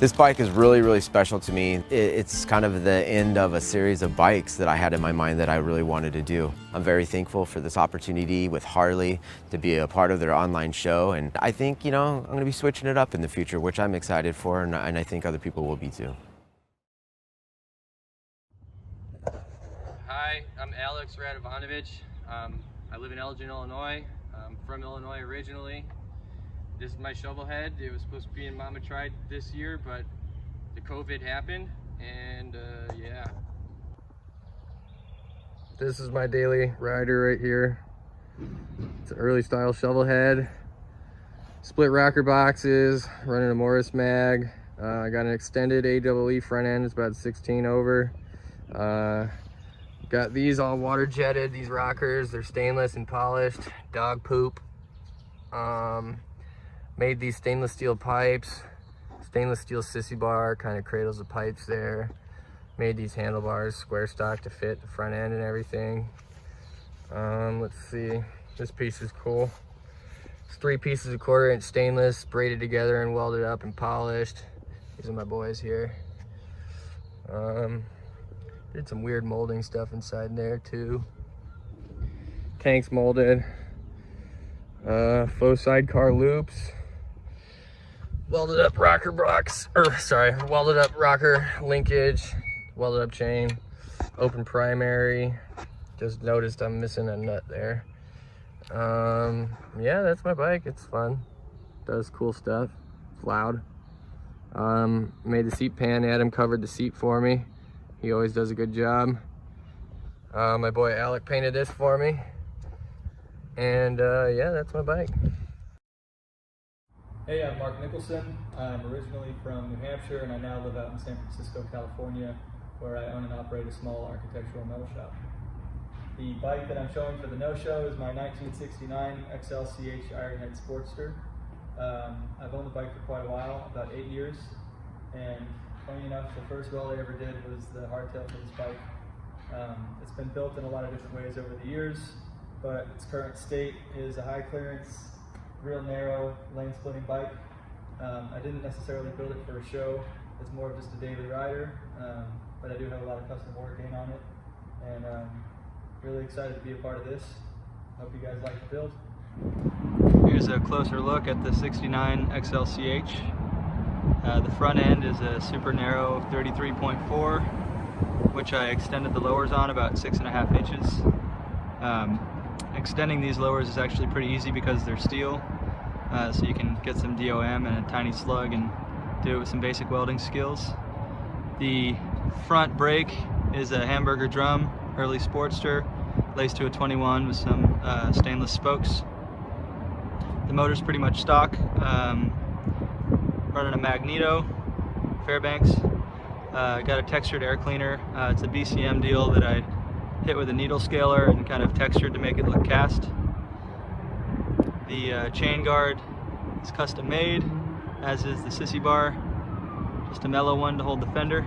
This bike is really, really special to me. It's kind of the end of a series of bikes that I had in my mind that I really wanted to do. I'm very thankful for this opportunity with Harley to be a part of their online show, and I think, you know, I'm gonna be switching it up in the future, which I'm excited for, and I think other people will be too. Hi, I'm Alex Radovanovich. I live in Elgin, Illinois. I'm from Illinois originally. This is my shovel head. It was supposed to be in Mama Tried this year, but the COVID happened, and yeah. This is my daily rider right here. It's an early style shovel head. Split rocker boxes, running a Morris mag. I got an extended AEE front end, it's about 16 over. Got these all water jetted, these rockers. They're stainless and polished, dog poop. Made these stainless steel pipes, stainless steel sissy bar, kind of cradles the pipes there. Made these handlebars square stock to fit the front end and everything. Let's see, this piece is cool. It's 3 pieces of 1/4 inch stainless, braided together and welded up and polished. These are my boys here. Did some weird molding stuff inside there too. Tanks molded. Faux sidecar loops. Welded up rocker box, welded up rocker linkage, welded up chain, open primary. Just noticed I'm missing a nut there. Yeah, that's my bike. It's fun. Does cool stuff. It's loud. Made the seat pan. Adam covered the seat for me. He always does a good job. My boy Alec painted this for me. And yeah, that's my bike. Hey, I'm Mark Nicholson. I'm originally from New Hampshire and I now live out in San Francisco, California, where I own and operate a small architectural metal shop. The bike that I'm showing for the No Show is my 1969 XLCH Ironhead Sportster. I've owned the bike for quite a while, about 8 years, and funny enough, the first weld I ever did was the hardtail for this bike. It's been built in a lot of different ways over the years, but its current state is a high clearance, real narrow lane splitting bike. I didn't necessarily build it for a show. It's more of just a daily rider, but I do have a lot of custom work in on it, and really excited to be a part of this. Hope you guys like the build. Here's a closer look at the 69 XLCH. The front end is a super narrow 33.4, which I extended the lowers on about 6.5 inches. Extending these lowers is actually pretty easy because they're steel, so you can get some DOM and a tiny slug and do it with some basic welding skills. The front brake is a hamburger drum, early Sportster, laced to a 21 with some stainless spokes. The motor's pretty much stock, running a Magneto, Fairbanks. Got a textured air cleaner. It's a BCM deal that I hit with a needle scaler and kind of textured to make it look cast. The chain guard is custom made, as is the sissy bar. Just a mellow one to hold the fender.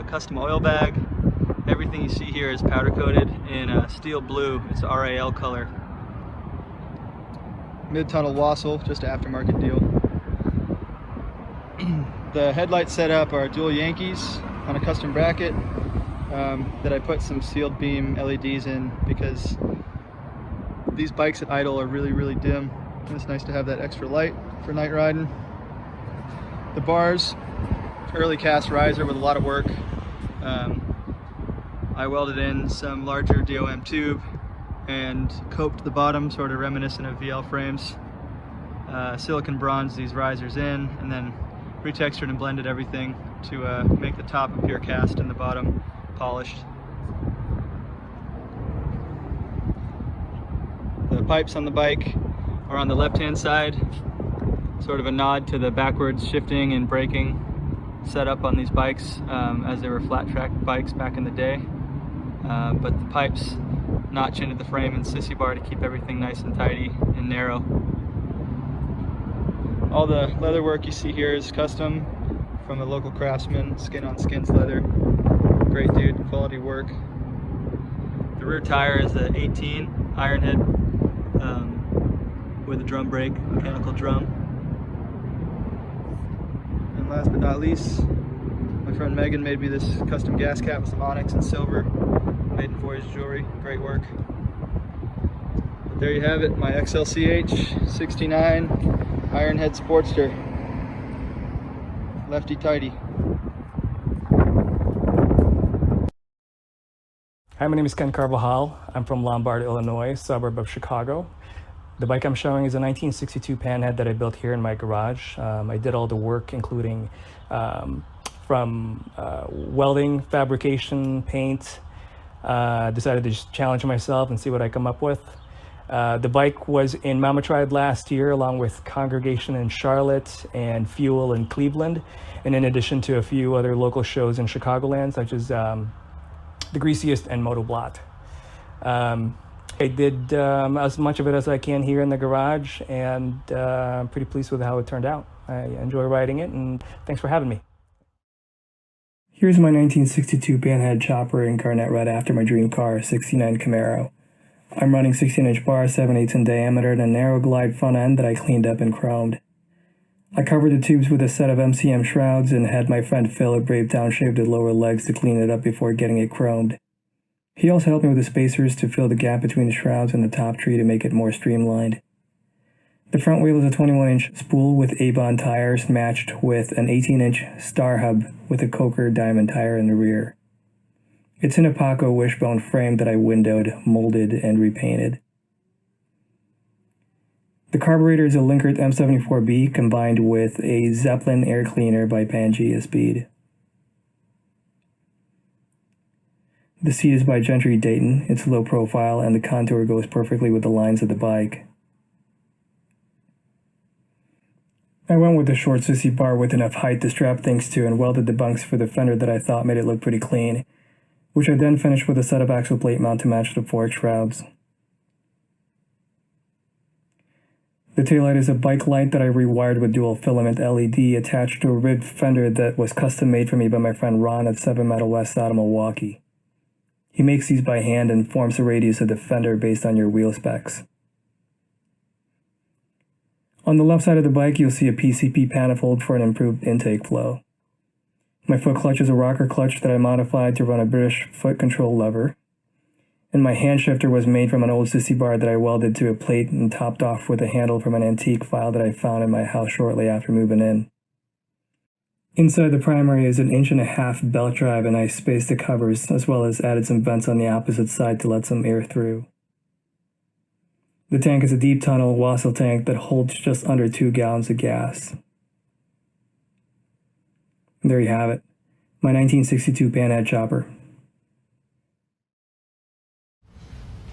Custom oil bag. Everything you see here is powder coated in steel blue. It's RAL color. Mid-tunnel wassail, just an aftermarket deal. The headlights set up are dual Yankees on a custom bracket that I put some sealed beam LEDs in because these bikes at idle are really, really dim. And it's nice to have that extra light for night riding. The bars, early cast riser with a lot of work. I welded in some larger DOM tube and coped the bottom, sort of reminiscent of VL frames. Silicon bronze these risers in, and then retextured and blended everything to make the top appear cast and the bottom polished. The pipes on the bike are on the left-hand side, sort of a nod to the backwards shifting and braking setup on these bikes as they were flat track bikes back in the day. But the pipes notch into the frame and sissy bar to keep everything nice and tidy and narrow. All the leather work you see here is custom from a local craftsman, Skin on Skins leather. Great dude, quality work. The rear tire is an 18 Ironhead with a drum brake, mechanical drum. And last but not least, my friend Megan made me this custom gas cap with some onyx and silver, made in Voyage Jewelry. Great work. But there you have it, my XLCH 69 Ironhead Sportster. Lefty tighty. Hi, my name is Ken Carvajal. I'm from Lombard, Illinois, suburb of Chicago. The bike I'm showing is a 1962 Panhead that I built here in my garage. I did all the work, including from welding, fabrication, paint. Decided to just challenge myself and see what I come up with. The bike was in Mama Tried last year, along with Congregation in Charlotte and Fuel in Cleveland, and in addition to a few other local shows in Chicagoland, such as The Greasiest and Motoblot. I did as much of it as I can here in the garage, and I'm pretty pleased with how it turned out. I enjoy riding it, and thanks for having me. Here's my 1962 Panhead chopper in Garnet Red after my dream car, 69 Camaro. I'm running 16-inch bars, 7/8 in diameter, and a narrow glide front end that I cleaned up and chromed. I covered the tubes with a set of MCM shrouds and had my friend Phil abrade downshaved the lower legs to clean it up before getting it chromed. He also helped me with the spacers to fill the gap between the shrouds and the top tree to make it more streamlined. The front wheel is a 21-inch spool with Avon tires matched with an 18-inch star hub with a Coker diamond tire in the rear. It's an Apaco wishbone frame that I windowed, molded, and repainted. The carburetor is a Linkert M74B combined with a Zeppelin air cleaner by Pangea Speed. The seat is by Gentry Dayton. It's low profile and the contour goes perfectly with the lines of the bike. I went with a short sissy bar with enough height to strap things to and welded the bunks for the fender that I thought made it look pretty clean, which I then finished with a set of axle plate mount to match the fork shrouds. The taillight is a bike light that I rewired with dual filament LED attached to a ribbed fender that was custom made for me by my friend Ron at 7 Metal West out of Milwaukee. He makes these by hand and forms the radius of the fender based on your wheel specs. On the left side of the bike, you'll see a PCP manifold for an improved intake flow. My foot clutch is a rocker clutch that I modified to run a British foot control lever. And my hand shifter was made from an old sissy bar that I welded to a plate and topped off with a handle from an antique file that I found in my house shortly after moving in. Inside the primary is an 1.5 inch belt drive, and I spaced the covers as well as added some vents on the opposite side to let some air through. The tank is a deep tunnel wassail tank that holds just under 2 gallons of gas. And there you have it, my 1962 Panhead chopper.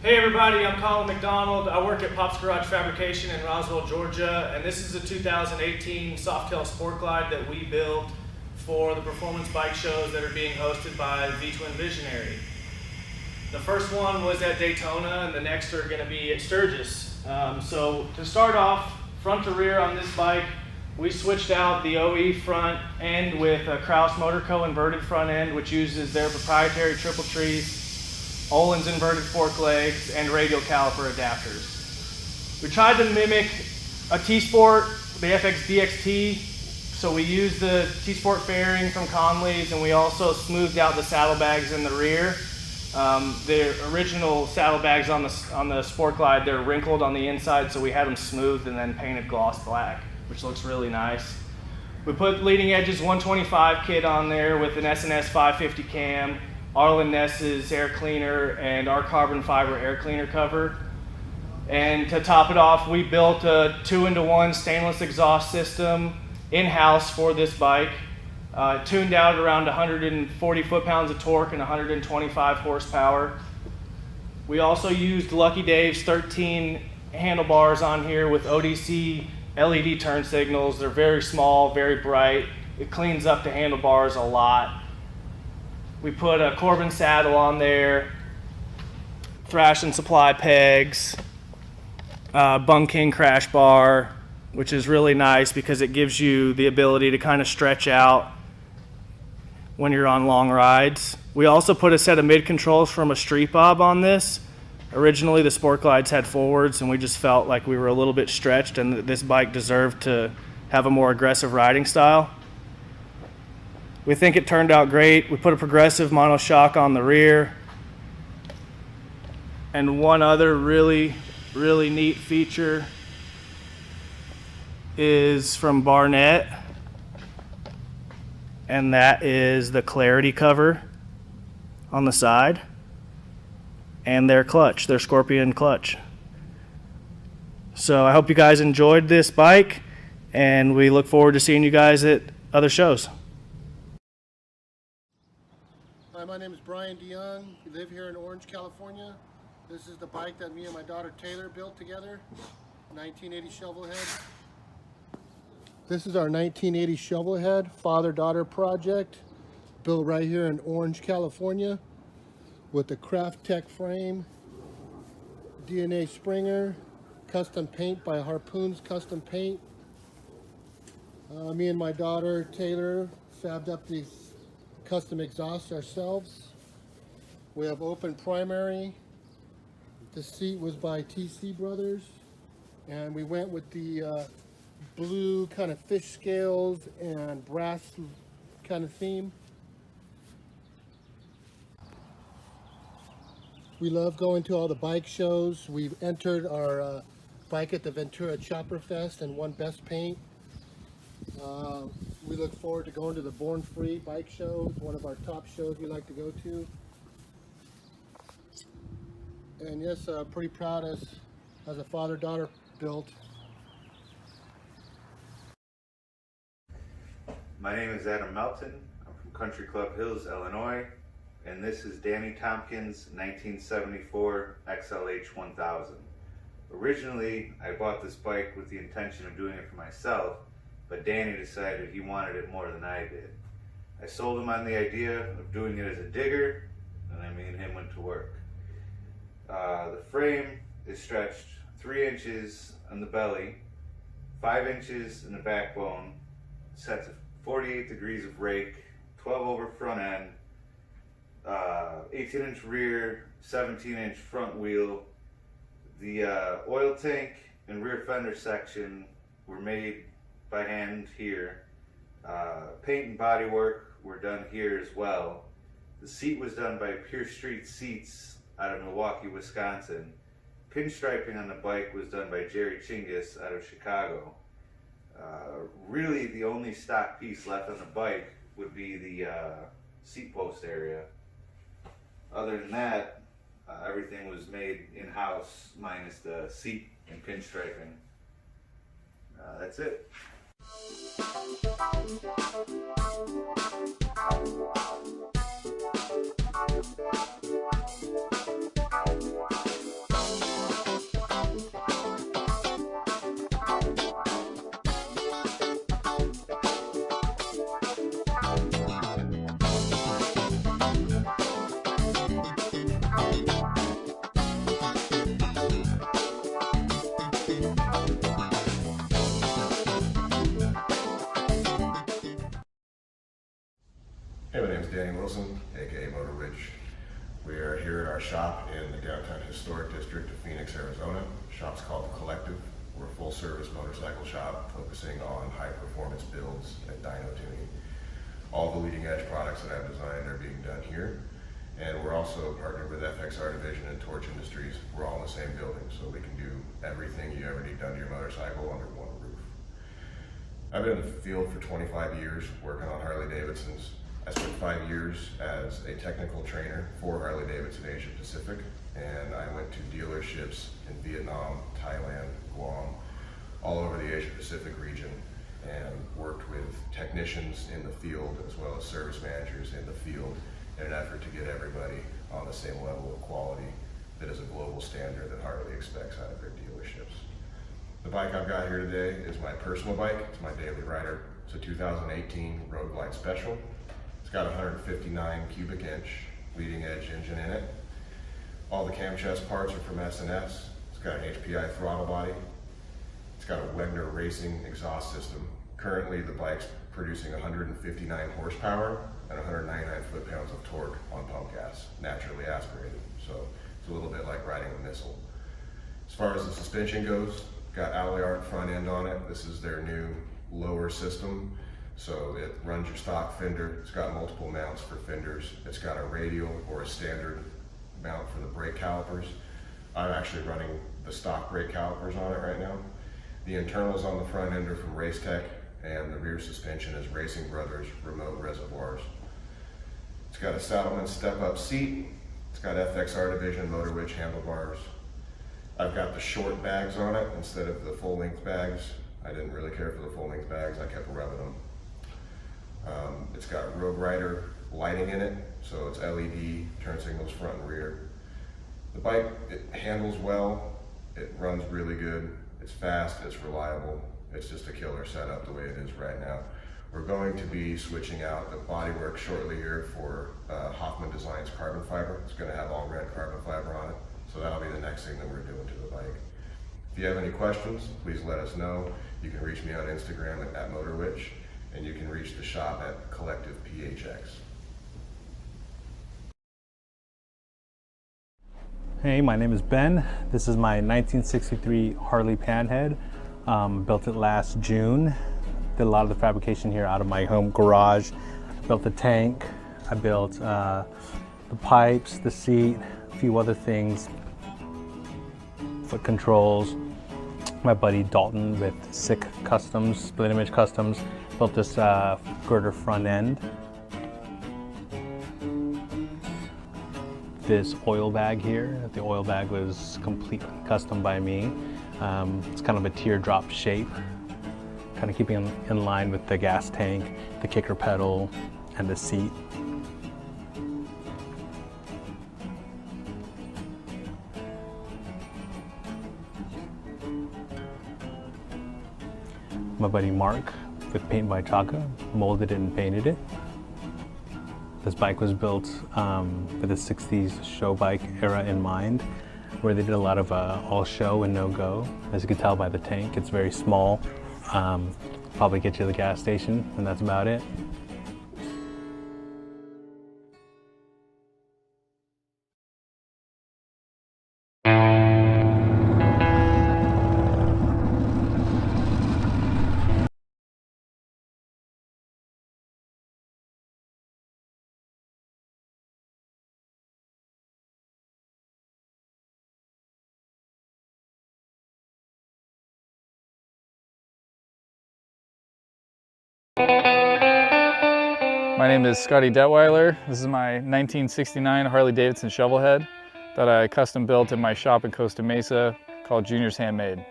Hey everybody, I'm Colin McDonald. I work at Pop's Garage Fabrication in Roswell, Georgia, and this is a 2018 Softail Sport Glide that we built for the performance bike shows that are being hosted by V-Twin Visionary. The first one was at Daytona, and the next are going to be at Sturgis. So to start off, front to rear on this bike, we switched out the OE front end with a Kraus Motor Co. inverted front end, which uses their proprietary triple trees, Olin's inverted fork legs, and radial caliper adapters. We tried to mimic a T-Sport, the FX DXT, so we used the T-Sport fairing from Conley's, and we also smoothed out the saddlebags in the rear. The original saddlebags on the Sport Glide, they're wrinkled on the inside, so we had them smoothed and then painted gloss black, which looks really nice. We put Leading Edge's 125 kit on there with an S&S 550 cam, Arlen Ness's air cleaner, and our carbon fiber air cleaner cover. And to top it off, we built a 2-in-1 stainless exhaust system in-house for this bike, tuned out around 140 foot-pounds of torque and 125 horsepower. We also used Lucky Dave's 13 handlebars on here with ODC LED turn signals. They're very small, very bright. It cleans up the handlebars a lot. We put a Corbin saddle on there, Thrash and Supply pegs, Bung King crash bar, which is really nice because it gives you the ability to kind of stretch out when you're on long rides. We also put a set of mid controls from a Street Bob on this. Originally the Sport Glides had forwards, and we just felt like we were a little bit stretched and this bike deserved to have a more aggressive riding style. We think it turned out great. We put a progressive monoshock on the rear. And one other really neat feature is from Barnett, and that is the clarity cover on the side and their clutch, their Scorpion clutch. So I hope you guys enjoyed this bike, and we look forward to seeing you guys at other shows. Hi, my name is Brian DeYoung. We live here in Orange, California. This is the bike that me and my daughter Taylor built together, 1980 Shovelhead. This is our 1980 Shovelhead father-daughter project, built right here in Orange, California, with the Craft Tech frame, DNA Springer, custom paint by Harpoon's Custom Paint. Me and my daughter Taylor fabbed up these custom exhausts ourselves. We have open primary. The seat was by TC Brothers, and we went with the blue kind of fish scales and brass kind of theme. We love going to all the bike shows. We've entered our bike at the Ventura Chopper Fest and won Best Paint. We look forward to going to the Born Free bike show, one of our top shows we like to go to. And yes, pretty proud as a father-daughter built. My name is Adam Melton. I'm from Country Club Hills, Illinois, and this is Danny Tompkins' 1974 XLH 1000. Originally, I bought this bike with the intention of doing it for myself, but Danny decided he wanted it more than I did. I sold him on the idea of doing it as a digger, and me and him went to work. The frame is stretched 3 inches on the belly, 5 inches in the backbone, set to 48 degrees of rake, 12 over front end, 18-inch rear, 17-inch front wheel. The oil tank and rear fender section were made by hand here. Paint and body work were done here as well. The seat was done by Pure Street Seats out of Milwaukee, Wisconsin. Pinstriping on the bike was done by Jerry Chingus out of Chicago. Really the only stock piece left on the bike would be the seat post area. Other than that, everything was made in-house minus the seat and pinstriping. That's it. Hey, my name is Danny Wilson, aka Motor Ridge. We are here at our shop in the downtown historic district of Phoenix, Arizona. The shop's called The Collective. We're a full-service motorcycle shop focusing on high-performance builds and dyno tuning. All the leading-edge products that I've designed are being done here, and we're also partnered with FXR Division and Torch Industries. We're all in the same building, so we can do everything you ever need done to your motorcycle under one roof. I've been in the field for 25 years working on Harley-Davidsons. I spent 5 years as a technical trainer for Harley-Davidson Asia Pacific, and I went to dealerships in Vietnam, Thailand, Guam, all over the Asia Pacific region, and worked with technicians in the field as well as service managers in the field in an effort to get everybody on the same level of quality that is a global standard that Harley expects out of their dealerships. The bike I've got here today is my personal bike. It's my daily rider. It's a 2018 Road Glide Special. It's got a 159 cubic inch leading edge engine in it. All the cam chest parts are from S&S. It's got an HPI throttle body. It's got a Wegner Racing exhaust system. Currently the bike's producing 159 horsepower and 199 foot-pounds of torque on pump gas, naturally aspirated. So it's a little bit like riding a missile. As far as the suspension goes, got alloy arc front end on it. This is their new lower system. So it runs your stock fender. It's got multiple mounts for fenders. It's got a radial or a standard mount for the brake calipers. I'm actually running the stock brake calipers on it right now. The internals on the front end are from Race Tech, and the rear suspension is Racing Brothers remote reservoirs. It's got a Saddleman step-up seat. It's got FXR division motor winch handlebars. I've got the short bags on it instead of the full-length bags. I didn't really care for the full-length bags. I kept rubbing them. It's got Road Rider lighting in it, so it's LED, turn signals front and rear. The bike, it handles well, it runs really good, it's fast, it's reliable, it's just a killer setup the way it is right now. We're going to be switching out the bodywork shortly here for Hoffman Designs carbon fiber. It's going to have all red carbon fiber on it, so that'll be the next thing that we're doing to the bike. If you have any questions, please let us know. You can reach me on Instagram at MotorWitch, and you can reach the shop at Collective PHX. Hey, my name is Ben. This is my 1963 Harley Panhead. Built it last June. Did a lot of the fabrication here out of my home garage. Built the tank. I built the pipes, the seat, a few other things. Foot controls. My buddy Dalton with Sick Customs, Split Image Customs, built this girder front end. This oil bag here, the oil bag was completely custom by me. It's kind of a teardrop shape, kind of keeping in line with the gas tank, the kicker pedal, and the seat. My buddy Mark with Paint by Chaka molded it and painted it. This bike was built with the 60s show bike era in mind, where they did a lot of all show and no go. As you can tell by the tank, it's very small. Probably get you to the gas station, and that's about it. My name is Scotty Detweiler. This is my 1969 Harley-Davidson Shovelhead that I custom built in my shop in Costa Mesa called Junior's Handmade.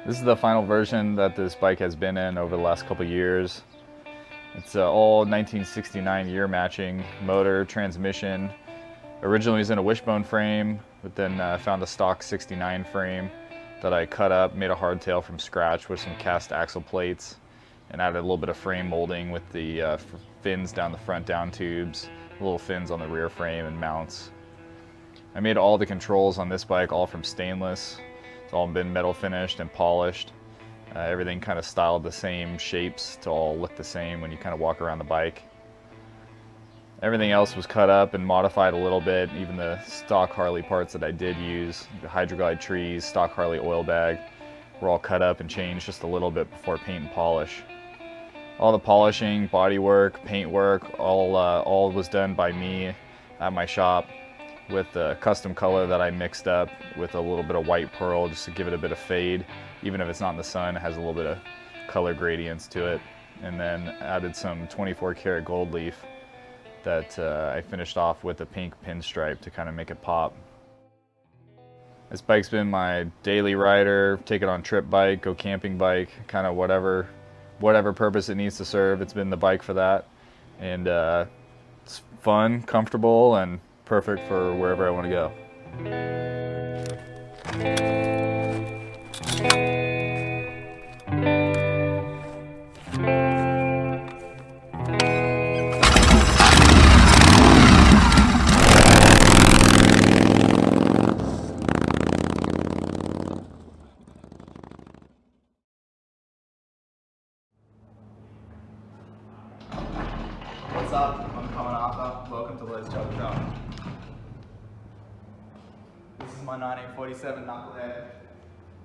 This is the final version that this bike has been in over the last couple years. It's all 1969 year matching motor, transmission. Originally it was in a wishbone frame, but then found a stock 69 frame that I cut up, made a hardtail from scratch with some cast axle plates, and added a little bit of frame molding with the fins down the front down tubes, little fins on the rear frame and mounts. I made all the controls on this bike all from stainless. It's all been metal finished and polished. Everything kind of styled the same shapes to all look the same when you kind of walk around the bike. Everything else was cut up and modified a little bit, even the stock Harley parts that I did use, the Hydroglide trees, stock Harley oil bag, were all cut up and changed just a little bit before paint and polish. All the polishing, body work, paint work, all was done by me at my shop with a custom color that I mixed up with a little bit of white pearl just to give it a bit of fade. Even if it's not in the sun, it has a little bit of color gradients to it. And then added some 24 karat gold leaf that I finished off with a pink pinstripe to kind of make it pop. This bike's been my daily rider, take it on trip bike, go camping bike, kind of whatever purpose it needs to serve. It's been the bike for that. And it's fun, comfortable, and perfect for wherever I want to go. What's up? I'm coming off. Welcome to Let's Chug Shop. This is my 1947 knucklehead.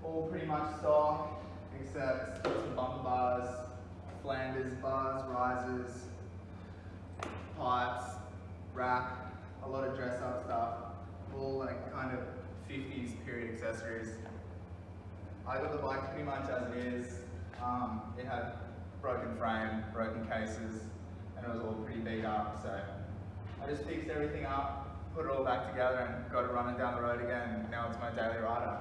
All pretty much stock, except some bumper bars, Flanders bars, risers, pipes, rack, a lot of dress up stuff, all like kind of 50s period accessories. I got the bike pretty much as it is. It had broken frame, broken cases, and it was all pretty beat up, so I just fixed everything up, put it all back together and got it running down the road again, and now it's my daily rider.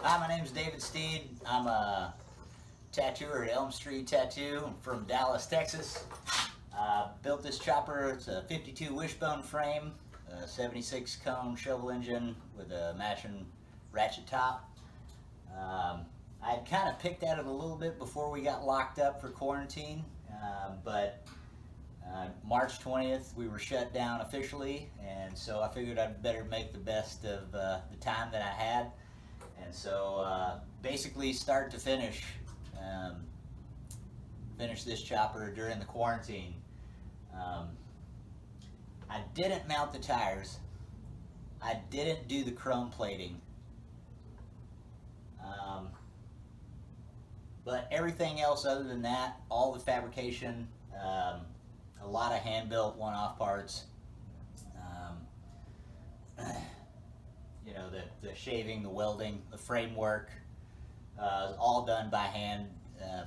Hi, my name's David Steed. I'm a tattooer at Elm Street Tattoo. I'm from Dallas, Texas. Built this chopper. It's a 52 wishbone frame, a 76 cone shovel engine with a matching ratchet top. I had kind of picked at it a little bit before we got locked up for quarantine, but March 20th we were shut down officially, and so I figured I'd better make the best of the time that I had. And so basically start to finish, finish this chopper during the quarantine. I didn't mount the tires. I didn't do the chrome plating. But everything else other than that, all the fabrication, a lot of hand-built one-off parts. You know, the shaving, the welding, the framework, all done by hand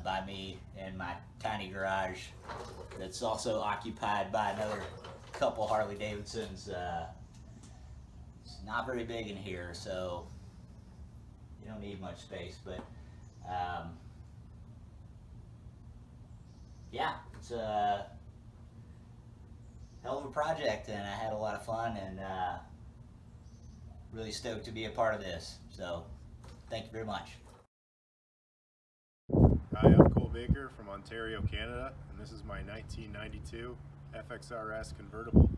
by me in my tiny garage that's also occupied by another couple Harley-Davidsons. It's not very big in here, so you don't need much space, but yeah, it's a hell of a project, and I had a lot of fun, and really stoked to be a part of this. So thank you very much. Hi, I'm Cole Baker from Ontario, Canada, and this is my 1992 FXRS convertible.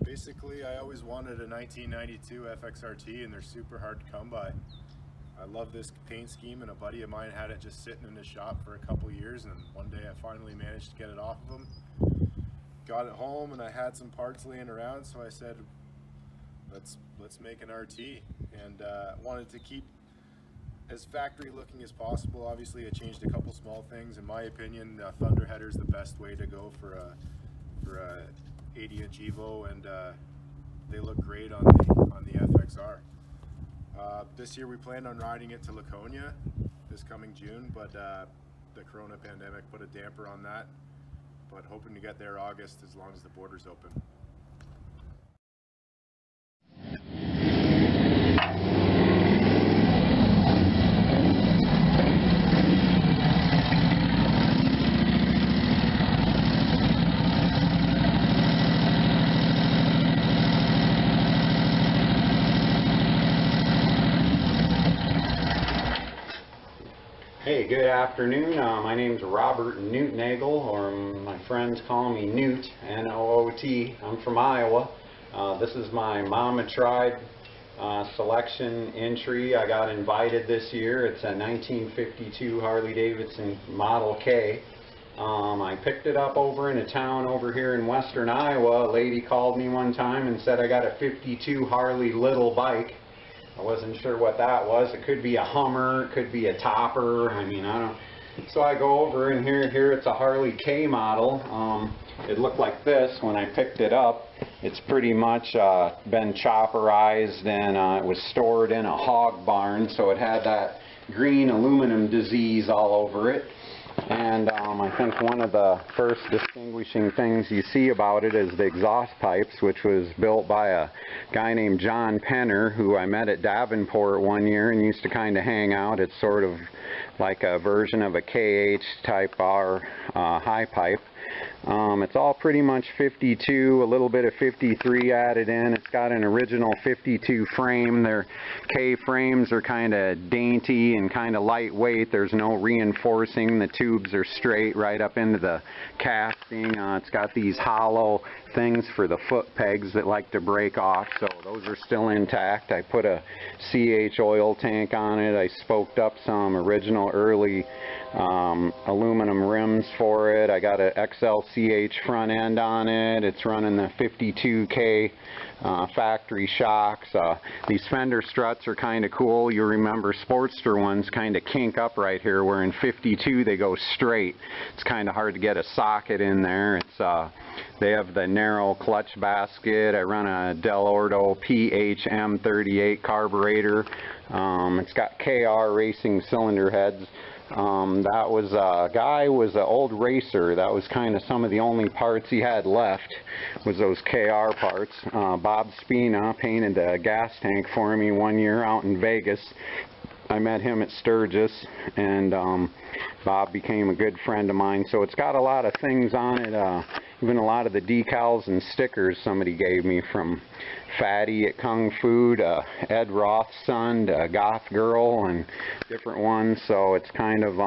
Basically, I always wanted a 1992 FXRT, and they're super hard to come by. I love this paint scheme, and a buddy of mine had it just sitting in his shop for a couple years, and one day I finally managed to get it off of him. Got it home, and I had some parts laying around, so I said, let's make an RT, and wanted to keep as factory looking as possible. Obviously I changed a couple small things. In my opinion, the Thunderheader is the best way to go for a 80-inch Evo, and they look great on the FXR. This year we planned on riding it to Laconia this coming June, but the corona pandemic put a damper on that, but hoping to get there August as long as the border's open. Hey, good afternoon. My name's Robert Newtnagel, or my friends call me Newt, N-O-O-T. I'm from Iowa. This is my Mama Tried selection entry. I got invited this year. It's a 1952 Harley-Davidson Model K. I picked it up over in a town over here in western Iowa. A lady called me one time and said I got a 52 Harley little bike. I wasn't sure what that was. It could be a Hummer, it could be a Topper. I mean, I don't. So I go over, and here it's a Harley K model. It looked like this when I picked it up. It's pretty much been chopperized, and it was stored in a hog barn, so it had that green aluminum disease all over it. And I think one of the first distinguishing things you see about it is the exhaust pipes, which was built by a guy named John Penner, who I met at Davenport one year and used to kind of hang out. It's sort of like a version of a KH Type R high pipe. It's all pretty much 52, a little bit of 53 added in. It's got an original 52 frame. Their K frames are kind of dainty and kind of lightweight. There's no reinforcing. The tubes are straight right up into the casting. It's got these hollow things for the foot pegs that like to break off, so those are still intact. I put a CH oil tank on it. I spoked up some original early aluminum rims for it. I got an XLCH front end on it. It's running the 52K factory shocks. These fender struts are kind of cool. You remember Sportster ones kind of kink up right here, where in 52 they go straight. It's kind of hard to get a socket in there. It's they have the narrow clutch basket. I run a Del Ordo PHM38 carburetor. It's got KR racing cylinder heads. That was a guy was an old racer. That was kind of some of the only parts he had left, was those KR parts. Bob Spina painted the gas tank for me one year out in Vegas. I met him at Sturgis, and Bob became a good friend of mine. So it's got a lot of things on it, even a lot of the decals and stickers somebody gave me, from Fatty at Kung Fu to Ed Roth's son to Goth Girl, and different ones. So it's kind of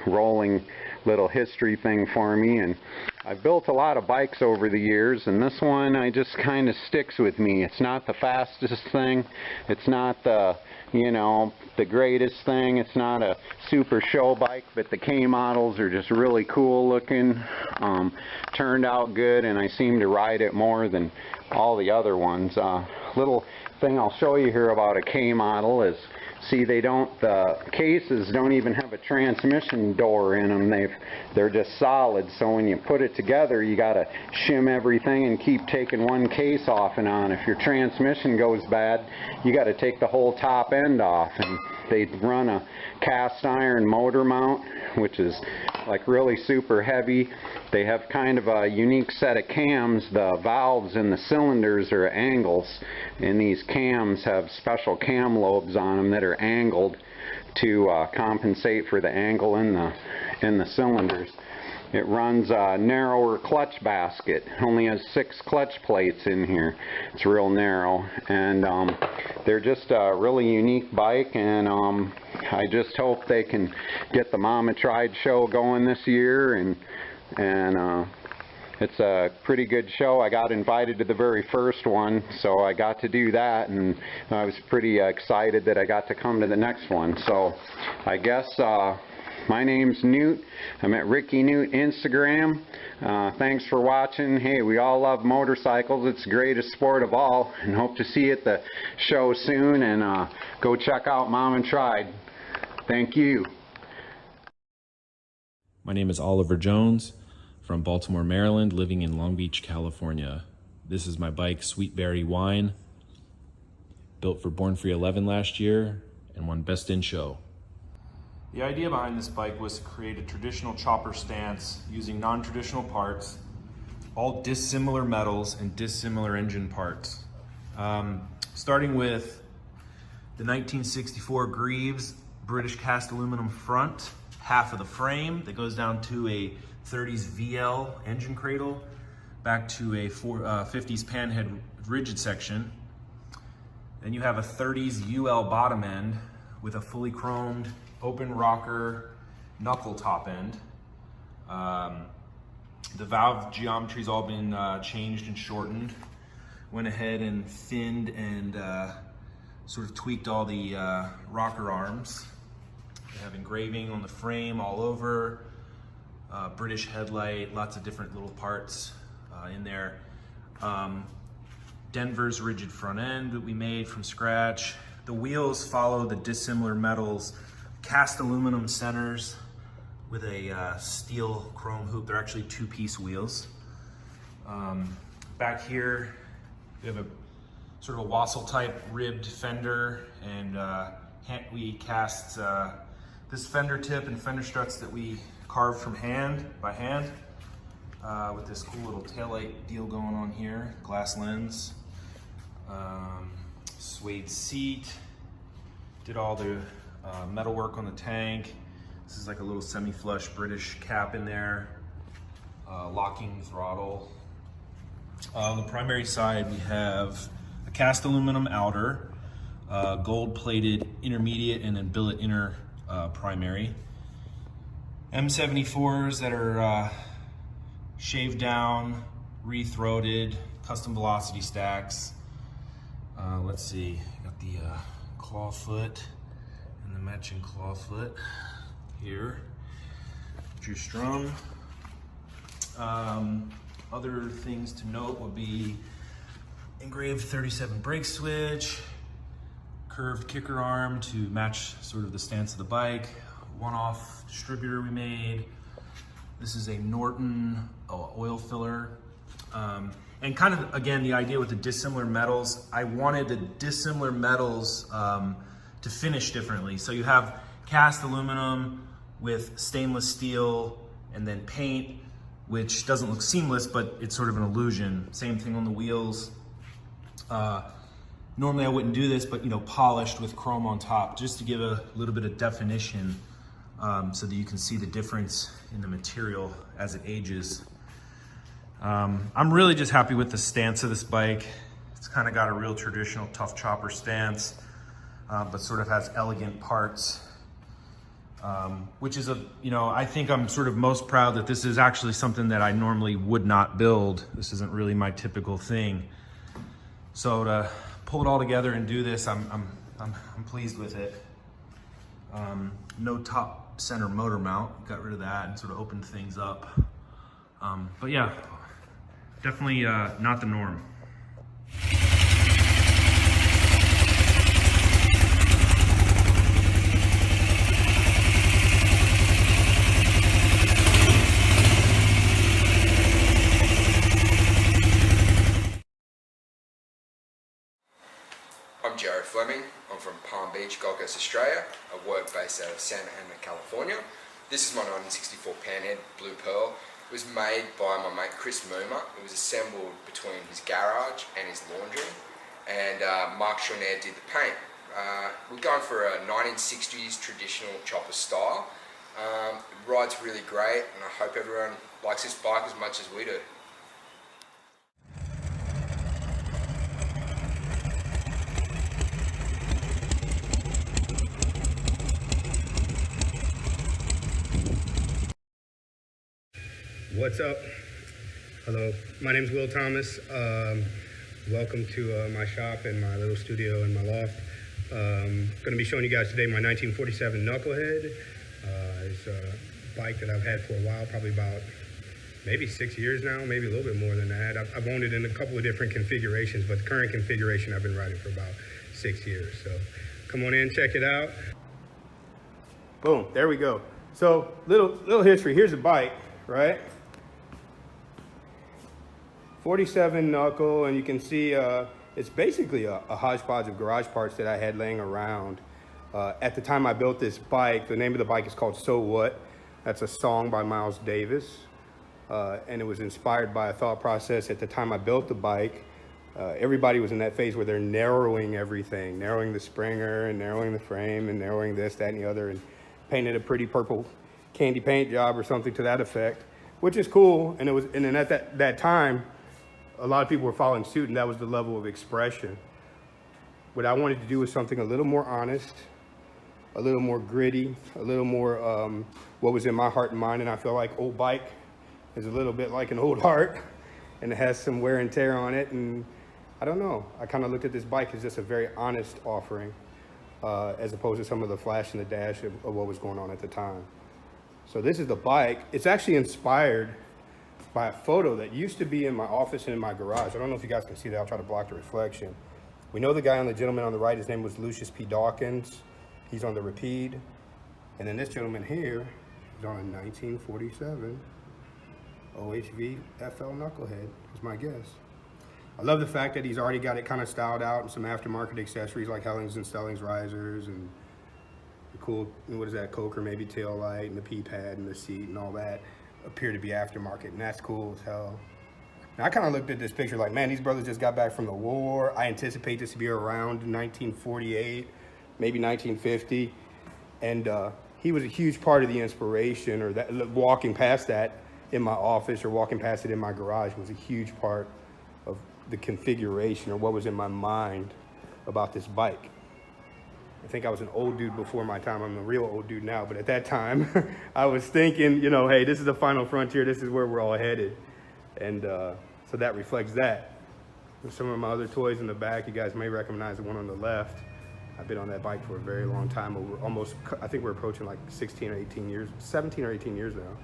rolling little history thing for me. And I've built a lot of bikes over the years, and this one I just kind of sticks with me. It's not the fastest thing. It's not the, you know, the greatest thing. It's not a super show bike, but the K models are just really cool looking. Turned out good, and I seem to ride it more than all the other ones. Little thing I'll show you here about a K model is, see, they don't, the cases don't even have a transmission door in them. They're just solid, so when you put it together, you got to shim everything and keep taking one case off and on. If your transmission goes bad, you got to take the whole top end off. And they run a cast iron motor mount, which is like really super heavy. They have kind of a unique set of cams. The valves in the cylinders are angles, and these cams have special cam lobes on them that are angled to compensate for the angle in the cylinders. It runs a narrower clutch basket. Only has 6 clutch plates in here. It's real narrow, and they're just a really unique bike, and I just hope they can get the Mama Tried show going this year, and it's a pretty good show. I got invited to the very first one, so I got to do that, and I was pretty excited that I got to come to the next one. So I guess my name's Newt. I'm at Ricky Newt Instagram. Thanks for watching. Hey, we all love motorcycles. It's the greatest sport of all, and hope to see you at the show soon, and go check out Mom & Tried. Thank you. My name is Oliver Jones from Baltimore, Maryland, living in Long Beach, California. This is my bike, Sweet Berry Wine, built for Born Free 11 last year and won Best in Show. The idea behind this bike was to create a traditional chopper stance using non-traditional parts, all dissimilar metals and dissimilar engine parts. Starting with the 1964 Greaves British cast aluminum front, half of the frame that goes down to a 30s VL engine cradle, back to a 50s panhead rigid section. Then you have a 30s UL bottom end with a fully chromed open rocker knuckle top end. The valve geometry's all been changed and shortened. Went ahead and thinned and sort of tweaked all the rocker arms. They have engraving on the frame all over, British headlight, lots of different little parts in there. Denver's rigid front end that we made from scratch. The wheels follow the dissimilar metals, cast aluminum centers with a steel chrome hoop. They're actually 2-piece wheels. Back here, we have a sort of a wassail type ribbed fender, and we cast this fender tip and fender struts that we carved from by hand, with this cool little taillight deal going on here, glass lens, suede seat, did all the metal work on the tank, This is like a little semi-flush British cap in there, locking throttle. On the primary side, we have a cast aluminum outer, gold-plated intermediate, and then billet inner primary. M74s that are shaved down, re-throated, custom velocity stacks. Let's see, got the claw foot and the matching claw foot here. Drew Strum. Other things to note would be engraved 37 brake switch, curved kicker arm to match sort of the stance of the bike, one-off distributor we made. This is a Norton oil filler. And kind of, again, the idea with the dissimilar metals, I wanted the dissimilar metals to finish differently. So you have cast aluminum with stainless steel and then paint, which doesn't look seamless, but it's sort of an illusion. Same thing on the wheels. Normally I wouldn't do this, but polished with chrome on top, just to give a little bit of definition so that you can see the difference in the material as it ages. I'm really just happy with the stance of this bike. It's kind of got a real traditional tough chopper stance, but sort of has elegant parts. Which is I think I'm sort of most proud that this is actually something that I normally would not build. This isn't really my typical thing. So to pull it all together and do this, I'm pleased with it. No top center motor mount, got rid of that and sort of opened things up. But yeah, definitely not the norm. I'm Jared Fleming. I'm from Palm Beach, Gold Coast, Australia. I work based out of Santa Ana, California. This is my 1964 Panhead Blue Pearl. It was made by my mate Chris Moomer. It was assembled between his garage and his laundry, and Mark Chaunair did the paint. We're going for a 1960s traditional chopper style. It rides really great, and I hope everyone likes this bike as much as we do. What's up? Hello, my name is Will Thomas. Welcome to my shop and my little studio in my loft. Going to be showing you guys today my 1947 Knucklehead. It's a bike that I've had for a while, probably about maybe 6 years now, maybe a little bit more than that. I've owned it in a couple of different configurations, but the current configuration I've been riding for about 6 years. So come on in, check it out. Boom, there we go. So little history. Here's the bike, right? 47 knuckle, and you can see it's basically a hodgepodge of garage parts that I had laying around. At the time I built this bike, the name of the bike is called So What. That's a song by Miles Davis. And it was inspired by a thought process at the time I built the bike. Everybody was in that phase where they're narrowing everything, narrowing the springer and narrowing the frame and narrowing this, that, and the other, and painted a pretty purple candy paint job or something to that effect, which is cool. And then at that time, a lot of people were following suit, and that was the level of expression. What I wanted to do was something a little more honest, a little more gritty, a little more what was in my heart and mind. And I feel like old bike is a little bit like an old heart, and it has some wear and tear on it. And I don't know, I kind of looked at this bike as just a very honest offering, as opposed to some of the flash and the dash of what was going on at the time. So this is the bike. It's actually inspired by a photo that used to be in my office and in my garage. I don't know if you guys can see that. I'll try to block the reflection. We know the guy on the gentleman on the right, his name was Lucius P. Dawkins. He's on the Rapide. And then this gentleman here is on a 1947 OHV FL Knucklehead, is my guess. I love the fact that he's already got it kind of styled out and some aftermarket accessories like Hellings and Stellings risers and the cool, what is that, Coker maybe tail light and the P-pad and the seat and all that appear to be aftermarket, and that's cool as hell. Now I kind of looked at this picture like, man, these brothers just got back from the war. I anticipate this to be around 1948, maybe 1950. And he was a huge part of the inspiration, or that walking past that in my office or walking past it in my garage was a huge part of the configuration or what was in my mind about this bike. I think I was an old dude before my time. I'm a real old dude now, but at that time I was thinking, you know, hey, this is the final frontier. This is where we're all headed. And so that reflects that. There's some of my other toys in the back. You guys may recognize the one on the left. I've been on that bike for a very long time, over almost, I think we're approaching like 16 or 18 years, 17 or 18 years now.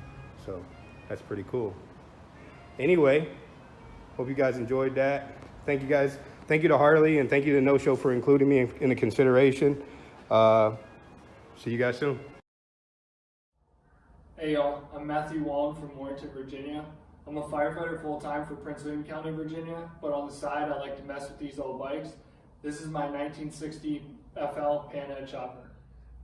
So that's pretty cool. Anyway, hope you guys enjoyed that. Thank you guys. Thank you to Harley, and thank you to No Show for including me in the consideration. See you guys soon. Hey y'all, I'm Matthew Wong from Warrenton, Virginia. I'm a firefighter full-time for Prince William County, Virginia, but on the side I like to mess with these old bikes. This is my 1960 FL Panhead chopper.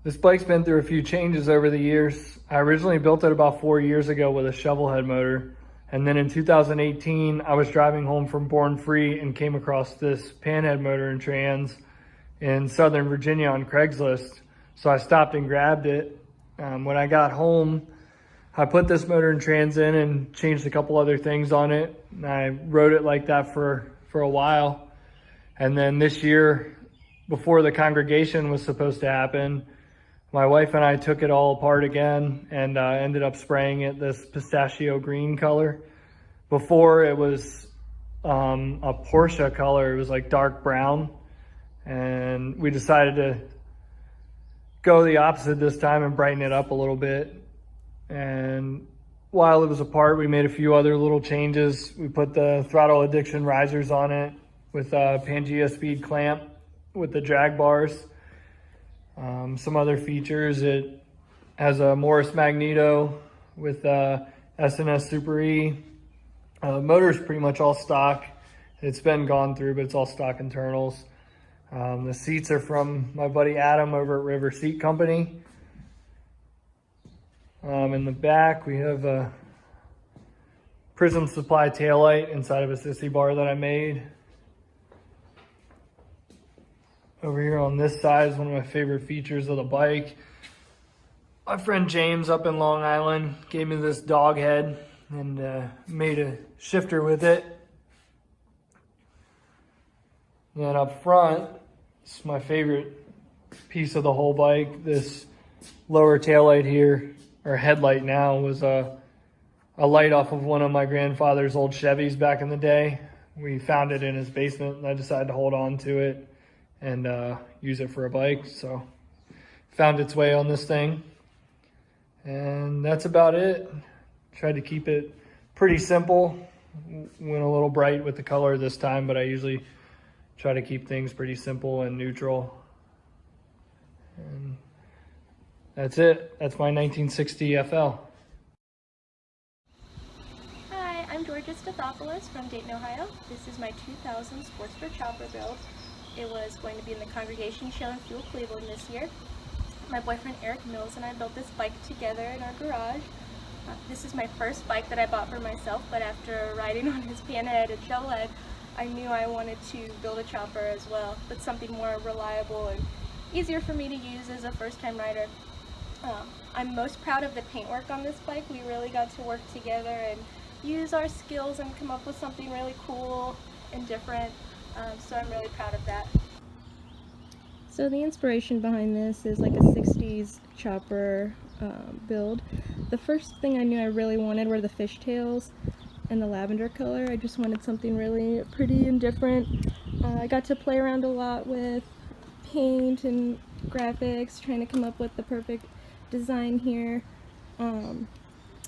This bike's been through a few changes over the years. I originally built it about 4 years ago with a shovel head motor. And then in 2018, I was driving home from Born Free and came across this panhead motor and trans in Southern Virginia on Craigslist. So I stopped and grabbed it. When I got home, I put this motor and trans in and changed a couple other things on it. And I rode it like that for a while. And then this year, before the congregation was supposed to happen, my wife and I took it all apart again and ended up spraying it this pistachio green color. Before it was a Porsche color, it was like dark brown. And we decided to go the opposite this time and brighten it up a little bit. And while it was apart, we made a few other little changes. We put the throttle addiction risers on it with a Pangea speed clamp with the drag bars. Some other features, it has a Morris magneto with S&S Super E. Motor's pretty much all stock. It's been gone through, but it's all stock internals. The seats are from my buddy Adam over at River Seat Company. In the back, we have a Prism Supply taillight inside of a sissy bar that I made. Over here on this side is one of my favorite features of the bike. My friend James up in Long Island gave me this dog head and made a shifter with it. Then up front, it's my favorite piece of the whole bike. This lower taillight here, or headlight now, was a light off of one of my grandfather's old Chevys back in the day. We found it in his basement and I decided to hold on to it and use it for a bike. So found its way on this thing. And that's about it. Tried to keep it pretty simple. Went a little bright with the color this time, but I usually try to keep things pretty simple and neutral. And that's it. That's my 1960 FL. Hi, I'm Georgia Stathopoulos from Dayton, Ohio. This is my 2000 Sportster chopper build. It was going to be in the Congregation Show in Fuel, Cleveland this year. My boyfriend Eric Mills and I built this bike together in our garage. This is my first bike that I bought for myself, but after riding on his panhead and shovelhead, I knew I wanted to build a chopper as well, but something more reliable and easier for me to use as a first-time rider. I'm most proud of the paintwork on this bike. We really got to work together and use our skills and come up with something really cool and different. So I'm really proud of that. So the inspiration behind this is like a 60s chopper build. The first thing I knew I really wanted were the fishtails and the lavender color. I just wanted something really pretty and different. I got to play around a lot with paint and graphics, trying to come up with the perfect design here. I'm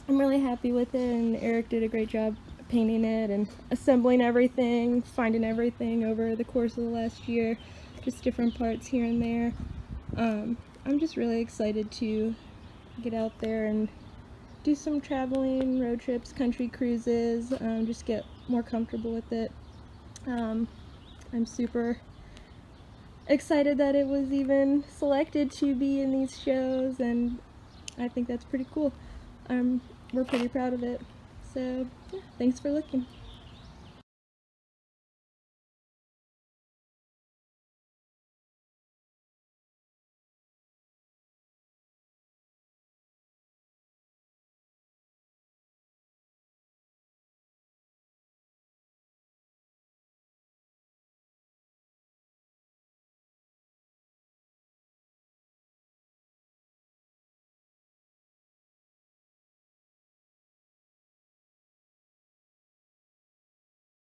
really happy with it, and Eric did a great job painting it and assembling everything, finding everything over the course of the last year, just different parts here and there. I'm just really excited to get out there and do some traveling, road trips, country cruises, just get more comfortable with it. I'm super excited that it was even selected to be in these shows, and I think that's pretty cool. We're pretty proud of it. So, yeah, thanks for looking.